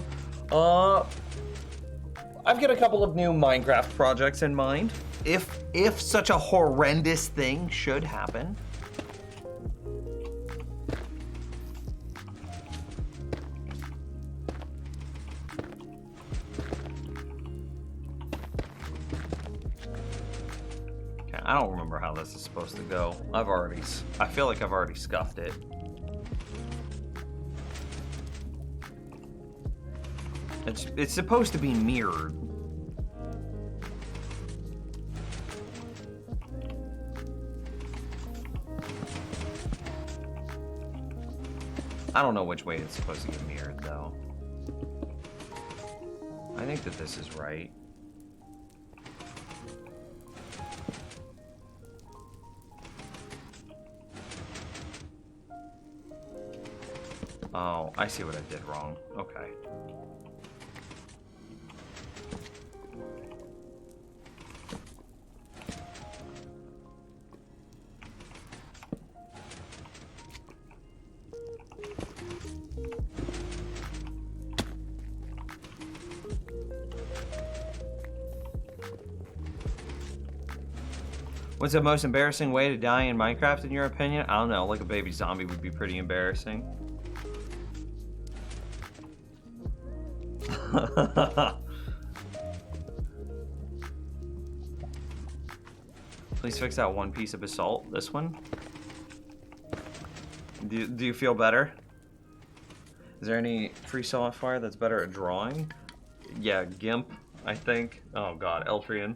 I've got a couple of new Minecraft projects in mind. If such a horrendous thing should happen. Okay, I don't remember how this is supposed to go. I feel like I've already scuffed it. It's supposed to be mirrored. I don't know which way it's supposed to get mirrored, though. I think that this is right. Oh, I see what I did wrong. Okay. What's the most embarrassing way to die in Minecraft, in your opinion? I don't know, like a baby zombie would be pretty embarrassing. Please fix that one piece of basalt. This one? Do you feel better? Is there any free software that's better at drawing? Yeah, GIMP, I think. Oh god, Eltrian.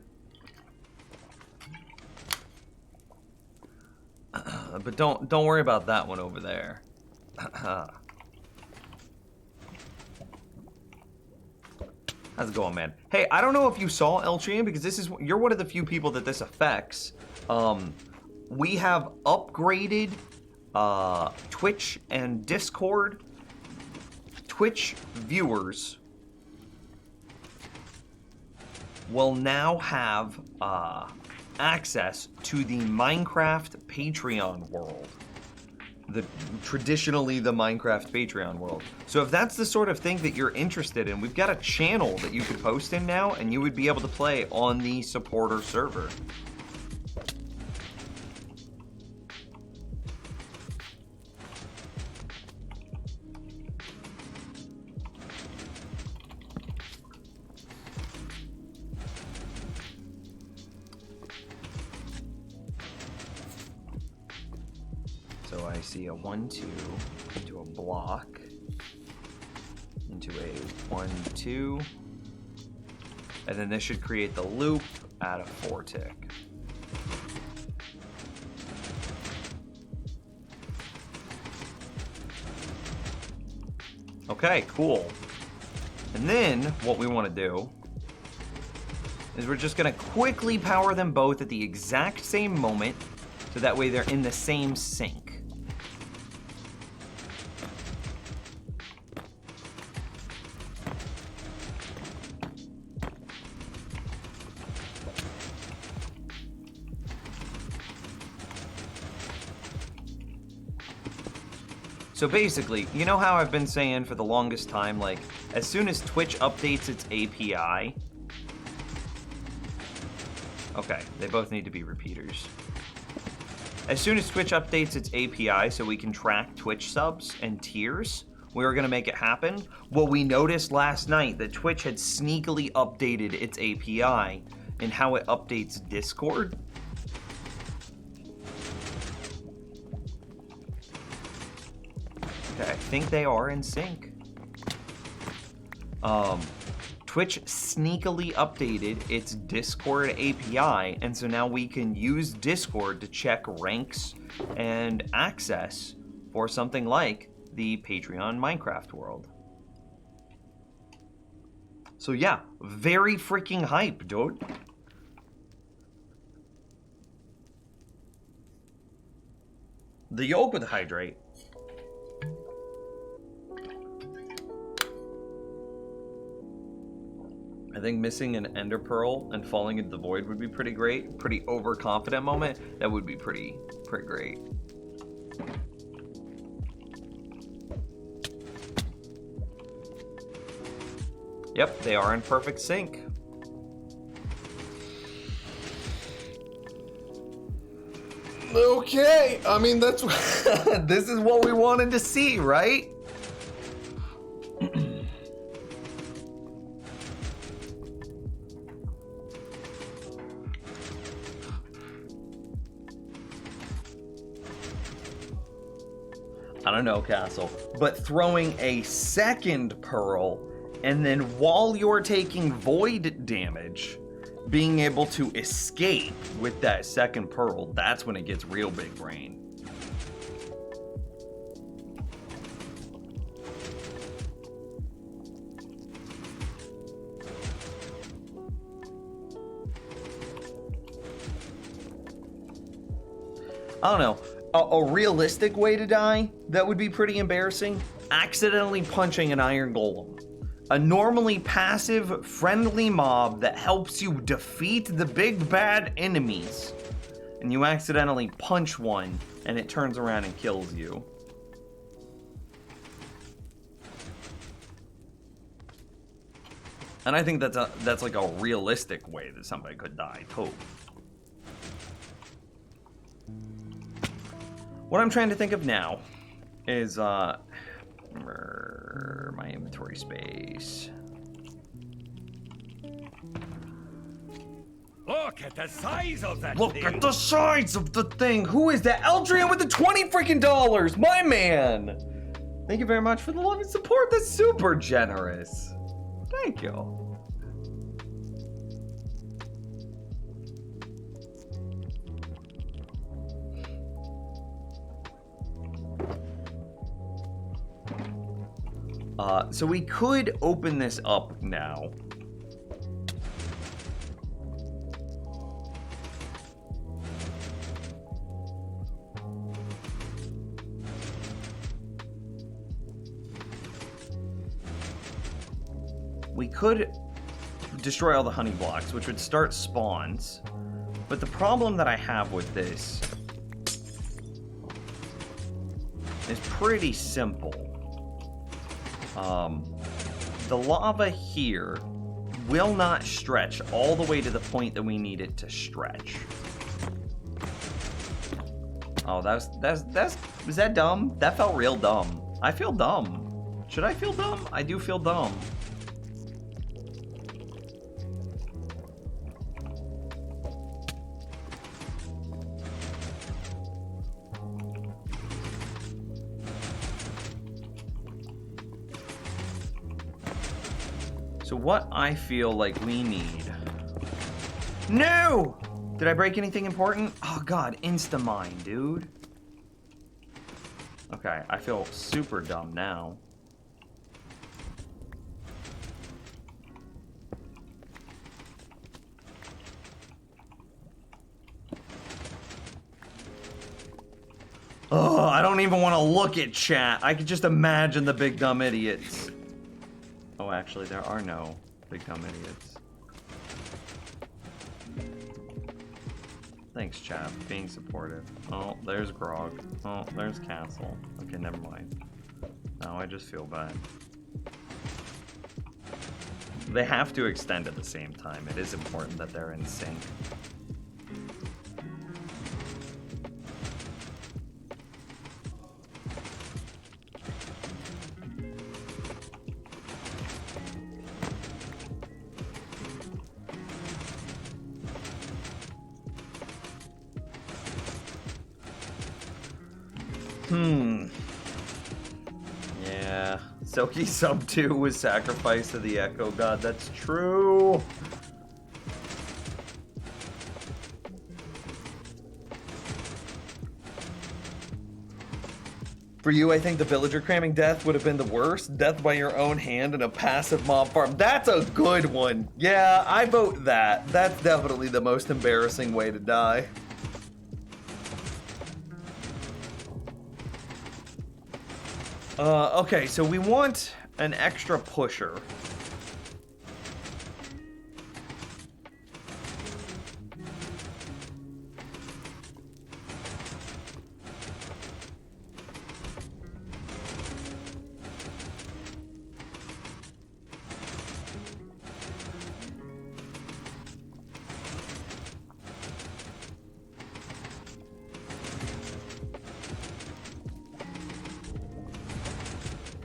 But don't worry about that one over there. How's it going, man? Hey, I don't know if you saw Eltrian, because you're one of the few people that this affects. We have upgraded Twitch and Discord. Twitch viewers will now have access to the Minecraft Patreon world. Traditionally the Minecraft Patreon world. So if that's the sort of thing that you're interested in, we've got a channel that you could post in now, and you would be able to play on the supporter server. So I see a 1, 2 into a block, into a 1, 2, and then this should create the loop at a 4 tick. Okay, cool. And then what we want to do is we're just going to quickly power them both at the exact same moment, so that way they're in the same sync. So basically, you know how I've been saying for the longest time, like, as soon as Twitch updates its API... Okay, they both need to be repeaters. As soon as Twitch updates its API so we can track Twitch subs and tiers, we were gonna make it happen. Well, we noticed last night that Twitch had sneakily updated its API and how it updates Discord. Okay, I think they are in sync. Twitch sneakily updated its Discord API, and so now we can use Discord to check ranks and access for something like the Patreon Minecraft world. So yeah, very freaking hype, dude. the yolk with hydrate. I think missing an ender pearl and falling into the void would be pretty great. Pretty overconfident moment. That would be pretty great. Yep, they are in perfect sync. Okay, I mean that's this is what we wanted to see, right? I don't know, Castle, but throwing a second pearl and then while you're taking void damage, being able to escape with that second pearl, that's when it gets real big brain. I don't know. A realistic way to die that would be pretty embarrassing: accidentally punching an iron golem. A normally passive, friendly mob that helps you defeat the big bad enemies. And you accidentally punch one and it turns around and kills you. And I think that's like a realistic way that somebody could die too. What I'm trying to think of now is my inventory space.
Look at the size of that
Look
thing.
at the size of the thing. Who is that? Eldrian with the $20 freaking, my man. Thank you very much for the love and support. That's super generous. Thank you. So we could open this up now. We could destroy all the honey blocks, which would start spawns. But the problem that I have with this is pretty simple. The lava here will not stretch all the way to the point that we need it to stretch. Oh, was that dumb? That felt real dumb. I feel dumb. Should I feel dumb? I do feel dumb. So what I feel like we need... No! Did I break anything important? Oh god, insta-mine, dude. Okay, I feel super dumb now. Oh, I don't even want to look at chat. I could just imagine the big dumb idiots. Oh, actually, there are no big dumb idiots. Thanks, chat, for being supportive. Oh, there's Grog. Oh, there's Castle. Okay, never mind. Now I just feel bad. They have to extend at the same time. It is important that they're in sync. Yeah. Silky Sub 2 was sacrificed to the Echo God. That's true. For you, I think the villager cramming death would have been the worst. Death by your own hand in a passive mob farm. That's a good one. Yeah, I vote that. That's definitely the most embarrassing way to die. Okay, so we want an extra pusher.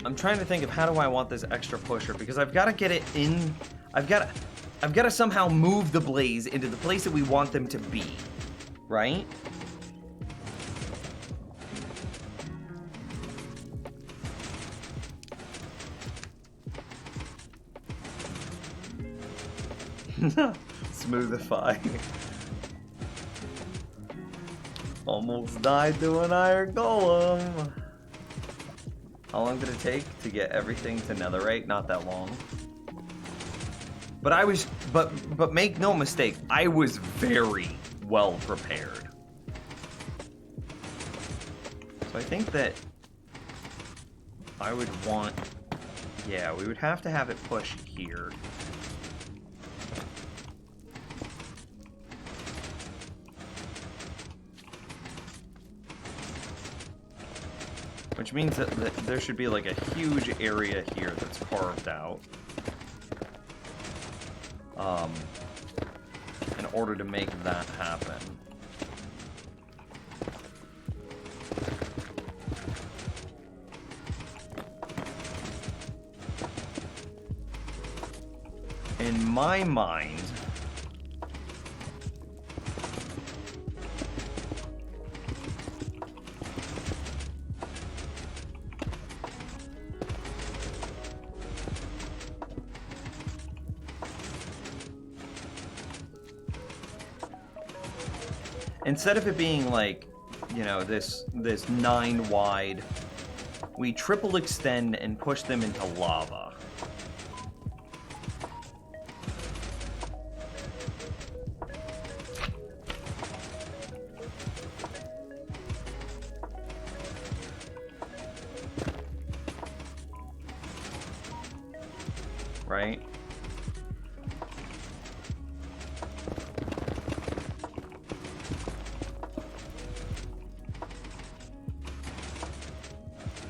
I'm trying to think of how do I want this extra pusher, because I've got to get it in. I've got to somehow move the blaze into the place that we want them to be, right? Smoothify. Almost died to an iron golem. How long did it take to get everything to netherite? Not that long. But but make no mistake, I was very well prepared. So I think that I would want, yeah, we would have to have it push here. Which means that there should be like a huge area here that's carved out. In order to make that happen. In my mind, instead of it being like, you know, this 9 wide, we triple extend and push them into lava. Right?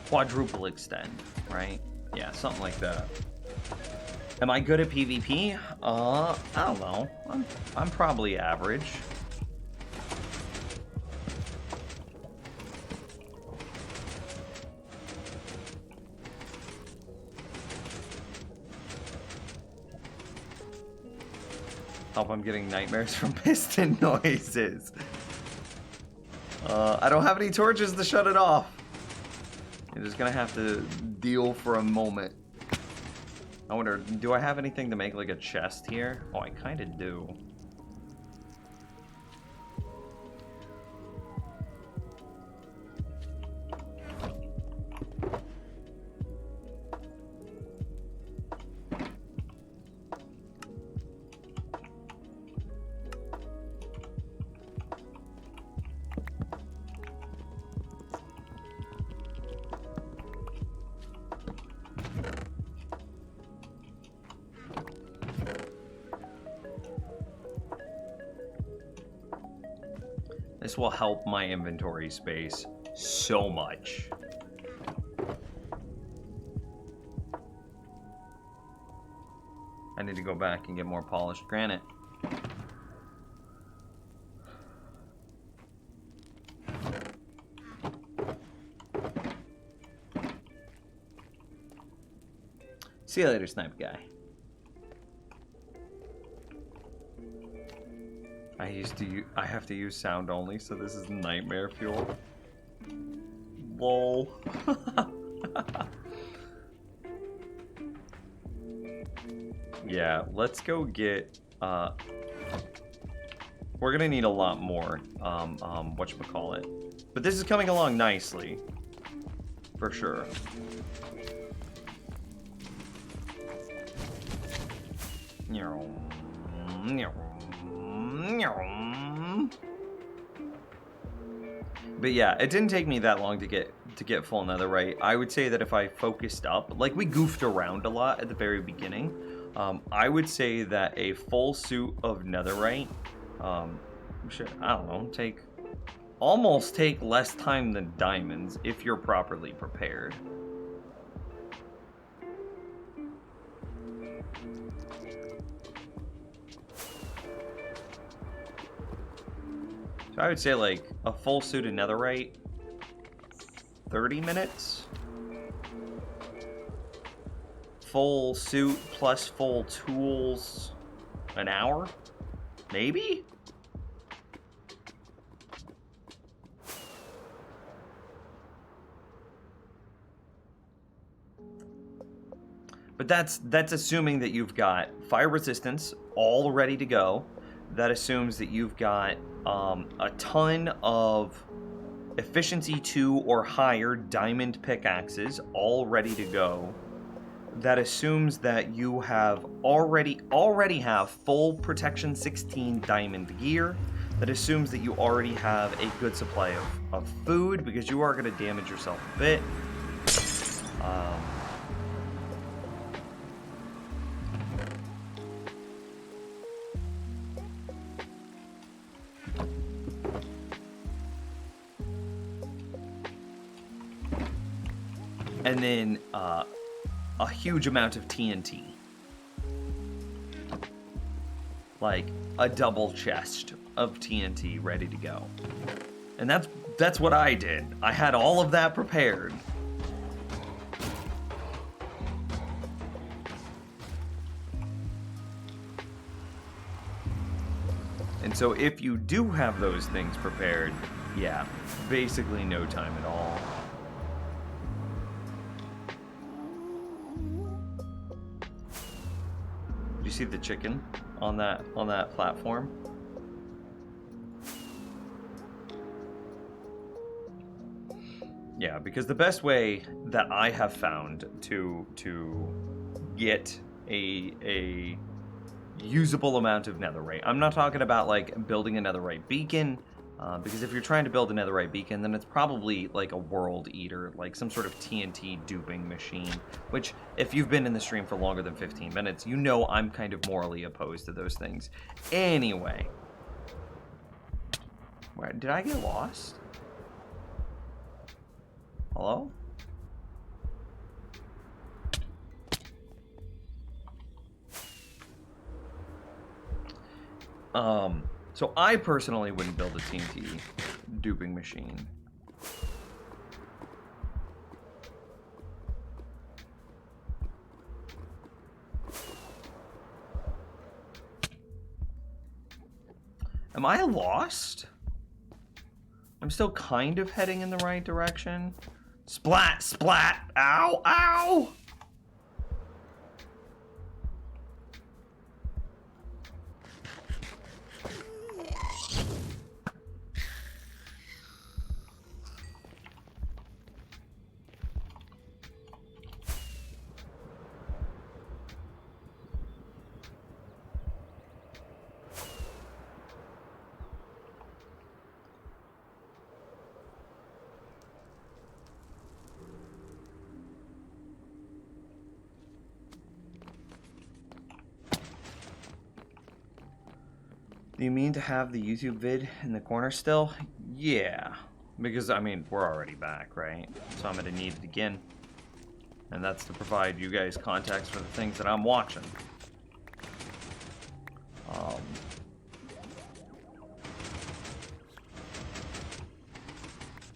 Quadruple extend, right? Yeah, something like that. Am I good at PvP? I don't know. I'm probably average. Hope I'm getting nightmares from piston noises. I don't have any torches to shut it off. You're just gonna have to deal for a moment. I wonder, do I have anything to make like a chest here? Oh, I kind of do. This will help my inventory space so much. I need to go back and get more polished granite. See you later, snipe guy. I have to use sound only, so this is nightmare fuel. Lol. Yeah, let's go get, we're gonna need a lot more, whatchamacallit. But this is coming along nicely. For sure. But yeah, it didn't take me that long to get to get full netherite. I would say that if I focused up, like we goofed around a lot at the very beginning, I would say that a full suit of netherite should, I don't know, almost take less time than diamonds if you're properly prepared. So I would say like a full suit of netherite, 30 minutes. Full suit plus full tools, an hour, maybe? But that's assuming that you've got fire resistance all ready to go. That assumes that you've got a ton of efficiency 2 or higher diamond pickaxes all ready to go. That assumes that you have already have full protection 16 diamond gear. That assumes that you already have a good supply of food, because you are going to damage yourself a bit. And then a huge amount of TNT. Like a double chest of TNT ready to go. And that's what I did. I had all of that prepared. And so if you do have those things prepared, yeah, basically no time at all. You see the chicken on that platform? Yeah, because the best way that I have found to get a usable amount of netherite. I'm not talking about like building a netherite beacon, because if you're trying to build a netherite beacon, then it's probably like a world eater, like some sort of TNT duping machine, which if you've been in the stream for longer than 15 minutes, you know I'm kind of morally opposed to those things. Anyway. Where did I get lost? Hello? So I personally wouldn't build a TNT duping machine. Am I lost? I'm still kind of heading in the right direction. Splat, splat, ow, ow! Do you mean to have the YouTube vid in the corner still? Yeah, because I mean, we're already back, right? So I'm gonna need it again. And that's to provide you guys context for the things that I'm watching.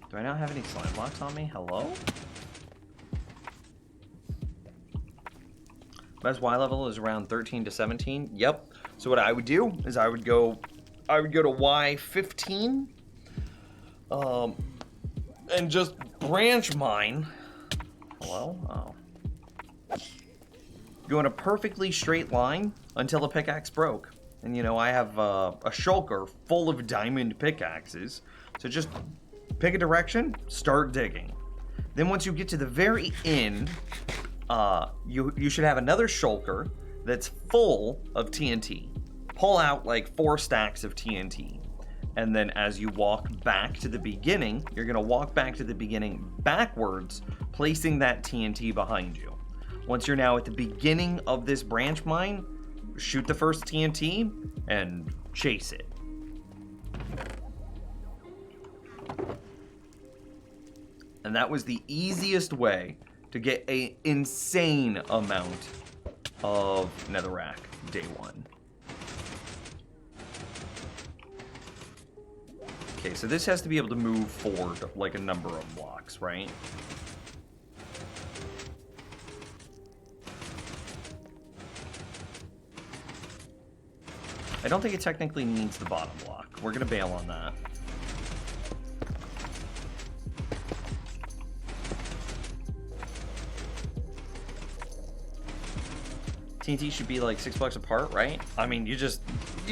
Do I not have any slime blocks on me? Hello? Best Y level is around 13 to 17. Yep. So what I would do is I would go to Y15, and just branch mine. Hello? Oh. Go in a perfectly straight line until the pickaxe broke. And you know, I have a shulker full of diamond pickaxes. So just pick a direction, start digging. Then once you get to the very end, you should have another shulker that's full of TNT. Pull out like 4 stacks of TNT. And then as you walk back to the beginning, you're gonna walk back to the beginning backwards, placing that TNT behind you. Once you're now at the beginning of this branch mine, shoot the first TNT and chase it. And that was the easiest way to get an insane amount of netherrack day one. Okay, so this has to be able to move forward like a number of blocks, right? I don't think it technically needs the bottom block. We're gonna bail on that. TNT should be like 6 blocks apart, right? I mean, you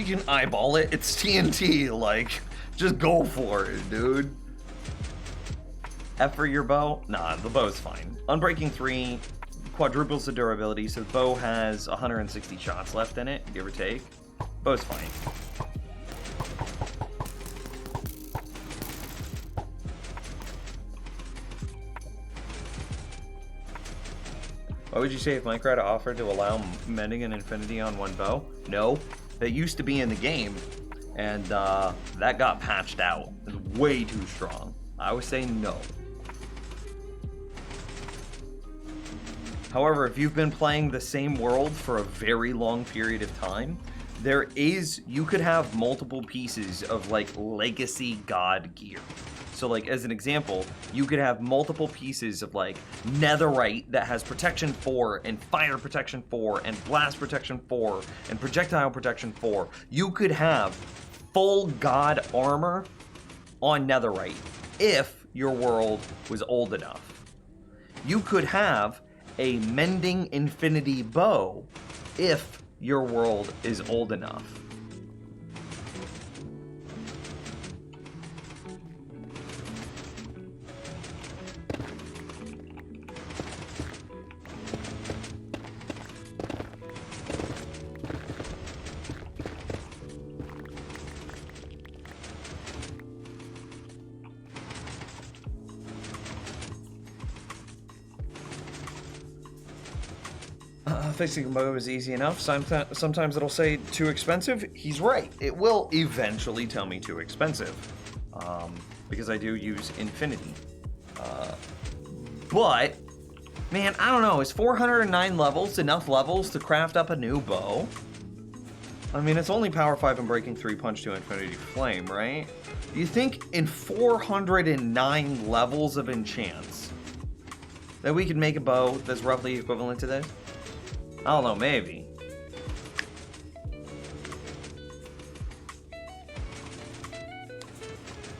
can eyeball it. It's TNT, like, just go for it, dude. F for your bow? Nah, the bow's fine. Unbreaking 3 quadruples the durability, so the bow has 160 shots left in it, give or take. Bow's fine. What would you say if Minecraft offered to allow mending and infinity on one bow? No. That used to be in the game, and that got patched out. It's way too strong. I would say no. However, if you've been playing the same world for a very long period of time, you could have multiple pieces of like legacy god gear. So like as an example, you could have multiple pieces of like netherite that has protection 4 and fire protection 4 and blast protection 4 and projectile protection 4. You could have full god armor on netherite if your world was old enough. You could have a mending infinity bow if your world is old enough. Fixing a bow is easy enough. Sometimes it'll say too expensive. He's right. It will eventually tell me too expensive. Because I do use infinity. But, man, I don't know. Is 409 levels enough levels to craft up a new bow? I mean, it's only power 5 and breaking 3 punch to infinity flame, right? Do you think in 409 levels of enchants that we could make a bow that's roughly equivalent to this? I don't know, maybe.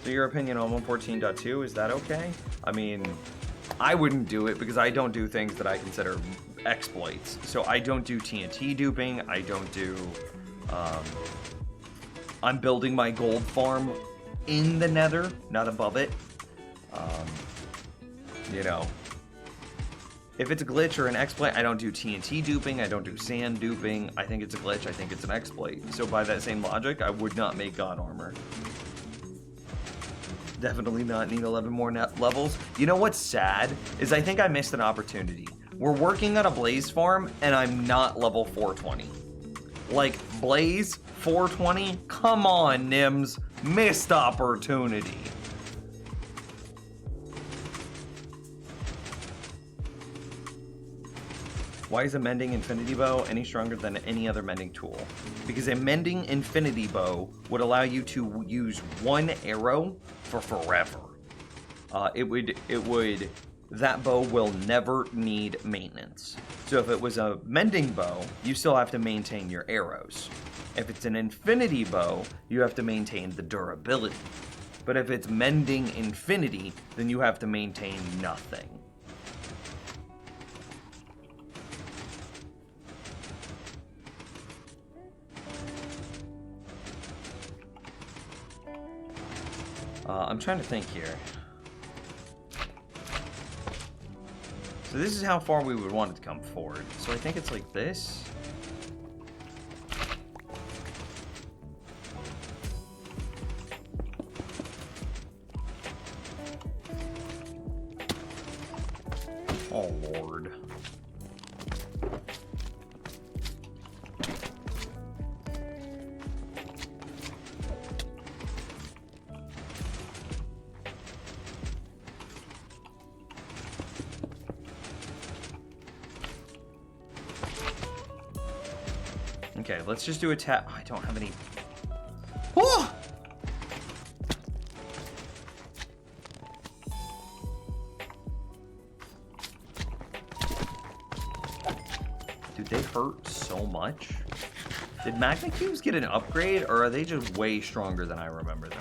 So your opinion on 114.2, is that okay? I mean, I wouldn't do it because I don't do things that I consider exploits. So I don't do TNT duping, I don't do... I'm building my gold farm in the nether, not above it. You know. If it's a glitch or an exploit, I don't do TNT duping, I don't do sand duping. I think it's a glitch, I think it's an exploit. So by that same logic, I would not make god armor. Definitely not need 11 more net levels. You know what's sad? Is I think I missed an opportunity. We're working on a blaze farm, and I'm not level 420. Like, blaze 420? Come on, Nims. Missed opportunity. Why is a mending infinity bow any stronger than any other mending tool? Because a mending infinity bow would allow you to use one arrow for forever. That bow will never need maintenance. So if it was a mending bow, you still have to maintain your arrows. If it's an infinity bow, you have to maintain the durability. But if it's mending infinity, then you have to maintain nothing. I'm trying to think here. So this is how far we would want it to come forward. So I think it's like this. Okay, let's just do a tap. I don't have any. Oh! Dude, they hurt so much. Did Magna Cubes get an upgrade, or are they just way stronger than I remember them?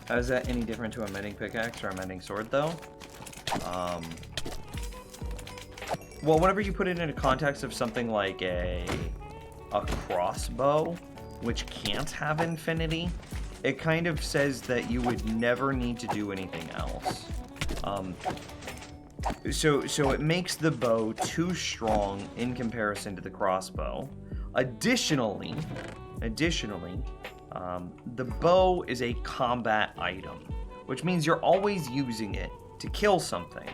How is that any different to a mending pickaxe or a mending sword, though? Well, whenever you put it in a context of something like a crossbow, which can't have infinity, it kind of says that you would never need to do anything else. So it makes the bow too strong in comparison to the crossbow. Additionally, the bow is a combat item, which means you're always using it to kill something,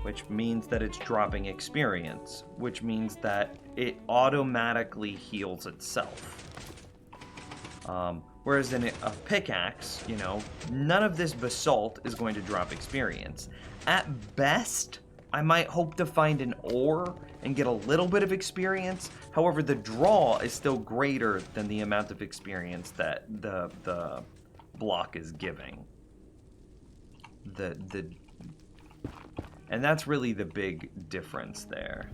which means that it's dropping experience, which means that it automatically heals itself. Whereas in a pickaxe, you know, none of this basalt is going to drop experience. At best, I might hope to find an ore and get a little bit of experience. However, the draw is still greater than the amount of experience that the block is giving. And that's really the big difference there.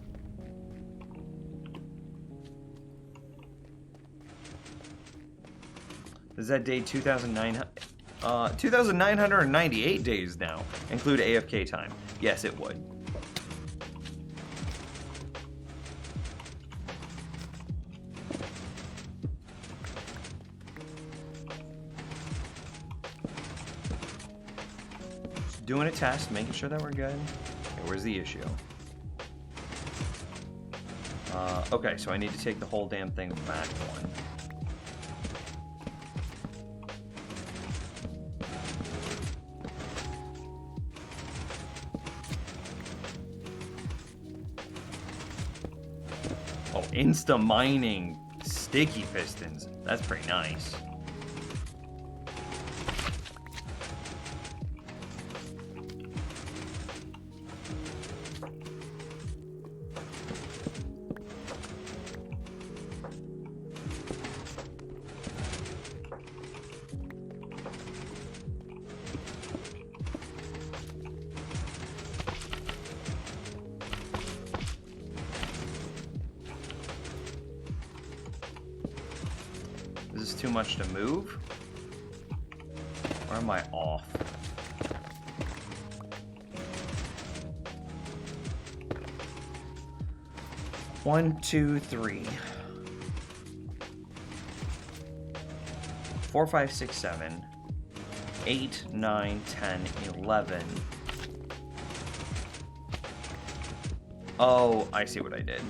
Is that day 2,998 days now include AFK time? Yes, it would. Just doing a test, making sure that we're good. Okay, where's the issue? Okay, so I need to take the whole damn thing back one. Oh, insta mining sticky pistons. That's pretty nice. Is this too much to move? Or am I off? One, two, three. 4, 5, 6, 7. 8, 9, 10, 11. Oh, I see what I did.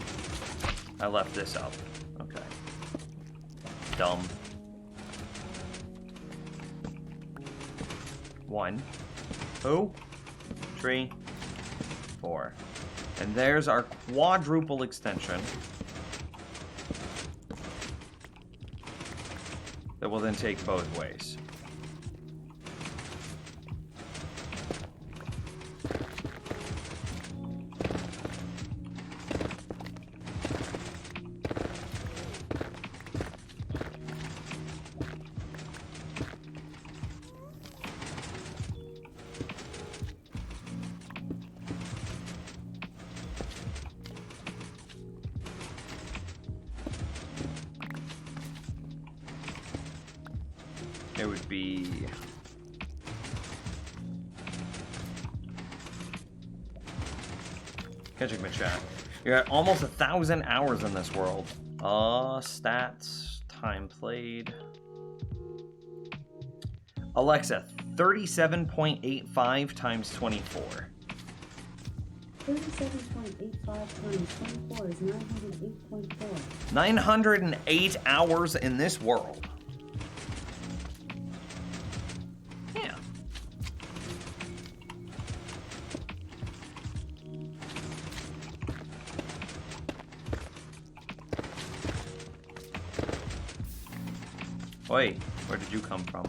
I left this up. Okay. Dumb. 1, 2, 3, 4. And there's our quadruple extension. That will then take both ways. It would be catching my chat. You're at almost 1,000 hours in this world. Stats, time played. Alexa, 37.85 times 24.
37.85 times 24 is 908.4.
908 hours in this world. Oi, where did you come from?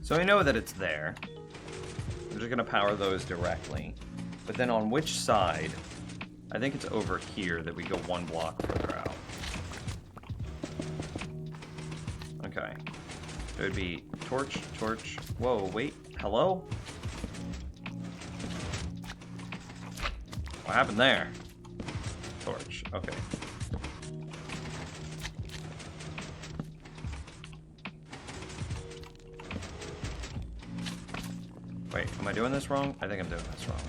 So I know that it's there. I'm just gonna power those directly. But then on which side? I think it's over here that we go one block further out. Okay. It would be torch, torch. Whoa, wait. Hello? What happened there? Torch. Okay. Wait, am I doing this wrong? I think I'm doing this wrong.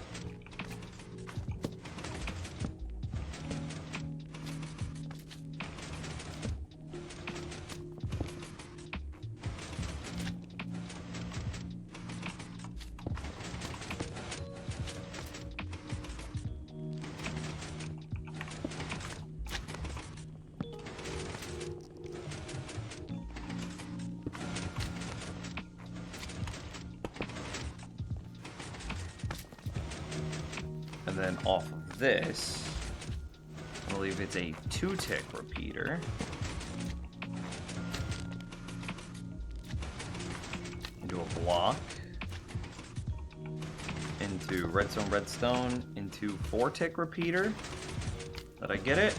And then off of this, I believe it's a 2-tick repeater. Into a block. Into redstone, redstone. Into 4-tick repeater. Did I get it?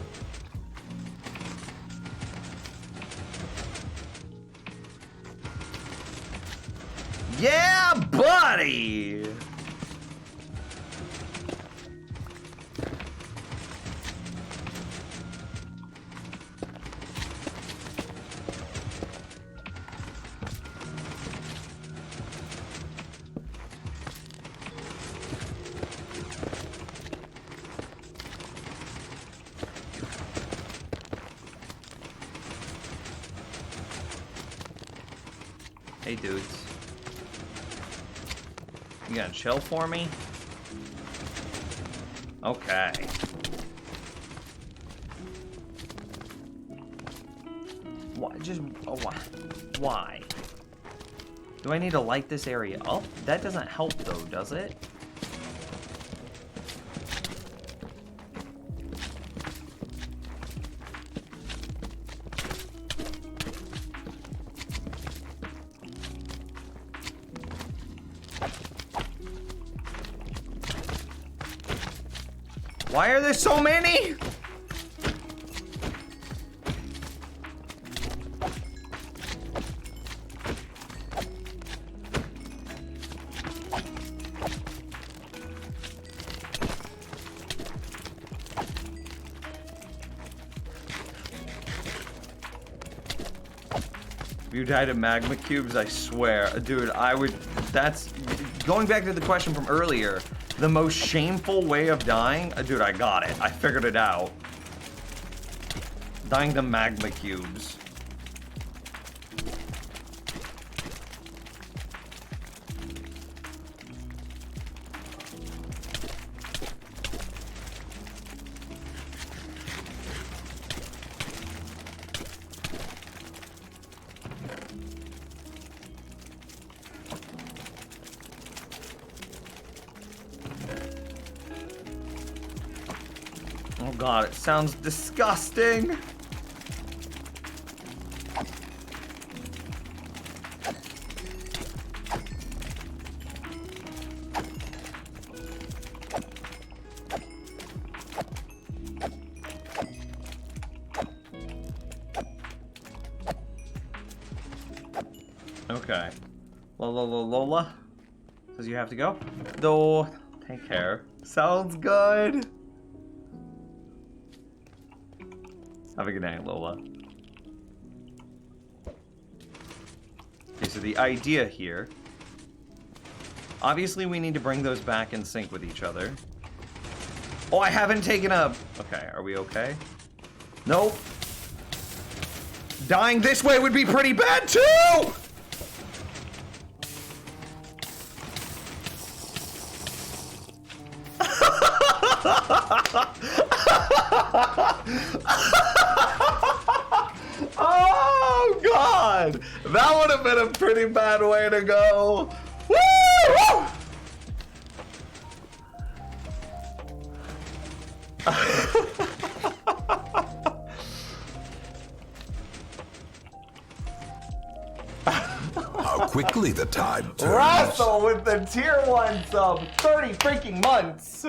Yeah, buddy! Hey, dudes. You gonna chill for me? Okay. Why? Just why? Why? Do I need to light this area up? That doesn't help, though, does it? Why are there so many? If you died of magma cubes, I swear. Dude, I would... That's... Going back to the question from earlier, the most shameful way of dying... Dude, I got it. I figured it out. Dying to magma cubes. Oh god, it sounds disgusting. Okay. Lola says you have to go. Though, take care. Sounds good. Have a good night, Lola. Okay, so the idea here... Obviously, we need to bring those back in sync with each other. Oh, I haven't taken a... Okay, are we okay? Nope. Dying this way would be pretty bad, too! That would have been a pretty bad way to go. Woo!
How quickly the tide turns.
Russell with the tier 1 sub. 30 freaking months.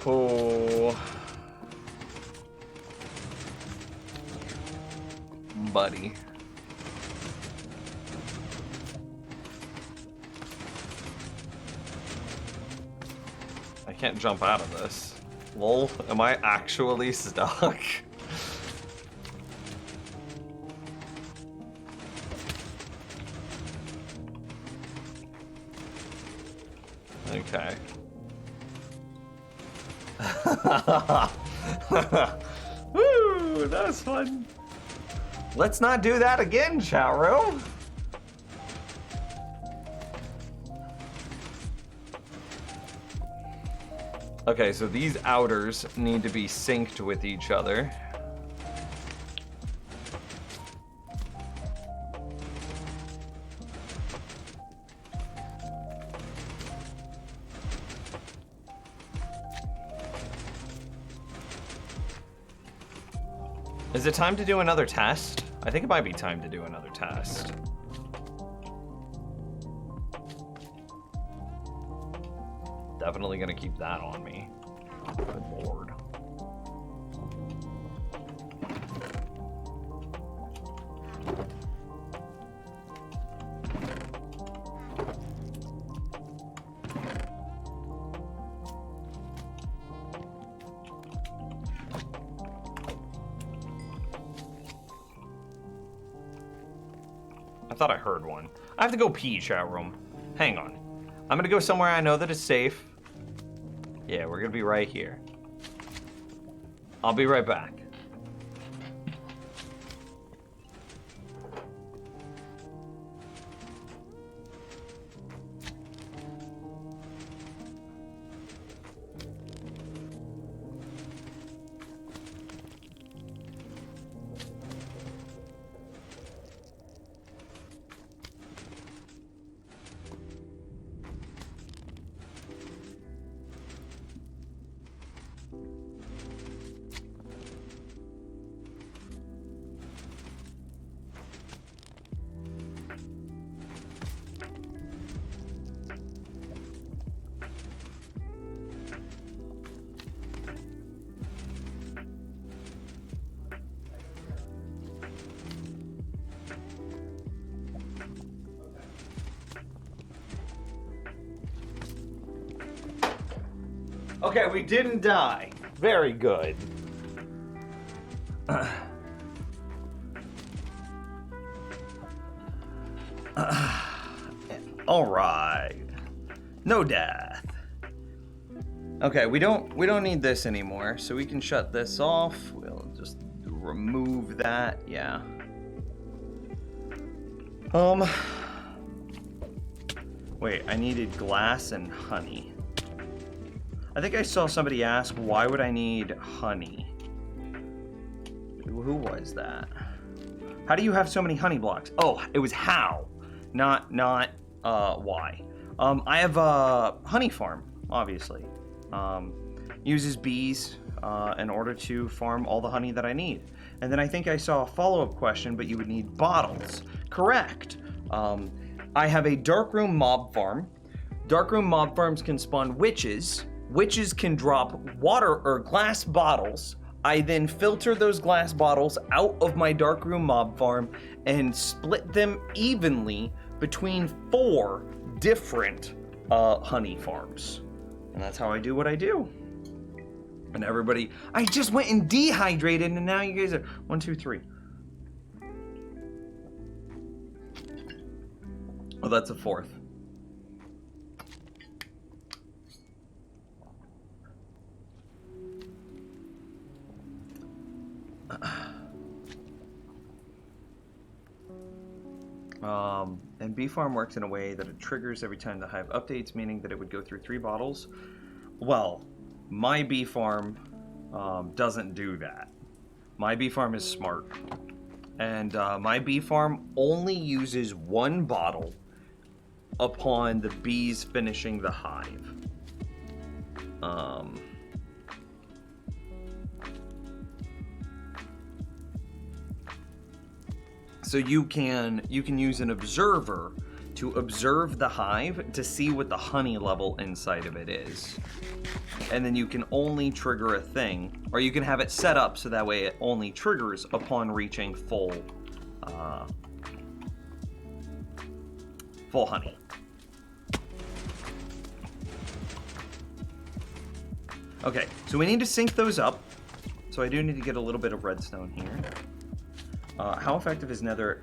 Oh. Buddy. I can't jump out of this. Lol, am I actually stuck? Okay. Woo, that was fun. Let's not do that again, chat room. Okay, so these outers need to be synced with each other. Is it time to do another test? I think it might be time to do another test. Definitely gonna keep that on me. Good lord. I thought I heard one. I have to go pee, chat room. Hang on. I'm gonna go somewhere I know that is safe. Yeah, we're gonna be right here. I'll be right back. Okay, we didn't die. Very good. All right. No death. Okay, we don't need this anymore, so we can shut this off. We'll just remove that. Yeah. Wait, I needed glass and honey. I think I saw somebody ask, why would I need honey? Who was that? How do you have so many honey blocks? Oh, it was how, not why. I have a honey farm, obviously. Uses bees in order to farm all the honey that I need. And then I think I saw a follow-up question, but you would need bottles. Correct. I have a darkroom mob farm. Darkroom mob farms can spawn witches. Witches can drop water or glass bottles. I then filter those glass bottles out of my darkroom mob farm and split them evenly between 4 different honey farms. And that's how I do what I do. And everybody, I just went and dehydrated and now you guys are 1, 2, 3. Oh, that's a 4th. And Bee Farm works in a way that it triggers every time the hive updates, meaning that it would go through 3 bottles. Well, my Bee Farm doesn't do that. My Bee Farm is smart. And my Bee Farm only uses 1 bottle upon the bees finishing the hive. So you can use an observer to observe the hive to see what the honey level inside of it is. And then you can only trigger a thing, or you can have it set up so that way it only triggers upon reaching full honey. Okay, so we need to sync those up. So I do need to get a little bit of redstone here. How effective is nether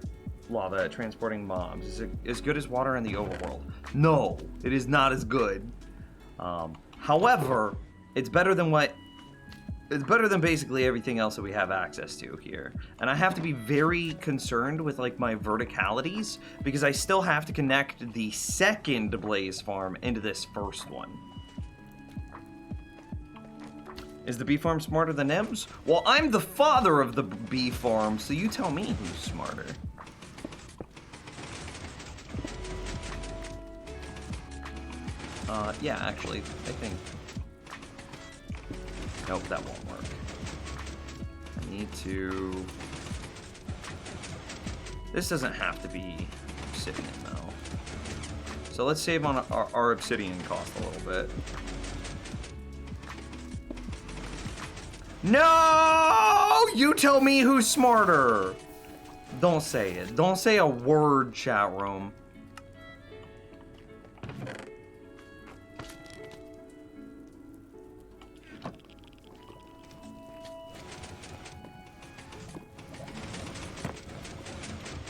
lava at transporting mobs? Is it as good as water in the overworld? No, it is not as good. However, it's better than basically everything else that we have access to here. And I have to be very concerned with like my verticalities because I still have to connect the second Blaze Farm into this first one. Is the Bee Farm smarter than Ems? Well, I'm the father of the Bee Farm, so you tell me who's smarter. Yeah, actually, I think... Nope, that won't work. I need to... This doesn't have to be obsidian, though. So let's save on our obsidian cost a little bit. No! You tell me who's smarter! Don't say it. Don't say a word, chat room.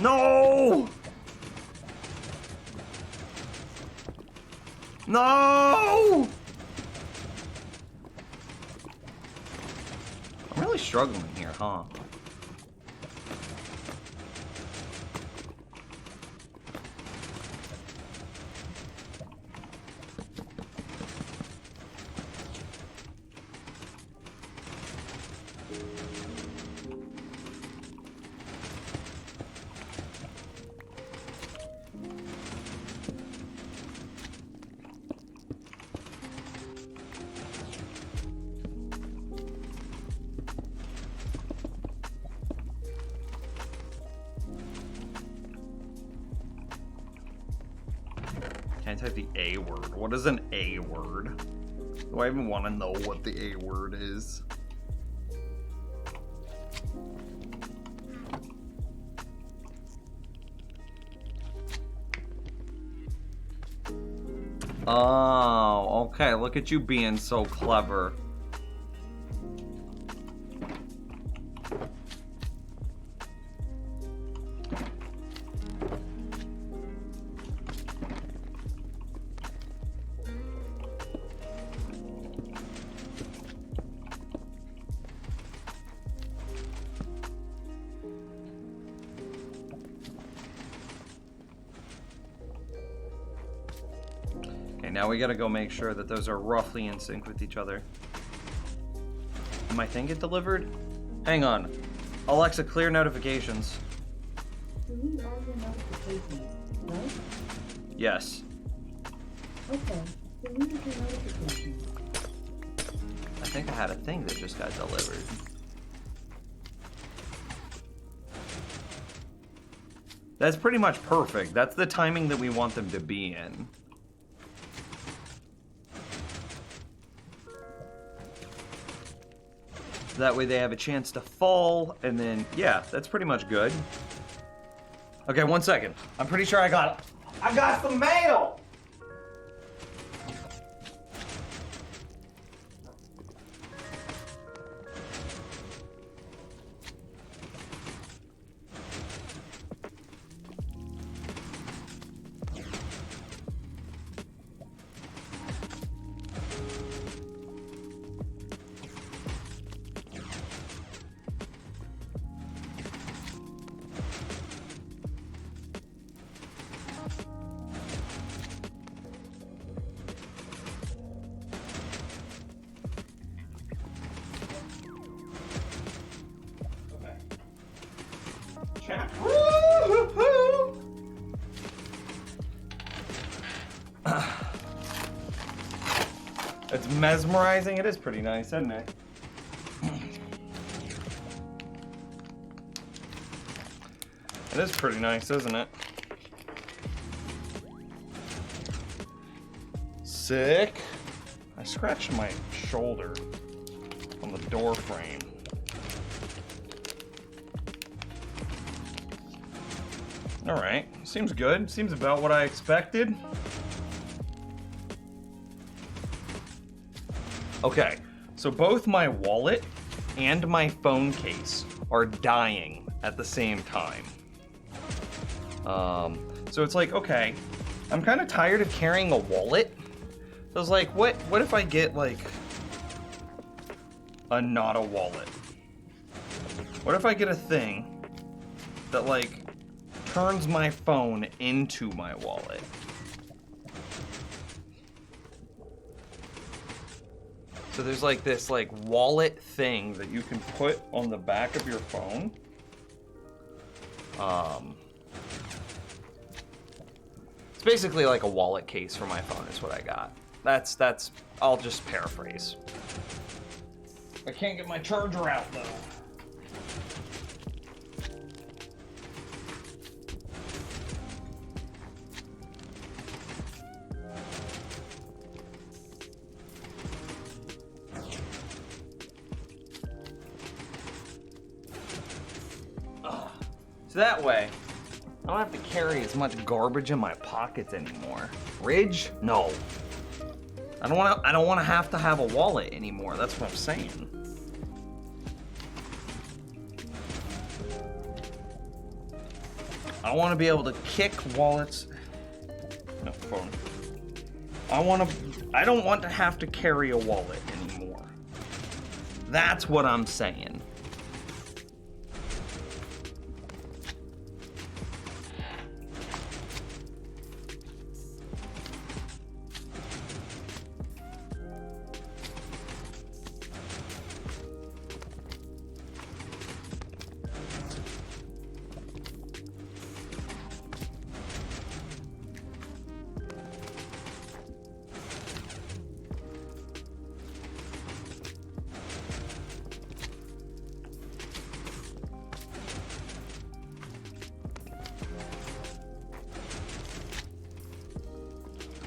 No! No! I'm really struggling here, huh? Can't type the A word. What is an A word? Do I even want to know what the A word is? Oh, okay. Look at you being so clever. Now we gotta go make sure that those are roughly in sync with each other. Did my thing get delivered? Hang on. Alexa, clear notifications.
Delete all your notifications, right?
Yes.
Okay, delete your notifications.
I think I had a thing that just got delivered. That's pretty much perfect. That's the timing that we want them to be in. That way they have a chance to fall, and then, yeah, that's pretty much good. Okay, 1 second. I'm pretty sure I got some mail! chat. It's mesmerizing. It is pretty nice, isn't it? It is pretty nice, isn't it? Sick. I scratched my shoulder on the door frame. All right, seems good. Seems about what I expected. Okay, so both my wallet and my phone case are dying at the same time. So it's like, okay, I'm kind of tired of carrying a wallet. So I was like, what if I get like not a wallet? What if I get a thing that like turns my phone into my wallet? So there's like this like wallet thing that you can put on the back of your phone. It's basically like a wallet case for my phone is what I got. That's I'll just paraphrase. I can't get my charger out though. So that way, I don't have to carry as much garbage in my pockets anymore. Ridge? No. I don't want to have a wallet anymore. That's what I'm saying. I want to be able to kick wallets. No, phone. I don't want to have to carry a wallet anymore. That's what I'm saying.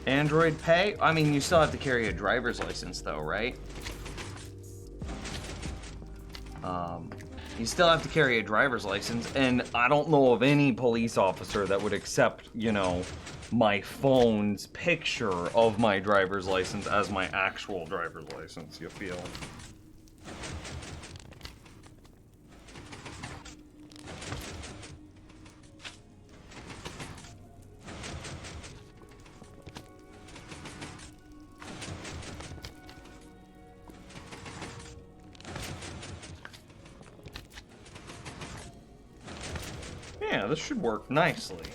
Android Pay? I mean, you still have to carry a driver's license though, right? You still have to carry a driver's license, and I don't know of any police officer that would accept, you know, my phone's picture of my driver's license as my actual driver's license, you feel? Yeah, this should work nicely.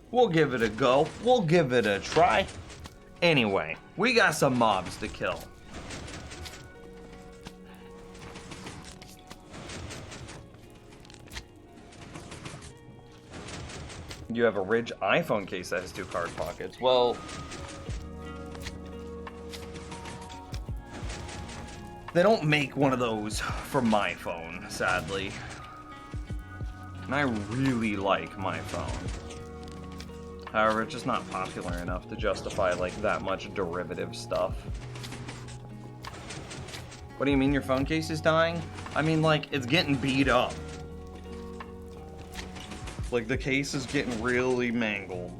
We'll give it a go. We'll give it a try. Anyway, we got some mobs to kill. You have a Ridge iPhone case that has 2 card pockets. Well, they don't make one of those for my phone, sadly. And I really like my phone. However, it's just not popular enough to justify like that much derivative stuff. What do you mean your phone case is dying? I mean, like, it's getting beat up. Like, the case is getting really mangled.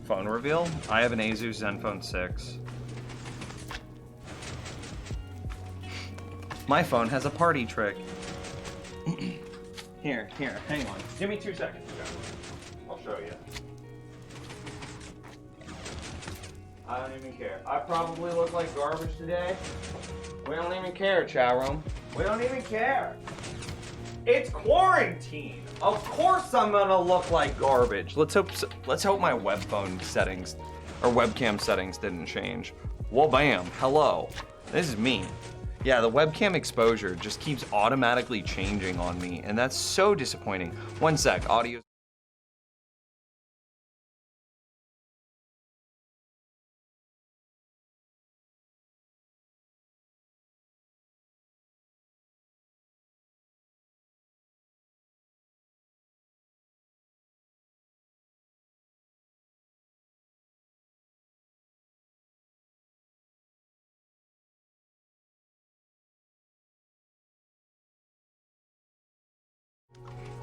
Phone reveal? I have an Asus Zenfone 6. My phone has a party trick. Here, hang on. Give me 2 seconds. I'll show you. I don't even care. I probably look like garbage today. We don't even care, chat room. We don't even care. It's quarantine. Of course I'm gonna look like garbage. Let's hope my web phone settings or webcam settings didn't change. Well, bam, hello. This is me. Yeah, the webcam exposure just keeps automatically changing on me, and that's so disappointing. One sec, audio.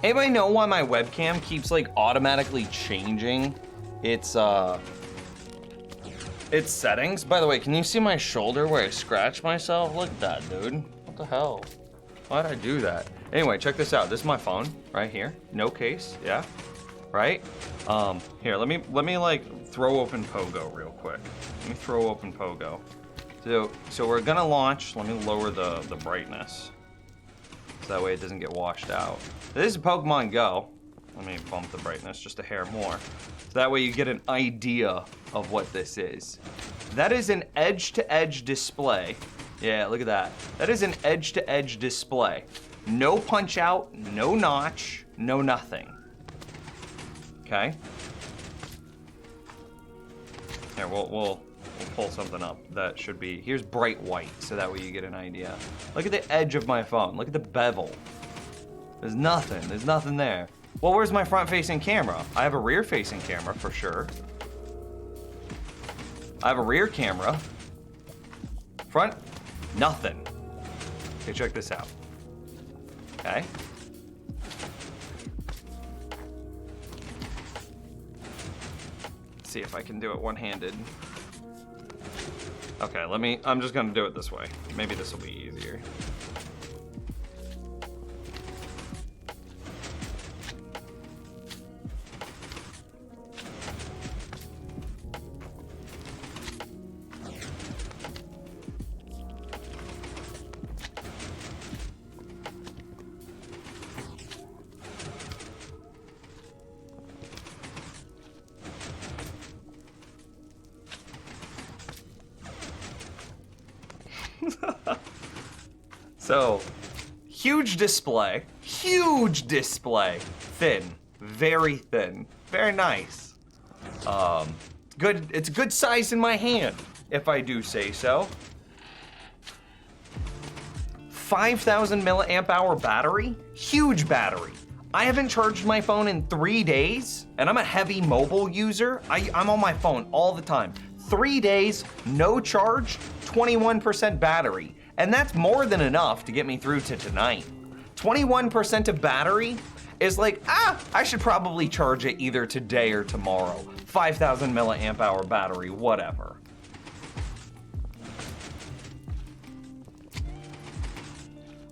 Anybody know why my webcam keeps like automatically changing its settings? By the way, can you see my shoulder where I scratched myself? Look at that, dude. What the hell? Why'd I do that? Anyway, check this out. This is my phone right here. No case, yeah. Right? Here, let me like throw open Pogo real quick. Let me throw open Pogo. So we're gonna launch. Let me lower the brightness. So that way it doesn't get washed out. This is Pokemon Go. Let me bump the brightness just a hair more. So that way you get an idea of what this is. That is an edge-to-edge display. Yeah, look at that. That is an edge-to-edge display. No punch out, no notch, no nothing. Okay? Here, we'll pull something up that should be, here's bright white, so that way you get an idea. Look at the edge of my phone, look at the bevel. There's nothing there. Well, where's my front-facing camera? I have a rear-facing camera, for sure. I have a rear camera. Front, nothing. Okay, check this out. Okay. Let's see if I can do it one-handed. Okay, I'm just gonna do it this way. Maybe this will be easier. So, huge display, thin, very thin, very nice. Good, it's a good size in my hand, if I do say so. 5,000 milliamp hour battery, huge battery. I haven't charged my phone in 3 days, and I'm a heavy mobile user. I'm on my phone all the time. 3 days, no charge, 21% battery. And that's more than enough to get me through to tonight. 21% of battery is like, I should probably charge it either today or tomorrow. 5,000 milliamp hour battery, whatever.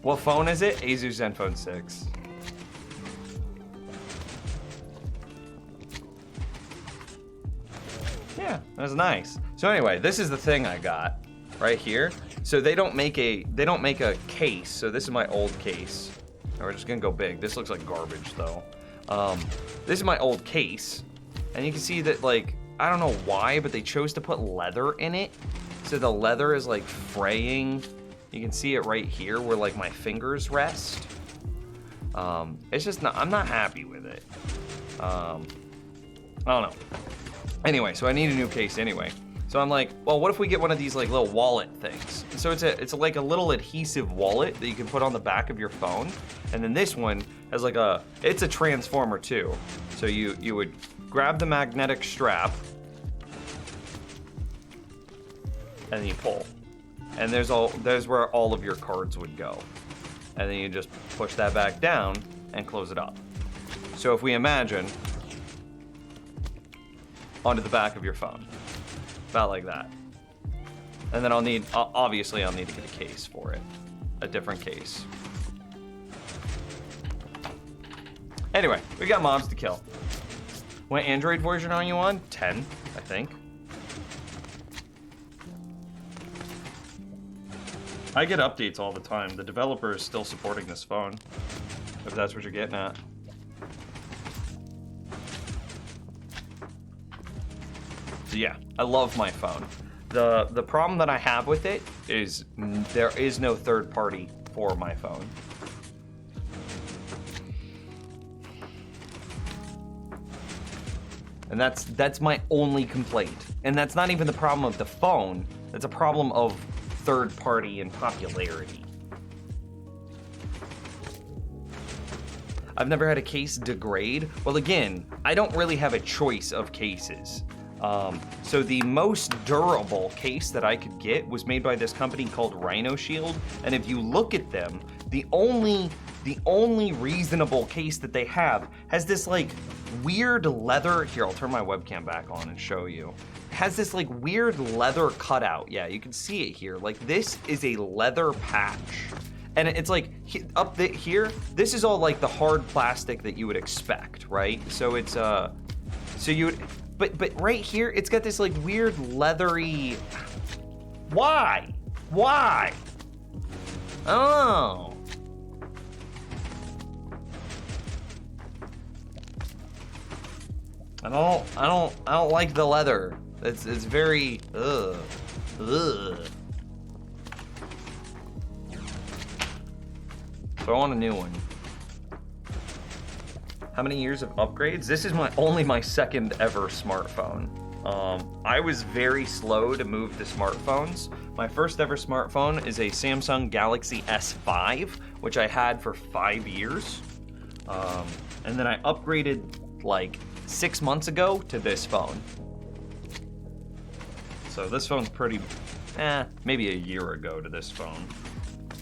What phone is it? Asus Zenfone 6. Yeah, that's nice. So anyway, this is the thing I got right here. So they don't make a case. So this is my old case. And we're just gonna go big. This looks like garbage though. This is my old case, and you can see that, like, I don't know why, but they chose to put leather in it. So the leather is like fraying. You can see it right here where like my fingers rest. It's just not, I'm not happy with it. I don't know. Anyway, so I need a new case anyway. So I'm like, well, what if we get one of these like little wallet things? So it's like a little adhesive wallet that you can put on the back of your phone. And then this one has like it's a transformer too. So you would grab the magnetic strap and then you pull. And there's where all of your cards would go. And then you just push that back down and close it up. So if we imagine onto the back of your phone. About like that. And then obviously I'll need to get a case for it. A different case. Anyway, we got mobs to kill. What Android version are you on? 10, I think. I get updates all the time. The developer is still supporting this phone. If that's what you're getting at. So yeah, I love my phone. The problem that I have with it is there is no third party for my phone. And that's my only complaint. And that's not even the problem of the phone, that's a problem of third party and popularity. I've never had a case degrade. Well, again, I don't really have a choice of cases. So the most durable case that I could get was made by this company called Rhino Shield. And if you look at them, the only reasonable case that they have has this like weird leather. Here, I'll turn my webcam back on and show you. It has this like weird leather cutout. Yeah, you can see it here. Like this is a leather patch. And it's like here, this is all like the hard plastic that you would expect, right? So it's so you would, but right here, it's got this like weird leathery. Why? Oh. I don't like the leather. It's very ugh. So I want a new one. How many years of upgrades? This is only my second ever smartphone. I was very slow to move to smartphones. My first ever smartphone is a Samsung Galaxy S5, which I had for 5 years. And then I upgraded like 6 months ago to this phone. So this phone's pretty, maybe a year ago to this phone.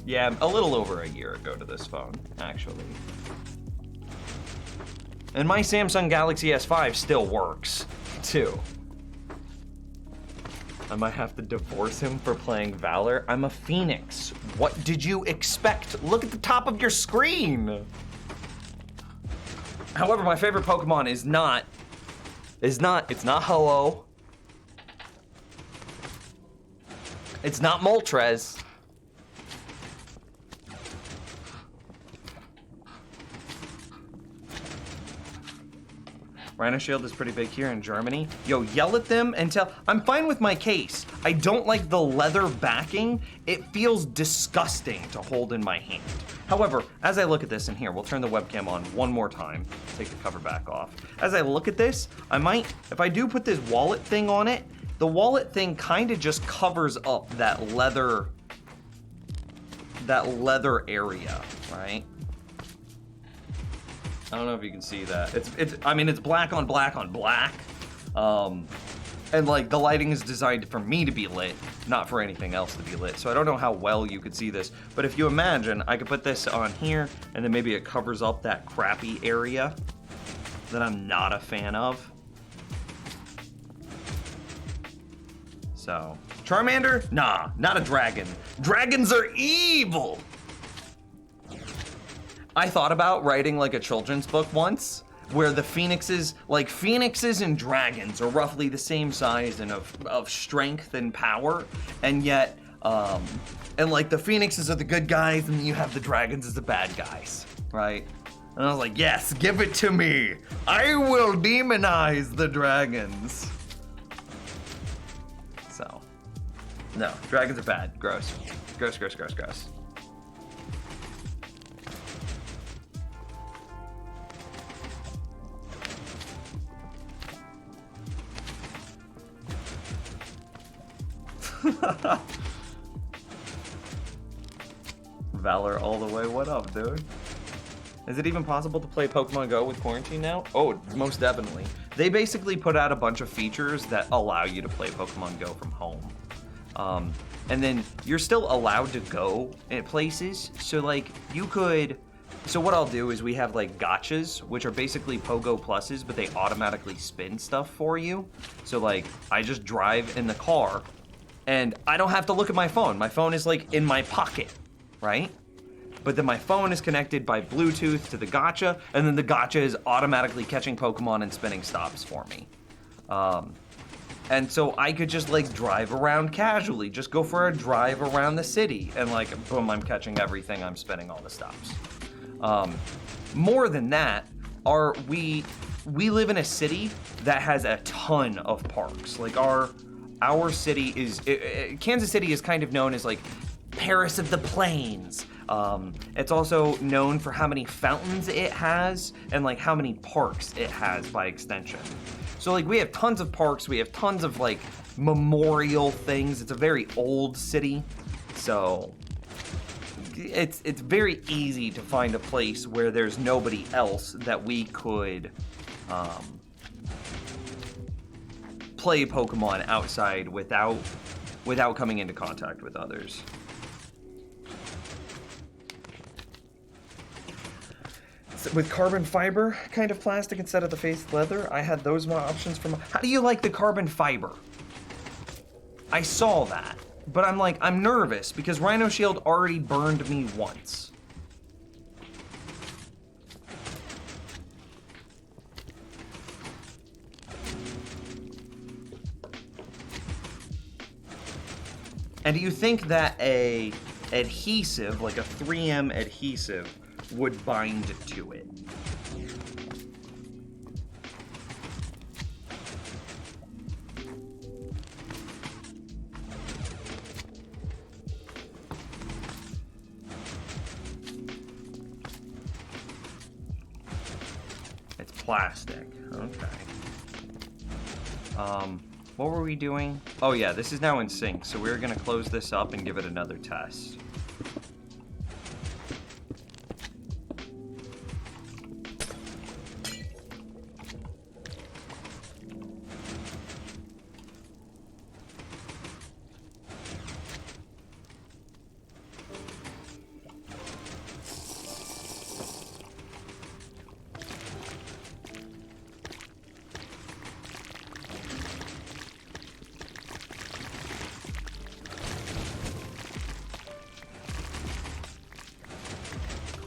Yeah, a little over a year ago to this phone, actually. And my Samsung Galaxy S5 still works, too. I might have to divorce him for playing Valor. I'm a Phoenix. What did you expect? Look at the top of your screen. However, my favorite Pokemon it's not Ho-Oh. It's not Moltres. Rhino Shield is pretty big here in Germany. Yo, yell at them and tell, I'm fine with my case. I don't like the leather backing. It feels disgusting to hold in my hand. However, as I look at this in here, we'll turn the webcam on one more time. Take the cover back off. As I look at this, I might, if I do put this wallet thing on it, the wallet thing kind of just covers up that leather area, right? I don't know if you can see that. It's black on black on black. And like the lighting is designed for me to be lit, not for anything else to be lit. So I don't know how well you could see this, but if you imagine, I could put this on here and then maybe it covers up that crappy area that I'm not a fan of. So, Charmander? Nah, not a dragon. Dragons are evil! I thought about writing like a children's book once, where the phoenixes and dragons are roughly the same size and of strength and power, and yet, and like the phoenixes are the good guys and you have the dragons as the bad guys, right? And I was like, yes, give it to me. I will demonize the dragons. So, no, dragons are bad, gross. Gross, gross, gross, gross. Valor all the way, what up, dude? Is it even possible to play Pokemon Go with quarantine now? Oh, most definitely. They basically put out a bunch of features that allow you to play Pokemon Go from home. And then you're still allowed to go at places, so like you could, so what I'll do is we have like gachas, which are basically Pogo Pluses, but they automatically spin stuff for you. So like, I just drive in the car, and I don't have to look at my phone. My phone is like in my pocket, right? But then my phone is connected by Bluetooth to the gacha, and then the gacha is automatically catching Pokemon and spinning stops for me. And so I could just like drive around casually, just go for a drive around the city, and like, boom, I'm catching everything, I'm spinning all the stops. More than that, we live in a city that has a ton of parks. Like our city is Kansas City is kind of known as like Paris of the Plains. It's also known for how many fountains it has and like how many parks it has by extension. So like we have tons of parks, we have tons of like memorial things. It's a very old city, so it's very easy to find a place where there's nobody else that we could play Pokemon outside without coming into contact with others. With carbon fiber kind of plastic instead of the face leather, I had those options from. How do you like the carbon fiber? I saw that, but I'm nervous because Rhino Shield already burned me once. And do you think that a adhesive, like a 3M adhesive, would bind to it? It's plastic. Okay. What were we doing? Oh yeah, this is now in sync, so we're gonna close this up and give it another test.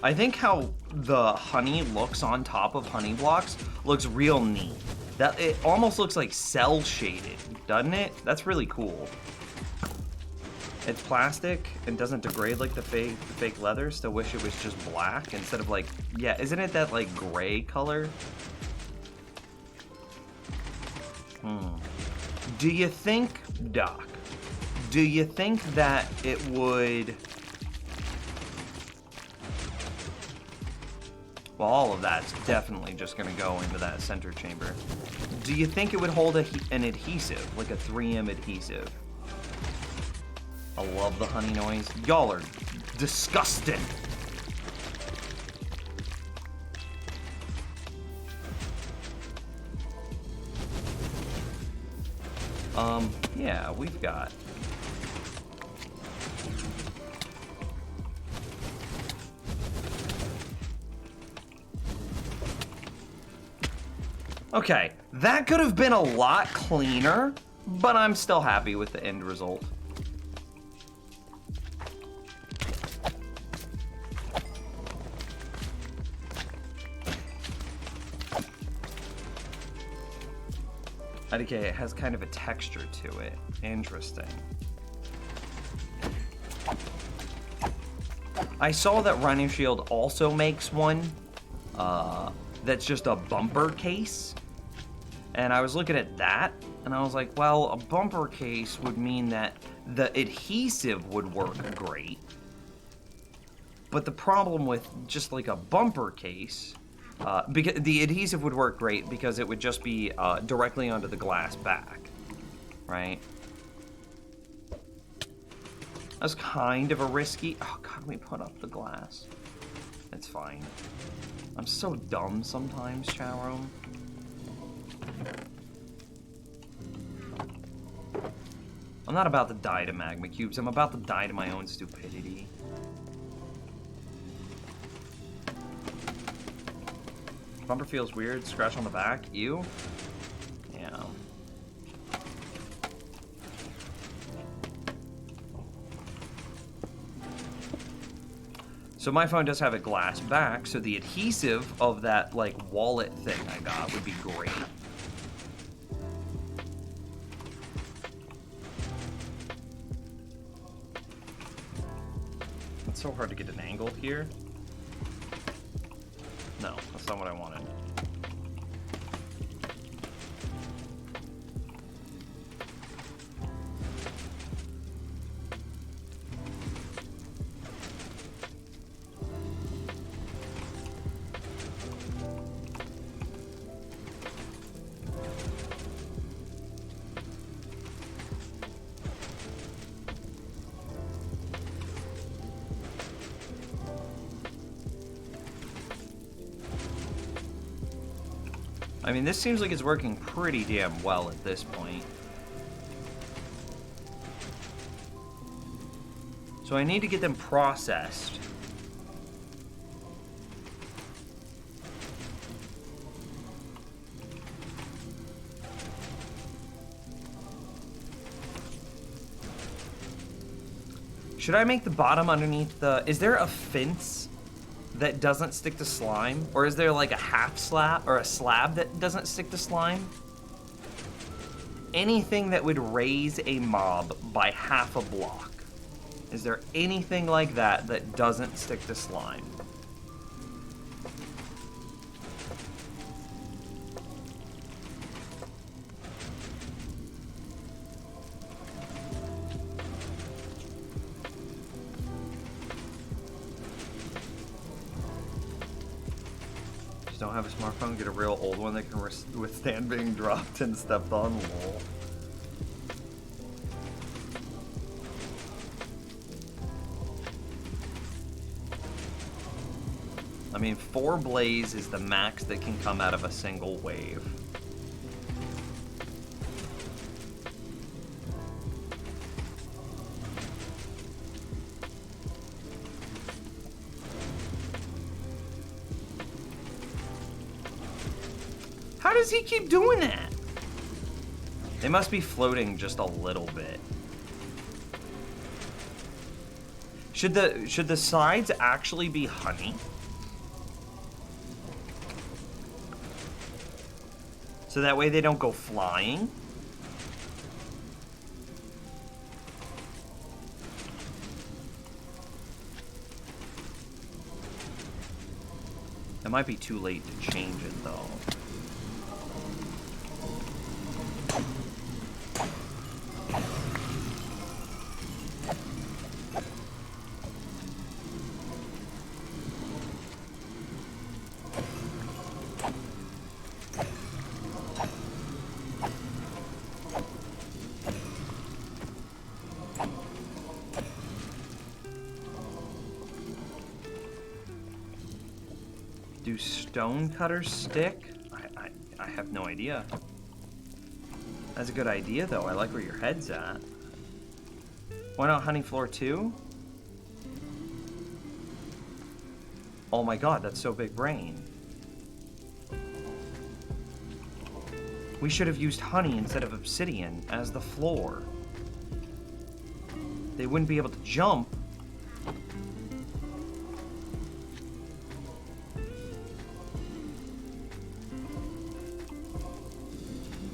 I think how the honey looks on top of honey blocks looks real neat. That it almost looks like cell shaded, doesn't it? That's really cool. It's plastic and doesn't degrade like the fake leather. Still wish it was just black instead of like, yeah, isn't it that like gray color? Do you think, Doc, do you think that it would... Well, all of that's definitely just going to go into that center chamber. Do you think it would hold an adhesive, like a 3M adhesive? I love the honey noise. Y'all are disgusting. Yeah, we've got... Okay, that could have been a lot cleaner, but I'm still happy with the end result. Okay, it has kind of a texture to it. Interesting. I saw that Rhino Shield also makes one that's just a bumper case. And I was looking at that, and I was like, well, a bumper case would mean that the adhesive would work great. But the problem with just like a bumper case, because the adhesive would work great because it would just be directly onto the glass back, right? That's kind of a risky... Oh god, we put up the glass. It's fine. I'm so dumb sometimes, chat room. I'm not about to die to magma cubes. I'm about to die to my own stupidity. Bumper feels weird. Scratch on the back. Ew. Yeah. So my phone does have a glass back, so the adhesive of that like wallet thing I got would be great. It's so hard to get an angle here. No, that's not what I wanted. I mean, this seems like it's working pretty damn well at this point. So I need to get them processed. Should I make the bottom underneath the... Is there a fence that doesn't stick to slime? Or is there like a half slab or a slab that doesn't stick to slime? Anything that would raise a mob by half a block. Is there anything like that that doesn't stick to slime? Don't have a smartphone, get a real old one that can withstand being dropped and stepped on. Lol. I mean, 4 blaze is the max that can come out of a single wave. How does he keep doing that? They must be floating just a little bit. Should the sides actually be honey? So that way they don't go flying? It might be too late to change it though. Do stone cutters stick? I have no idea. That's a good idea though. I like where your head's at. Why not honey floor too? Oh my god, that's so big brain. We should have used honey instead of obsidian as the floor. They wouldn't be able to jump.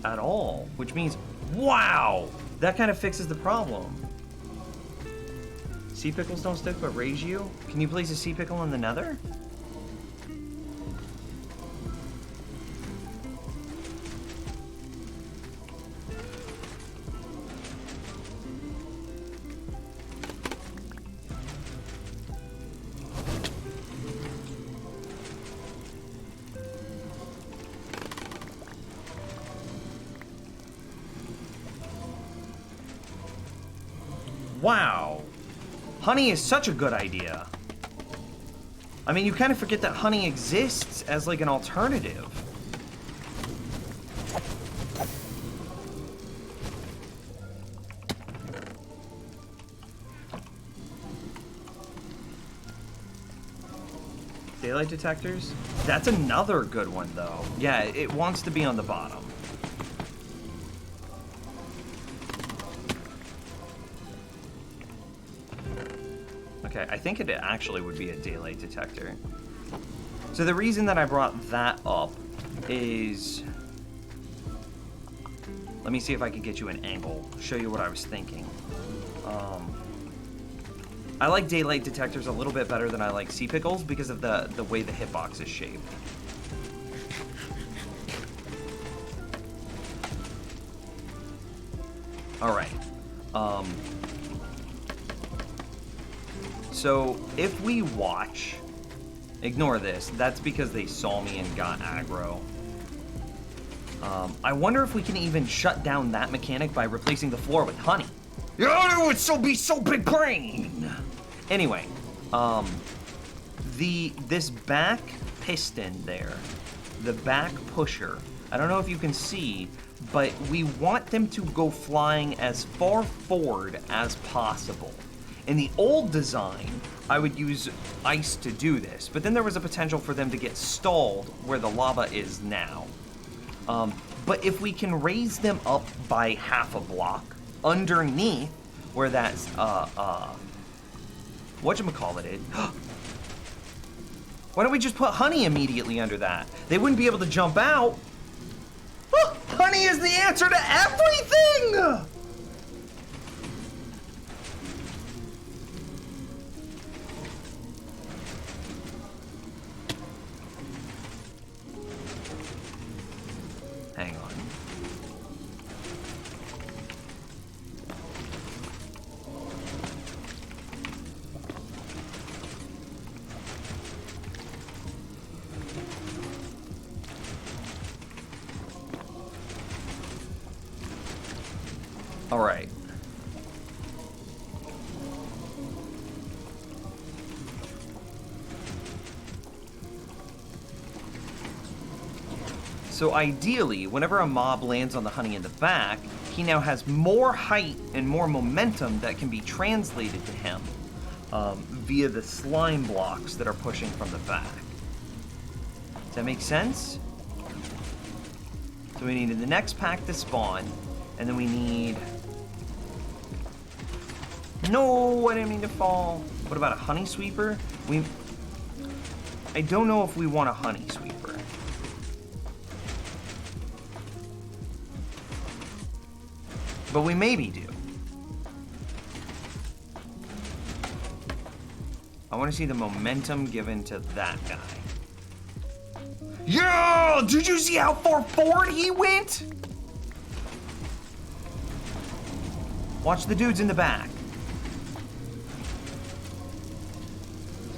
At all, which means, wow, that kind of fixes the problem. Sea pickles don't stick but raise you? Can you place a sea pickle in the nether? Wow. Honey is such a good idea. I mean, you kind of forget that honey exists as like an alternative. Daylight detectors? That's another good one though. Yeah, it wants to be on the bottom. Okay, I think it actually would be a daylight detector. So the reason that I brought that up is... Let me see if I can get you an angle, show you what I was thinking. I like daylight detectors a little bit better than I like sea pickles because of the way the hitbox is shaped. Alright. So, if we watch... Ignore this. That's because they saw me and got aggro. I wonder if we can even shut down that mechanic by replacing the floor with honey. Yeah, it would be so big brain! Anyway, this back piston there, the back pusher, I don't know if you can see, but we want them to go flying as far forward as possible. In the old design, I would use ice to do this, but then there was a potential for them to get stalled where the lava is now. But if we can raise them up by half a block underneath where that's, whatchamacallit is. Why don't we just put honey immediately under that? They wouldn't be able to jump out. Honey is the answer to everything! Hang on. All right. So ideally, whenever a mob lands on the honey in the back, he now has more height and more momentum that can be translated to him via the slime blocks that are pushing from the back. Does that make sense? So we need the next pack to spawn, and then we need... No, I didn't mean to fall. What about a honey sweeper? I don't know if we want a honey sweeper. But we maybe do. I want to see the momentum given to that guy. Yeah! Did you see how far forward he went? Watch the dudes in the back.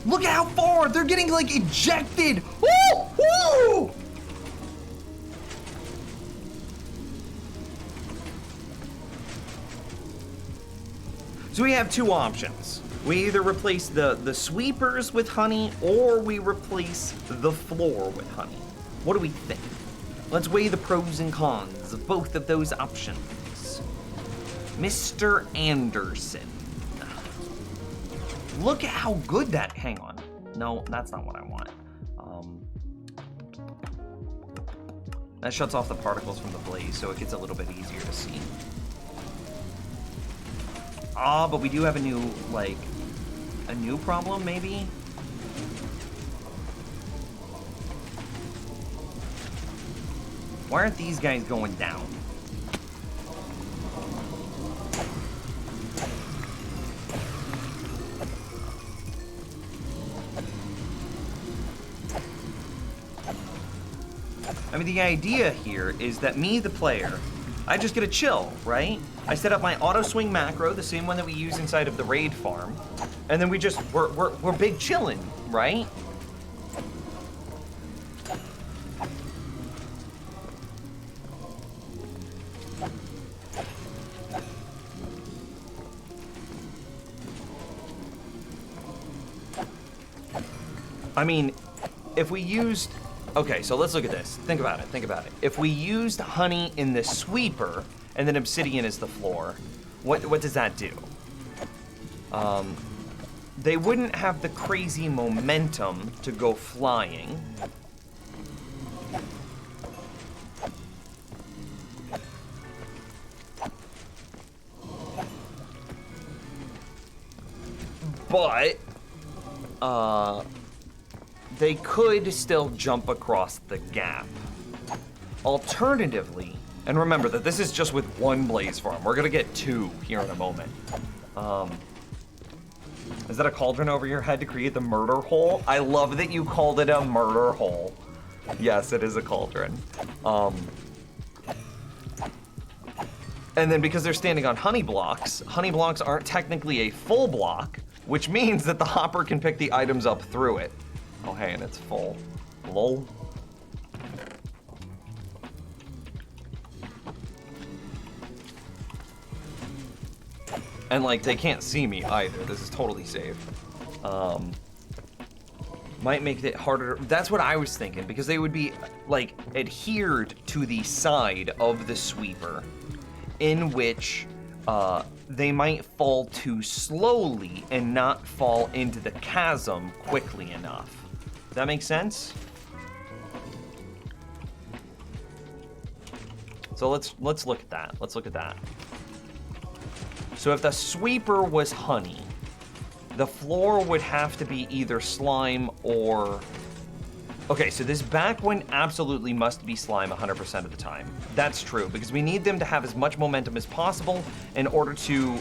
Look at how far! They're getting, like, ejected! Woo! Woo! So we have two options. We either replace the sweepers with honey, or we replace the floor with honey. What do we think? Let's weigh the pros and cons of both of those options. Mr. Anderson. Look at how good that... Hang on. No, that's not what I want. That shuts off the particles from the blaze, so it gets a little bit easier to see. But we do have a new, like, a new problem, maybe? Why aren't these guys going down? I mean, the idea here is that me, the player, I just get to chill, right? I set up my auto swing macro, the same one that we use inside of the raid farm, and then we're big chillin', right? I mean, if we used... Okay, so let's look at this. Think about it. If we used honey in the sweeper, and then obsidian is the floor, what does that do? They wouldn't have the crazy momentum to go flying. But, they could still jump across the gap. Alternatively, and remember that this is just with one blaze farm. We're gonna get two here in a moment. Is that a cauldron over your head to create the murder hole? I love that you called it a murder hole. Yes, it is a cauldron. And then because they're standing on honey blocks aren't technically a full block, which means that the hopper can pick the items up through it. Oh, hey, and it's full. Lol. And, like, they can't see me either. This is totally safe. Might make it harder. That's what I was thinking, because they would be like adhered to the side of the sweeper, in which they might fall too slowly and not fall into the chasm quickly enough. Does that make sense? So let's look at that. Let's look at that. So if the sweeper was honey, the floor would have to be either slime or... Okay, so this back one absolutely must be slime 100% of the time. That's true, because we need them to have as much momentum as possible in order to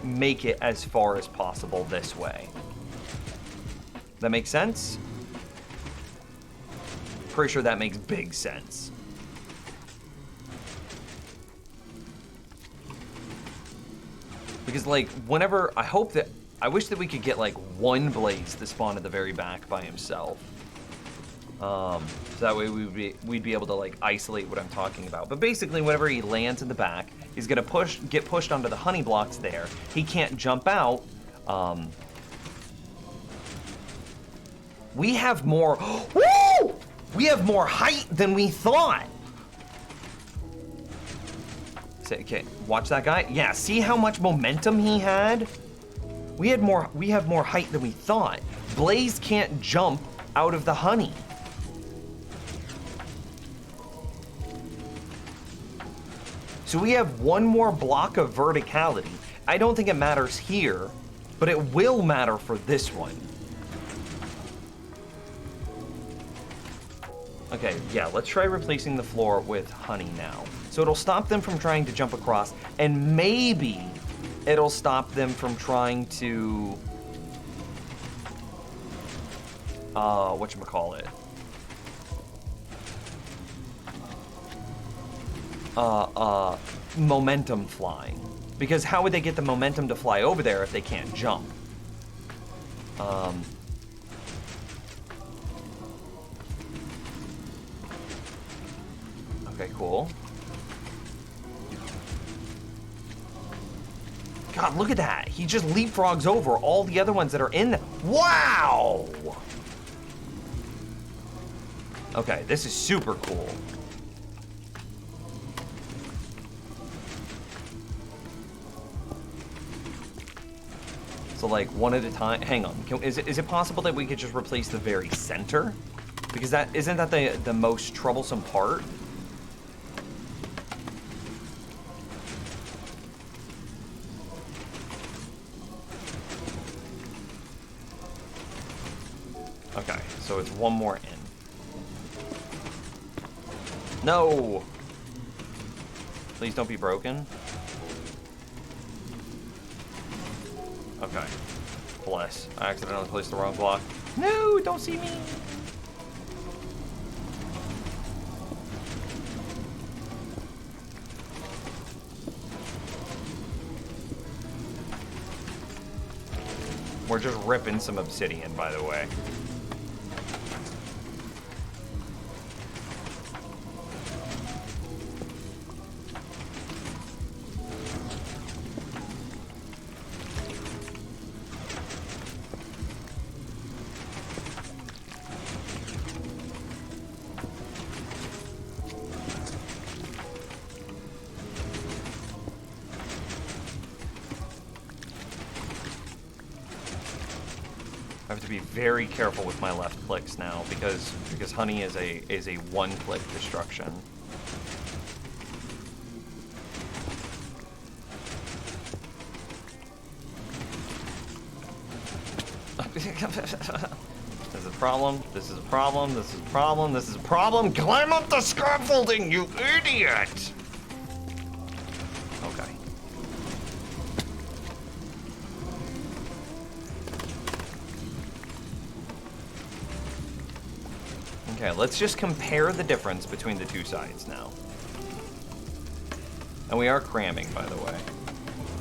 make it as far as possible this way. That makes sense? Pretty sure that makes big sense. Because, like, whenever... I wish that we could get, like, one Blaze to spawn at the very back by himself. So that way we'd be able to, like, isolate what I'm talking about. But basically, whenever he lands in the back, he's gonna get pushed onto the honey blocks there. He can't jump out. We have more... Woo! We have more height than we thought! Okay, watch that guy. Yeah, see how much momentum he had? We have more height than we thought. Blaze can't jump out of the honey. So we have one more block of verticality. I don't think it matters here, but it will matter for this one. Okay, yeah, let's try replacing the floor with honey now. So it'll stop them from trying to jump across, and maybe it'll stop them from trying to, whatchamacallit? Momentum flying. Because how would they get the momentum to fly over there if they can't jump? Okay, cool. God, look at that. He just leapfrogs over all the other ones that are in there. Wow! Okay, this is super cool. So, like, one at a time. Hang on. Is it possible that we could just replace the very center? Because isn't that the most troublesome part? Okay, so it's one more in. No! Please don't be broken. Okay. Bless. I accidentally placed the wrong block. No, don't see me! We're just ripping some obsidian, by the way. I have to be very careful with my left clicks now because honey is a one-click destruction. This is a problem. This is a problem. This is a problem. This is a problem. Climb up the scaffolding, you idiot! Okay. Okay, let's just compare the difference between the two sides now. And we are cramming, by the way,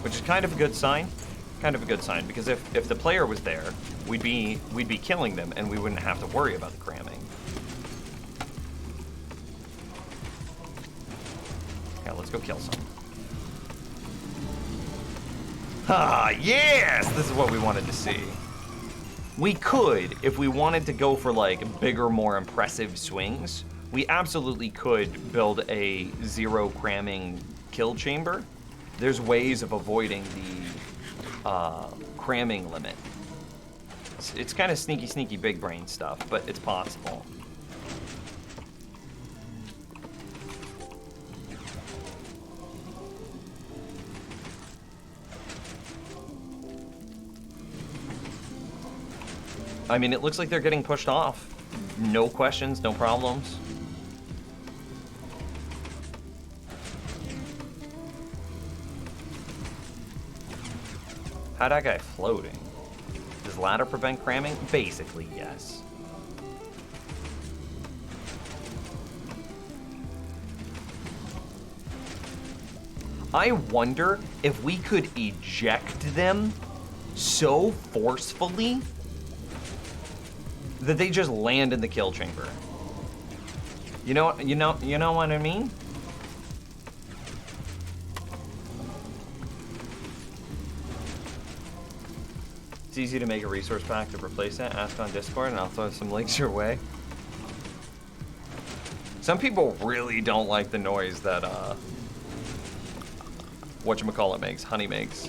which is kind of a good sign. Kind of a good sign, because if the player was there, we'd be killing them, and we wouldn't have to worry about the cramming. Yeah, let's go kill some. Ah, yes! This is what we wanted to see. We could, if we wanted to go for, like, bigger, more impressive swings, we absolutely could build a 0 cramming kill chamber. There's ways of avoiding the cramming limit. It's kind of sneaky big brain stuff, but it's possible. I mean, it looks like they're getting pushed off. No questions, no problems. How'd that guy floating? Does ladder prevent cramming? Basically, yes. I wonder if we could eject them so forcefully that they just land in the kill chamber. You know what I mean? It's easy to make a resource pack to replace it. Ask on Discord and I'll throw some links your way. Some people really don't like the noise that whatchamacallit makes, honey makes.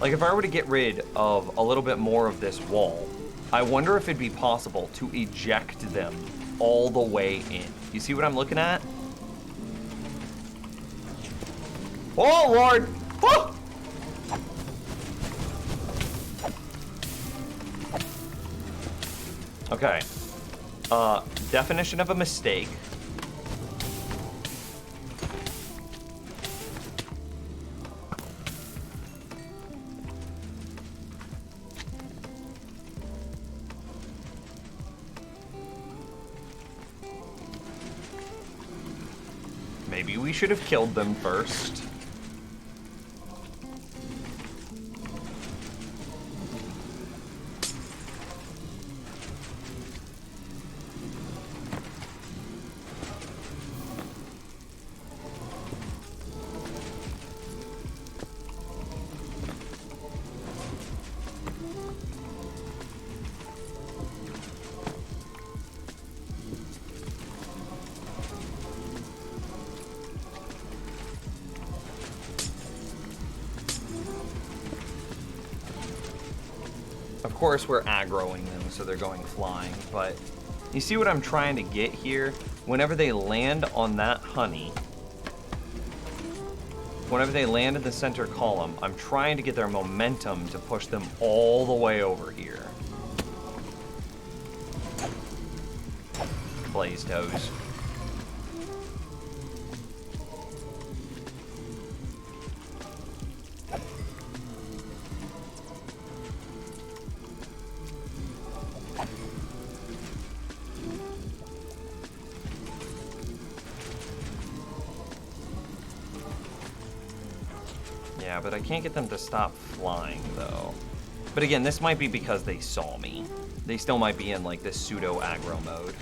Like, if I were to get rid of a little bit more of this wall, I wonder if it'd be possible to eject them all the way in. You see what I'm looking at? Oh, Lord! Oh! Okay. Definition of a mistake. Maybe we should have killed them first. Of course, we're aggroing them, so they're going flying, but you see what I'm trying to get here? Whenever they land on that honey, whenever they land in the center column, I'm trying to get their momentum to push them all the way over here. Blaze toes. Yeah, but I can't get them to stop flying, though. But again, this might be because they saw me. They still might be in, like, this pseudo-aggro mode.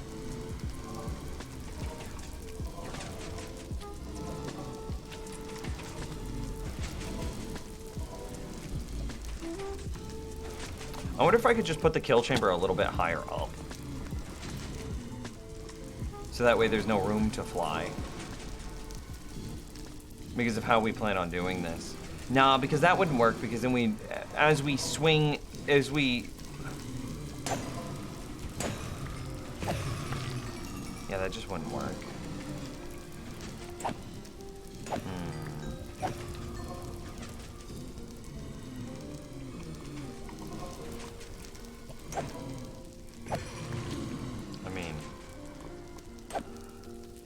I wonder if I could just put the kill chamber a little bit higher up. So that way there's no room to fly. Because of how we plan on doing this. Nah, because that wouldn't work, because then we, as we swing, as we... Yeah, that just wouldn't work.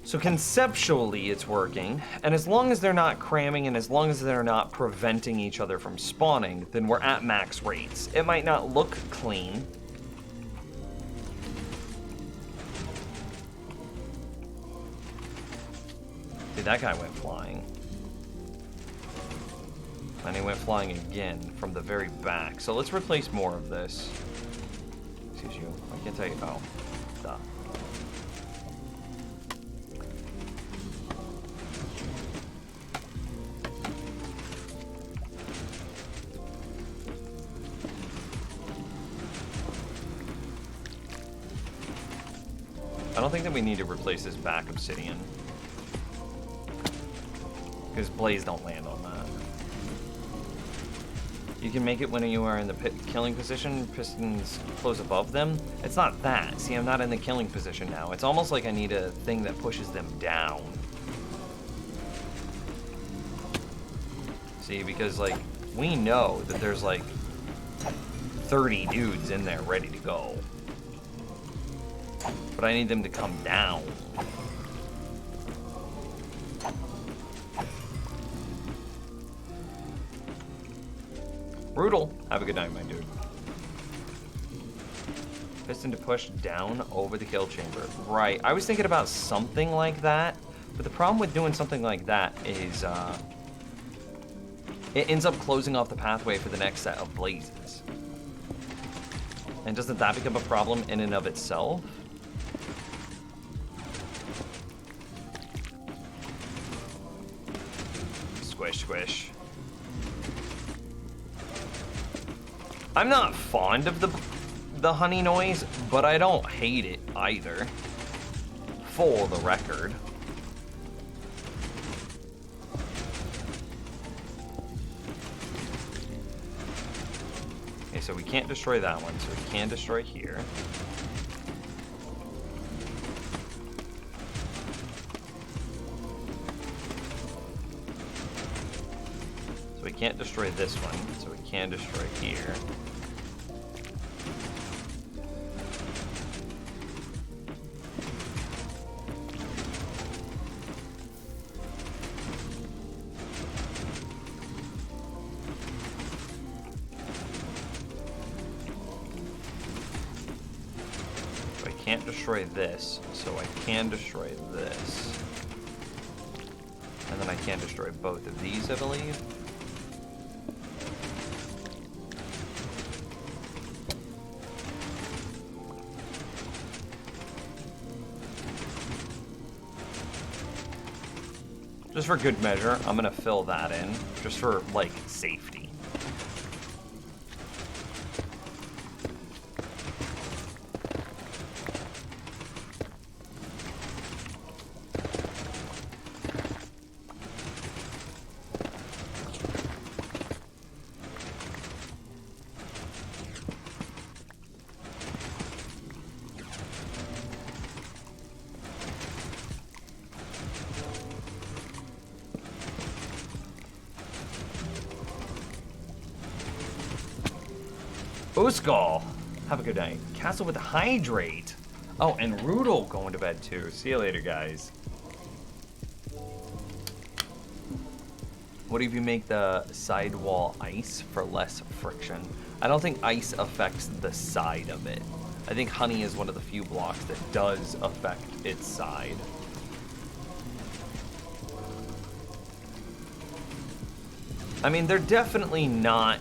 So conceptually, it's working, and as long as they're not cramming and as long as they're not preventing each other from spawning, then we're at max rates. It might not look clean. Dude, that guy went flying. And he went flying again from the very back. So let's replace more of this. Excuse you. I can't tell you. Oh, duh. don't think that we need to replace this back obsidian. Because blaze don't land on that. You can make it when you are in the killing position, pistons close above them. It's not that. See, I'm not in the killing position now. It's almost like I need a thing that pushes them down. See, because like, we know that there's like 30 dudes in there ready to go. But I need them to come down. Brutal. Have a good night, my dude. Piston to push down over the kill chamber. Right. I was thinking about something like that, but the problem with doing something like that is it ends up closing off the pathway for the next set of blazes. And doesn't that become a problem in and of itself? Squish, squish. I'm not fond of the honey noise, but I don't hate it either. For the record. Okay, so we can't destroy that one, so we can destroy here. So we can't destroy this one, so we can destroy here. Can't destroy this, so I can destroy this. And then I can destroy both of these, I believe. Just for good measure, I'm gonna fill that in, just for, like, safety. Uskal, have a good night. Castle with Hydrate. Oh, and Rudel going to bed too. See you later, guys. What if you make the sidewall ice for less friction? I don't think ice affects the side of it. I think honey is one of the few blocks that does affect its side. I mean, they're definitely not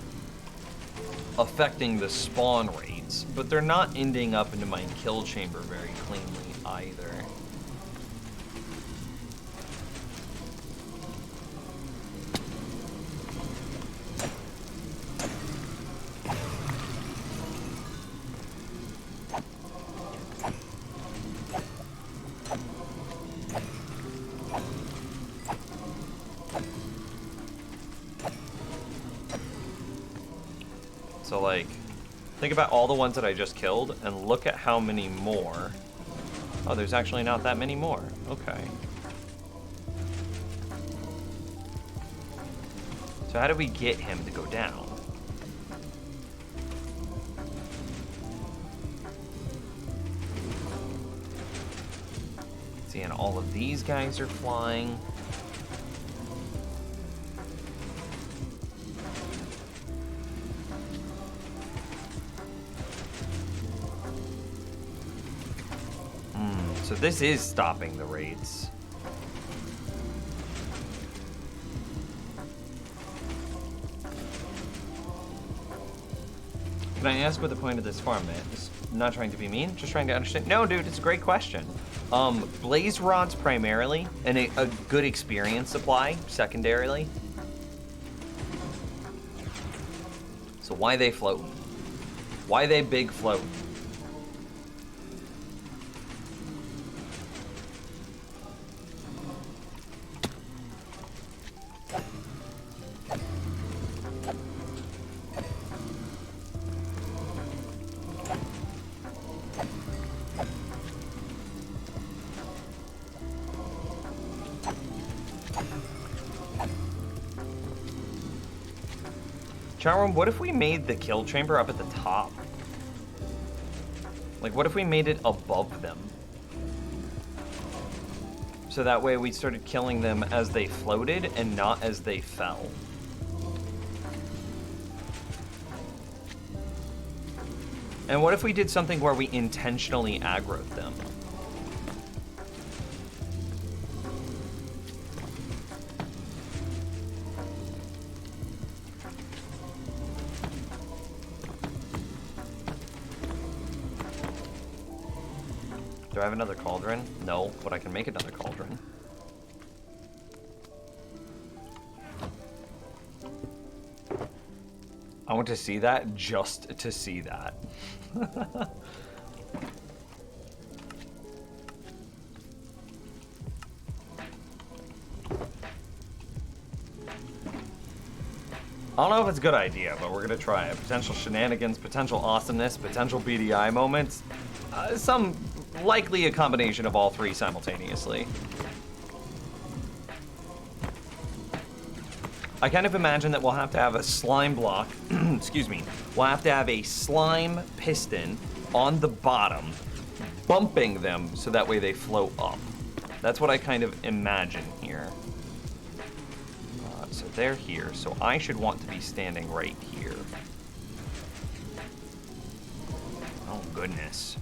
affecting the spawn rates, but they're not ending up into my kill chamber very cleanly either. So, like, think about all the ones that I just killed and look at how many more. Oh, there's actually not that many more. Okay. So how do we get him to go down? See, and all of these guys are flying. So this is stopping the raids. Can I ask what the point of this farm is? Not trying to be mean, just trying to understand. No, dude, it's a great question. Blaze rods primarily, and a good experience supply secondarily. So why they float? Why they big float? Chat room, what if we made the kill chamber up at the top? Like, what if we made it above them? So that way we started killing them as they floated and not as they fell. And what if we did something where we intentionally aggroed them? Do I have another cauldron? No, but I can make another cauldron. I want to see that just to see that. I don't know if it's a good idea, but we're gonna try it. Potential shenanigans, potential awesomeness, potential BDI moments. Some likely a combination of all three simultaneously. I kind of imagine that we'll have to have a slime block, excuse me, we'll have to have a slime piston on the bottom, bumping them so that way they float up. That's what I kind of imagine here. So they're here, so I should want to be standing right here. Oh, goodness.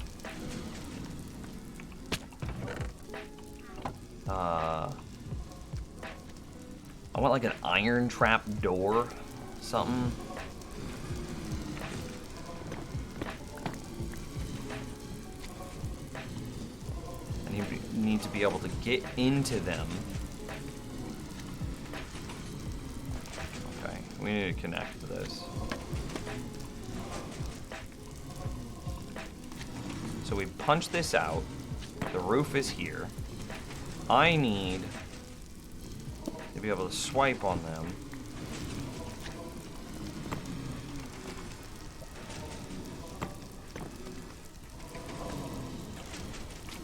I want like an iron trap door, something. I need to be able to get into them. Okay, we need to connect to this. So we punch this out. The roof is here. I need to be able to swipe on them.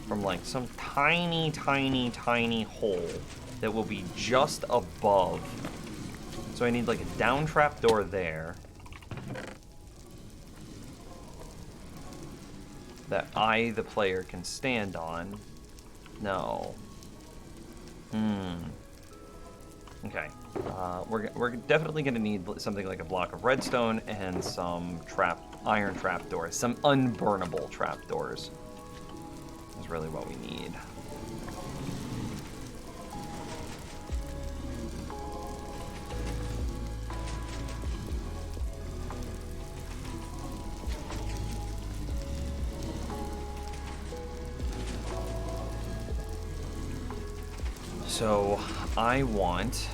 From like some tiny, tiny, tiny hole that will be just above. So I need like a down trap door there. That I, the player, can stand on. No. Okay. We're definitely gonna need something like a block of redstone and some iron trap doors, some unburnable trap doors. Is really what we need. So I want,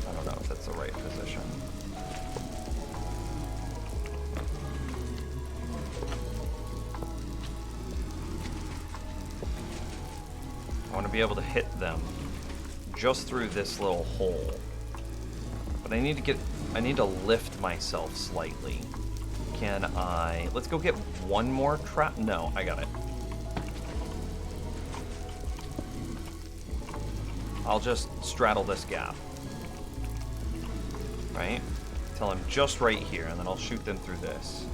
I don't know if that's the right position. I want to be able to hit them just through this little hole. But I need to lift myself slightly. Can I, let's go get one more trap. No, I got it. I'll just straddle this gap. Right? Till I'm just right here, and then I'll shoot them through this.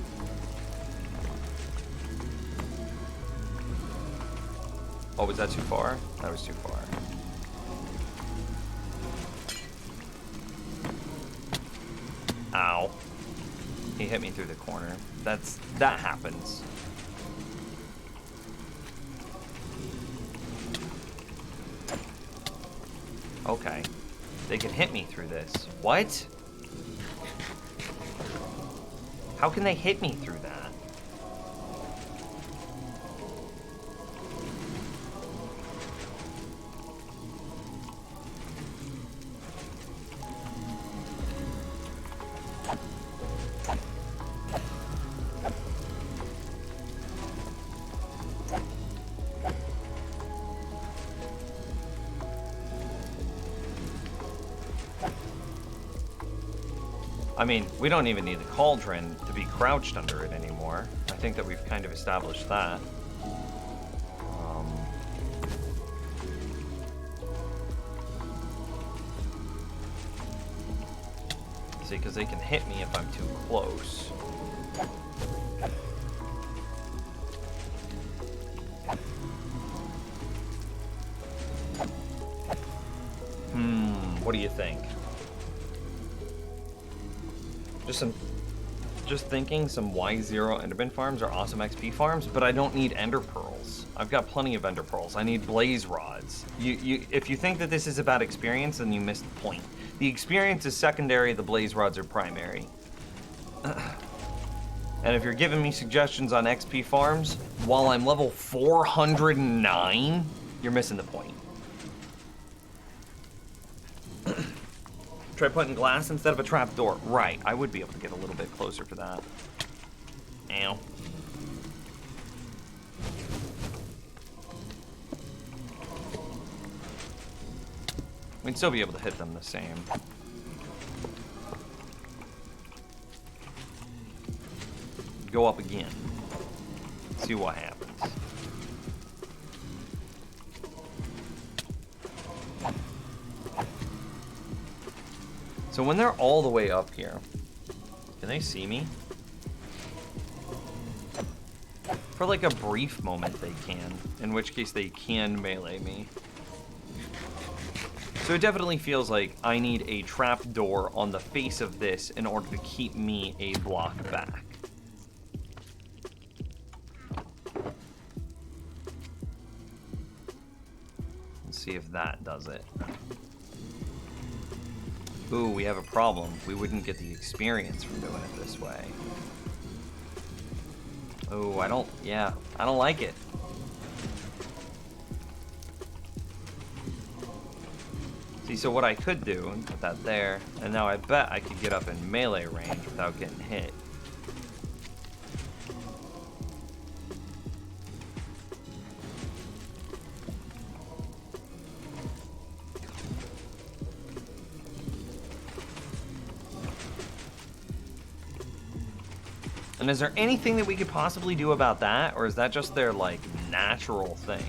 Oh, was that too far? That was too far. Ow. He hit me through the corner. That happens. Okay. They can hit me through this. What? How can they hit me through that? I mean, we don't even need the cauldron to be crouched under it anymore. I think that we've kind of established that. See, because they can hit me if I'm too close. What do you think? Just thinking some Y0 Enderman farms are awesome XP farms, but I don't need Ender Pearls. I've got plenty of Ender Pearls. I need Blaze Rods. If you think that this is about experience, then you missed the point. The experience is secondary, the Blaze Rods are primary. And if you're giving me suggestions on XP farms, while I'm level 409, you're missing the point. Try putting glass instead of a trapdoor. Right, I would be able to get a little bit closer to that. Ow. We'd still be able to hit them the same. Go up again. See what happens. So when they're all the way up here, can they see me? For like a brief moment they can, in which case they can melee me. So it definitely feels like I need a trapdoor on the face of this in order to keep me a block back. Let's see if that does it. Ooh, we have a problem. We wouldn't get the experience from doing it this way. Oh, I don't like it. See, so what I could do, put that there, and now I bet I could get up in melee range without getting hit. And is there anything that we could possibly do about that, or is that just their, like, natural thing?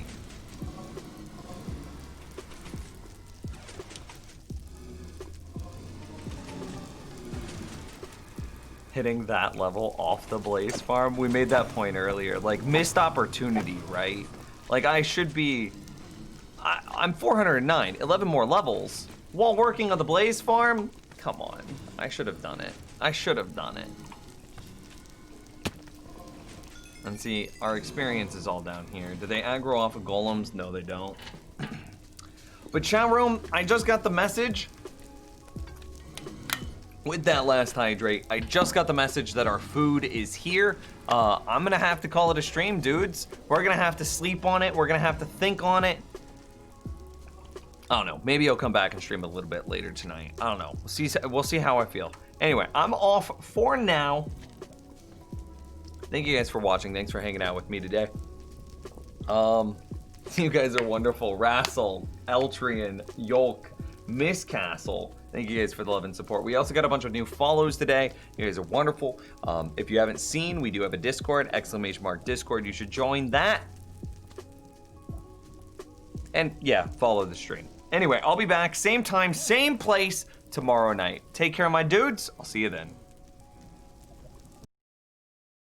Hitting that level off the Blaze farm? We made that point earlier. Like, missed opportunity, right? Like, I should be... I'm 409, 11 more levels. While working on the Blaze farm? Come on. I should have done it. I should have done it. And see, our experience is all down here. Do they aggro off of golems? No, they don't. But chat room, I just got the message. With that last hydrate, I just got the message that our food is here. I'm gonna have to call it a stream, dudes. We're gonna have to sleep on it. We're gonna have to think on it. I don't know. Maybe I'll come back and stream a little bit later tonight. I don't know. We'll see how I feel. Anyway, I'm off for now. Thank you guys for watching. Thanks for hanging out with me today. You guys are wonderful. Rassel, Eltrian, Yolk, Miss Castle. Thank you guys for the love and support. We also got a bunch of new follows today. You guys are wonderful. If you haven't seen, we do have a Discord, !Discord. You should join that. And yeah, follow the stream. Anyway, I'll be back same time, same place tomorrow night. Take care, my dudes. I'll see you then.